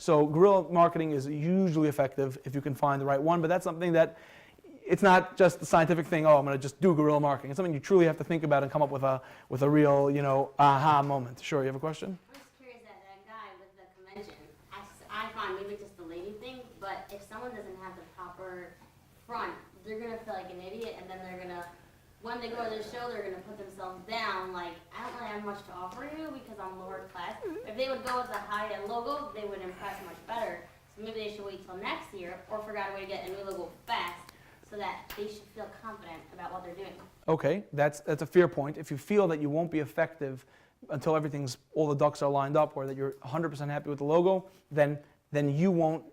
So guerrilla marketing is usually effective if you can find the right one, but that's something that it's not just the scientific thing, oh, I'm going to just do guerrilla marketing. It's something you truly have to think about and come up with a real, aha moment. Sure, you have a question? I'm just curious that guy with the convention, I find maybe it's just the lady thing, but if someone doesn't have the proper front, they're going to feel like an idiot, and then they're going to, when they go to their show, they're going to put themselves down, like, I don't really have much to offer you because I'm lower class. If they would go with a high-end logo, they would impress much better. So maybe they should wait till next year or figure out a way to get a new logo fast so that they should feel confident about what they're doing. Okay, that's a fair point. If you feel that you won't be effective until all the ducks are lined up, or that you're 100% happy with the logo, then you won't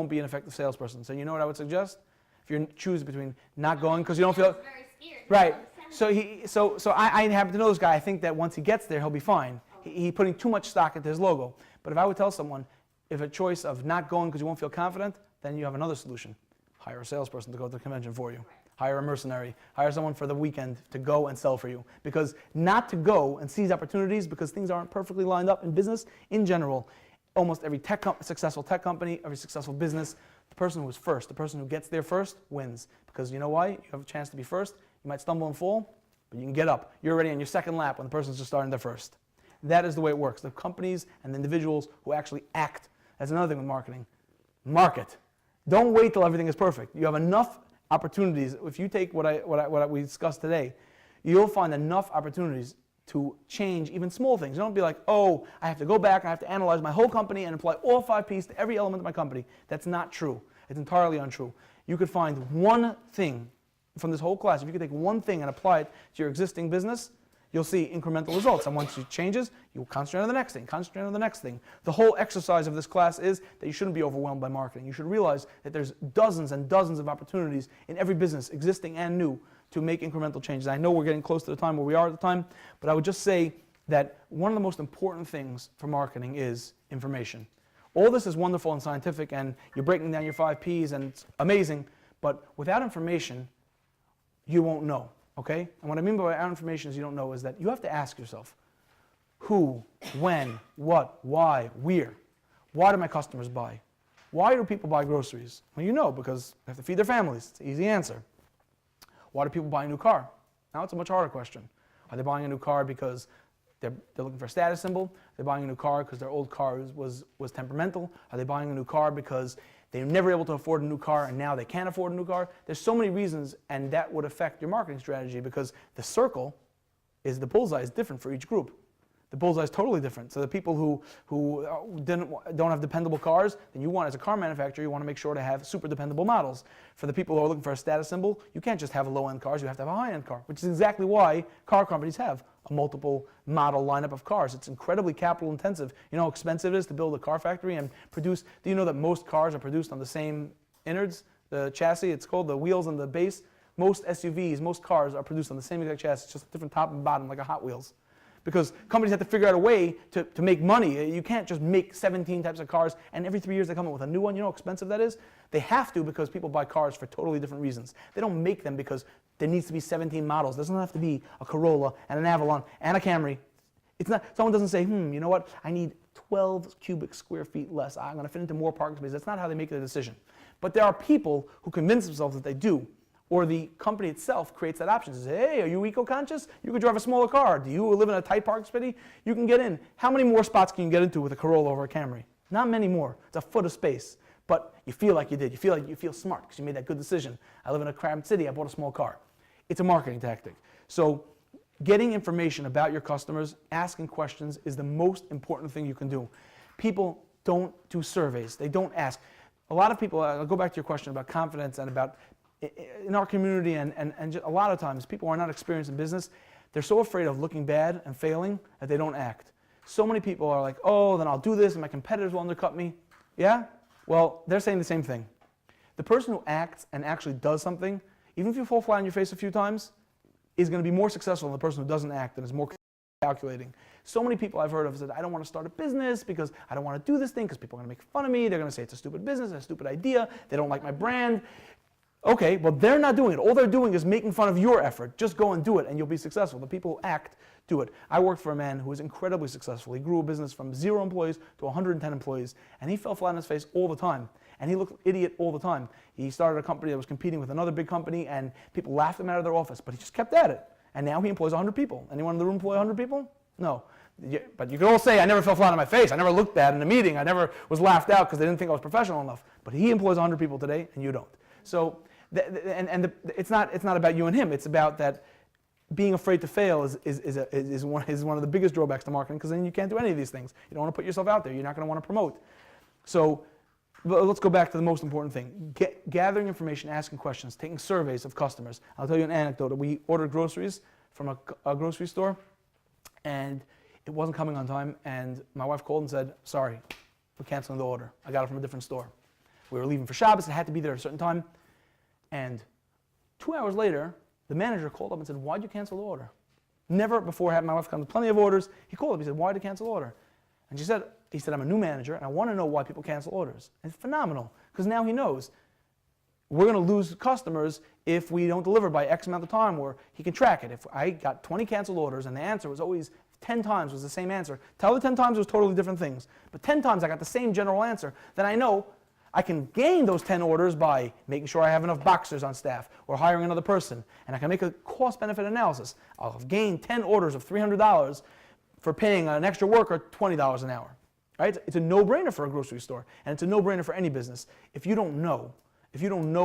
be an effective salesperson. So you know what I would suggest? If you're choosing between not going because you don't feel I was very scared. right. So I happen to know this guy. I think that once he gets there, he'll be fine. He's putting too much stock into his logo. But if I would tell someone, if a choice of not going because you won't feel confident, then you have another solution. Hire a salesperson to go to the convention for you. Right. Hire a mercenary. Hire someone for the weekend to go and sell for you. Because not to go and seize opportunities because things aren't perfectly lined up in business in general. Almost every successful tech company, every successful business, the person who is first, the person who gets there first wins. Because you know why? You have a chance to be first. You might stumble and fall, but you can get up. You're already on your second lap when the person's just starting their first. That is the way it works. The companies and the individuals who actually act. That's another thing with marketing. Market. Don't wait till everything is perfect. You have enough opportunities. If you take what we discussed today, you'll find enough opportunities to change even small things. You don't be like, oh, I have to go back, I have to analyze my whole company and apply all 5 Ps to every element of my company. That's not true. It's entirely untrue. You could find one thing from this whole class. If you could take one thing and apply it to your existing business, you'll see incremental results. And once it changes, you'll concentrate on the next thing, concentrate on the next thing. The whole exercise of this class is that you shouldn't be overwhelmed by marketing. You should realize that there's dozens and dozens of opportunities in every business, existing and new, to make incremental changes. I know we're getting close to the time where we are at the time, but I would just say that one of the most important things for marketing is information. All this is wonderful and scientific, and you're breaking down your 5 Ps, and it's amazing, but without information, you won't know. Okay? And what I mean by without information is you don't know is that you have to ask yourself, who, when, what, why, where? Why do my customers buy? Why do people buy groceries? Well, you know, because they have to feed their families. It's an easy answer. Why do people buy a new car? Now it's a much harder question. Are they buying a new car because they're looking for a status symbol? They're buying a new car because their old car was temperamental? Are they buying a new car because they were never able to afford a new car and now they can't afford a new car? There's so many reasons, and that would affect your marketing strategy because the circle the bullseye is different for each group. The bullseye is totally different. So the people who don't have dependable cars, then you want, as a car manufacturer, you want to make sure to have super dependable models. For the people who are looking for a status symbol, you can't just have low-end cars, you have to have a high-end car, which is exactly why car companies have a multiple model lineup of cars. It's incredibly capital intensive. You know how expensive it is to build a car factory and produce, do you know that most cars are produced on the same innards, the chassis, it's called the wheels and the base? Most SUVs, most cars are produced on the same exact chassis, just a different top and bottom, like a Hot Wheels. Because companies have to figure out a way to make money. You can't just make 17 types of cars and every 3 years they come up with a new one. You know how expensive that is? They have to because people buy cars for totally different reasons. They don't make them because there needs to be 17 models. There doesn't have to be a Corolla and an Avalon and a Camry. It's not, someone doesn't say, you know what, I need 12 cubic square feet less. I'm going to fit into more parking spaces. That's not how they make their decision. But there are people who convince themselves that they do. Or the company itself creates that option. Says, hey, are you eco-conscious? You could drive a smaller car. Do you live in a tight parking space? You can get in. How many more spots can you get into with a Corolla or a Camry? Not many more. It's a foot of space. But you feel like you did. You feel smart because you made that good decision. I live in a cramped city. I bought a small car. It's a marketing tactic. So getting information about your customers, asking questions is the most important thing you can do. People don't do surveys. They don't ask. A lot of people, I'll go back to your question about confidence and about in our community and a lot of times people who are not experienced in business, they're so afraid of looking bad and failing that they don't act. So many people are like, oh, then I'll do this and my competitors will undercut me. Yeah? Well, they're saying the same thing. The person who acts and actually does something, even if you fall flat on your face a few times, is going to be more successful than the person who doesn't act and is more calculating. So many people I've heard of said, I don't want to start a business because I don't want to do this thing because people are going to make fun of me. They're going to say it's a stupid business, a stupid idea. They don't like my brand. Okay, well, they're not doing it. All they're doing is making fun of your effort. Just go and do it, and you'll be successful. The people who act do it. I worked for a man who was incredibly successful. He grew a business from 0 employees to 110 employees, and he fell flat on his face all the time. And he looked idiot all the time. He started a company that was competing with another big company, and people laughed him out of their office, but he just kept at it. And now he employs 100 people. Anyone in the room employ 100 people? No. But you could all say, I never fell flat on my face. I never looked bad in a meeting. I never was laughed out because they didn't think I was professional enough. But he employs 100 people today, and you don't. So, it's not about you and him. It's about that being afraid to fail is one of the biggest drawbacks to marketing, because then you can't do any of these things. You don't want to put yourself out there. You're not going to want to promote. So let's go back to the most important thing. Gathering information, asking questions, taking surveys of customers. I'll tell you an anecdote. We ordered groceries from a grocery store, and it wasn't coming on time, and my wife called and said, sorry, we're canceling the order. I got it from a different store. We were leaving for Shabbos. It had to be there at a certain time. And 2 hours later, the manager called up and said, why'd you cancel the order? Never before had my wife come with plenty of orders. He called up, he said, why'd you cancel the order? And he said, I'm a new manager, and I want to know why people cancel orders. And it's phenomenal, because now he knows we're going to lose customers if we don't deliver by X amount of time, or he can track it. If I got 20 canceled orders, and the answer was always 10 times was the same answer, tell the 10 times it was totally different things, but 10 times I got the same general answer, then I know I can gain those 10 orders by making sure I have enough boxers on staff or hiring another person, and I can make a cost-benefit analysis. I'll have gained 10 orders of $300 for paying an extra worker $20 an hour. Right? It's a no-brainer for a grocery store, and it's a no-brainer for any business. If you don't know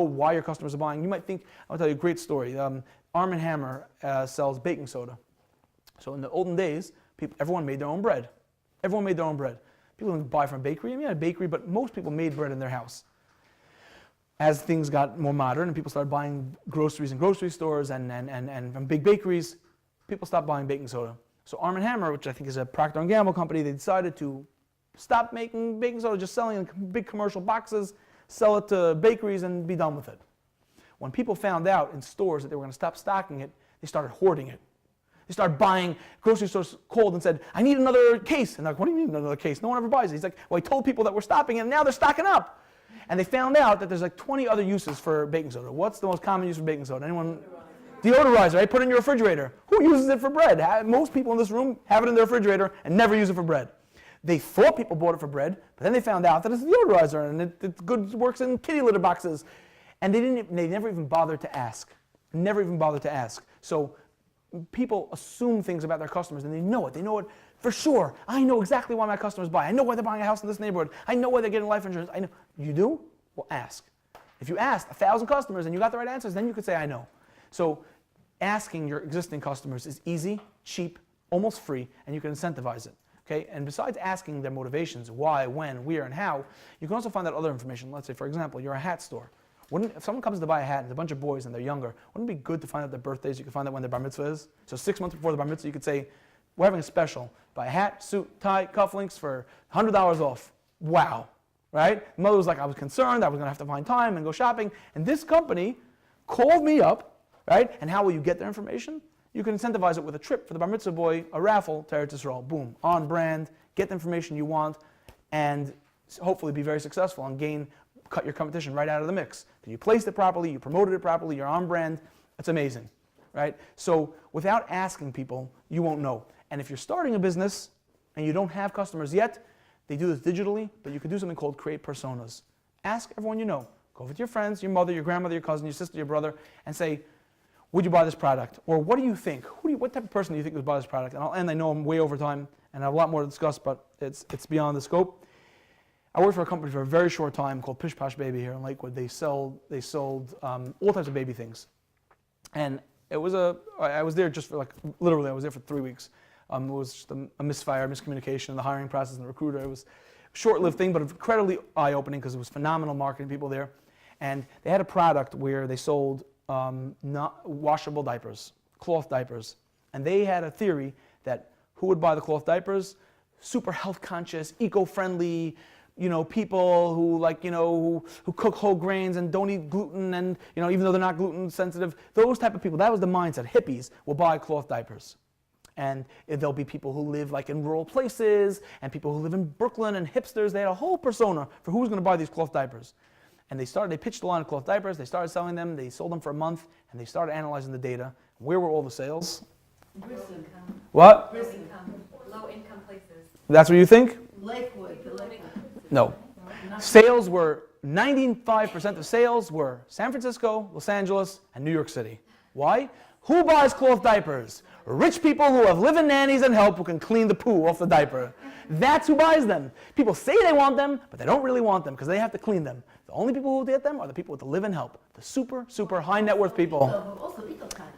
why your customers are buying, you might think, I'll tell you a great story. Arm & Hammer sells baking soda. So in the olden days, everyone made their own bread. Everyone made their own bread. People didn't buy from a bakery. I mean, a bakery, but most people made bread in their house. As things got more modern and people started buying groceries in grocery stores and from big bakeries, people stopped buying baking soda. So Arm & Hammer, which I think is a Procter & Gamble company, they decided to stop making baking soda, just selling in big commercial boxes, sell it to bakeries and be done with it. When people found out in stores that they were going to stop stocking it, they started hoarding it. They started buying, grocery stores called and said, I need another case. And they're like, what do you mean another case? No one ever buys it. He's like, well, I told people that we're stopping it, and now they're stocking up. And they found out that there's like 20 other uses for baking soda. What's the most common use for baking soda? Anyone? Deodorizer, right? Put it in your refrigerator. Who uses it for bread? Most people in this room have it in their refrigerator and never use it for bread. They thought people bought it for bread, but then they found out that it's a deodorizer and it good works in kitty litter boxes. And they never even bothered to ask. Never even bothered to ask. So people assume things about their customers, and they know it. They know it for sure. I know exactly why my customers buy. I know why they're buying a house in this neighborhood. I know why they're getting life insurance. I know. You do? Well, ask. If you asked 1,000 customers and you got the right answers, then you could say, I know. So asking your existing customers is easy, cheap, almost free, and you can incentivize it. Okay? And besides asking their motivations, why, when, where, and how, you can also find out other information. Let's say, for example, you're a hat store. If someone comes to buy a hat and it's a bunch of boys and they're younger, wouldn't it be good to find out their birthdays? You can find out when their bar mitzvah is. So 6 months before the bar mitzvah, you could say, we're having a special. Buy a hat, suit, tie, cufflinks for $100 off. Wow. Right? Mother was like, I was concerned. I was going to have to find time and go shopping. And this company called me up, right? And how will you get their information? You can incentivize it with a trip for the bar mitzvah boy, a raffle to Eretz Yisrael. Boom. On brand. Get the information you want and hopefully be very successful and cut your competition right out of the mix. You placed it properly, you promoted it properly, you're on brand. It's amazing, right? So without asking people, you won't know. And if you're starting a business and you don't have customers yet, they do this digitally, but you can do something called create personas. Ask everyone you know. Go with your friends, your mother, your grandmother, your cousin, your sister, your brother, and say, would you buy this product? Or what do you think? What type of person do you think would buy this product? And I'll end, I know I'm way over time and I have a lot more to discuss, but it's beyond the scope. I worked for a company for a very short time called Pish Posh Baby here in Lakewood. They sold all types of baby things. And I was there just for literally I was there for 3 weeks. It was just a misfire, miscommunication in the hiring process and the recruiter. It was a short-lived thing, but incredibly eye-opening because it was phenomenal marketing people there. And they had a product where they sold not washable diapers, cloth diapers. And they had a theory that who would buy the cloth diapers? Super health conscious, eco-friendly, people who who cook whole grains and don't eat gluten and, even though they're not gluten sensitive, those type of people, that was the mindset. Hippies will buy cloth diapers. And there'll be people who live in rural places and people who live in Brooklyn and hipsters. They had a whole persona for who's going to buy these cloth diapers. And they pitched a line of cloth diapers, they started selling them, they sold them for a month, and they started analyzing the data. Where were all the sales? Grissom, What? Low income places. That's what you think? Lakewood, the Lakewood. No. Sales were, 95% of sales were San Francisco, Los Angeles, and New York City. Why? Who buys cloth diapers? Rich people who have live-in nannies and help who can clean the poo off the diaper. That's who buys them. People say they want them, but they don't really want them because they have to clean them. The only people who get them are the people with the live-in help, the super, super high net worth people. Also eco-conscious.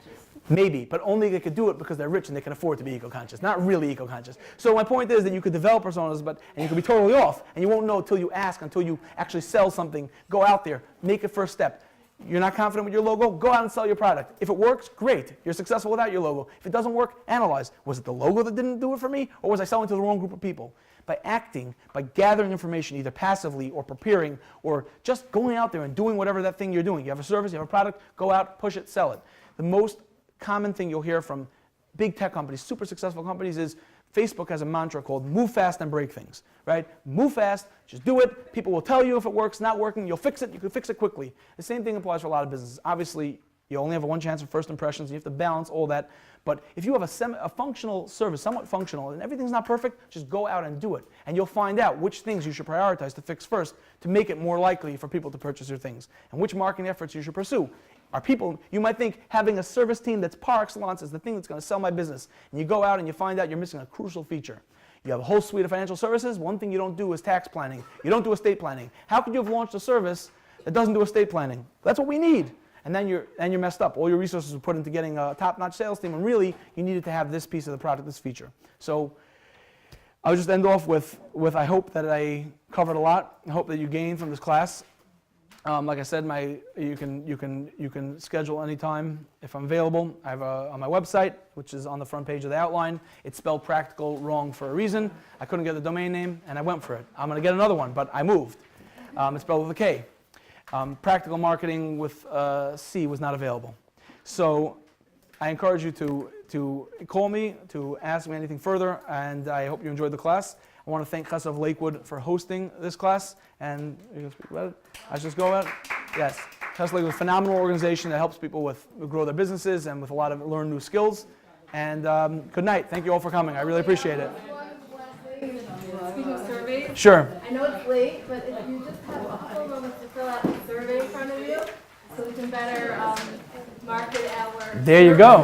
Maybe, but only they could do it because they're rich and they can afford to be eco-conscious, not really eco-conscious. So my point is that you could develop personas, and you could be totally off, and you won't know until you ask, until you actually sell something. Go out there, make a first step. You're not confident with your logo? Go out and sell your product. If it works, great. You're successful without your logo. If it doesn't work, analyze. Was it the logo that didn't do it for me, or was I selling to the wrong group of people? By acting, by gathering information, either passively or preparing, or just going out there and doing whatever that thing you're doing. You have a service, you have a product, go out, push it, sell it. The most common thing you'll hear from big tech companies, super successful companies, is Facebook has a mantra called move fast and break things, right? Move fast, just do it. People will tell you if it works, not working, you'll fix it, you can fix it quickly. The same thing applies for a lot of businesses. Obviously, you only have one chance of first impressions, you have to balance all that. But if you have a functional service, somewhat functional, and everything's not perfect, just go out and do it. And you'll find out which things you should prioritize to fix first to make it more likely for people to purchase your things, and which marketing efforts you should pursue. Are people, you might think having a service team that's par excellence is the thing that's going to sell my business. And you go out and you find out you're missing a crucial feature. You have a whole suite of financial services. One thing you don't do is tax planning. You don't do estate planning. How could you have launched a service that doesn't do estate planning? That's what we need. And then you're messed up. All your resources were put into getting a top-notch sales team, and really you needed to have this piece of the product, this feature. So I'll just end off with I hope that I covered a lot. I hope that you gained from this class. Like I said, you can schedule anytime if I'm available. I have on my website, which is on the front page of the outline. It's spelled practical wrong for a reason. I couldn't get the domain name, and I went for it. I'm going to get another one, but I moved. It's spelled with a K. Practical marketing with C was not available. So I encourage you to call me, to ask me anything further, and I hope you enjoyed the class. I want to thank Chesed of Lakewood for hosting this class. And you can speak about it? I just go about it? Yes. Chesed of Lakewood is a phenomenal organization that helps people grow their businesses and with a lot of learn new skills. And good night. Thank you all for coming. I really appreciate it. Speaking of surveys, Sure. I know it's late, but if you just have a couple moments to fill out the survey in front of you, so we can better market our. There you go.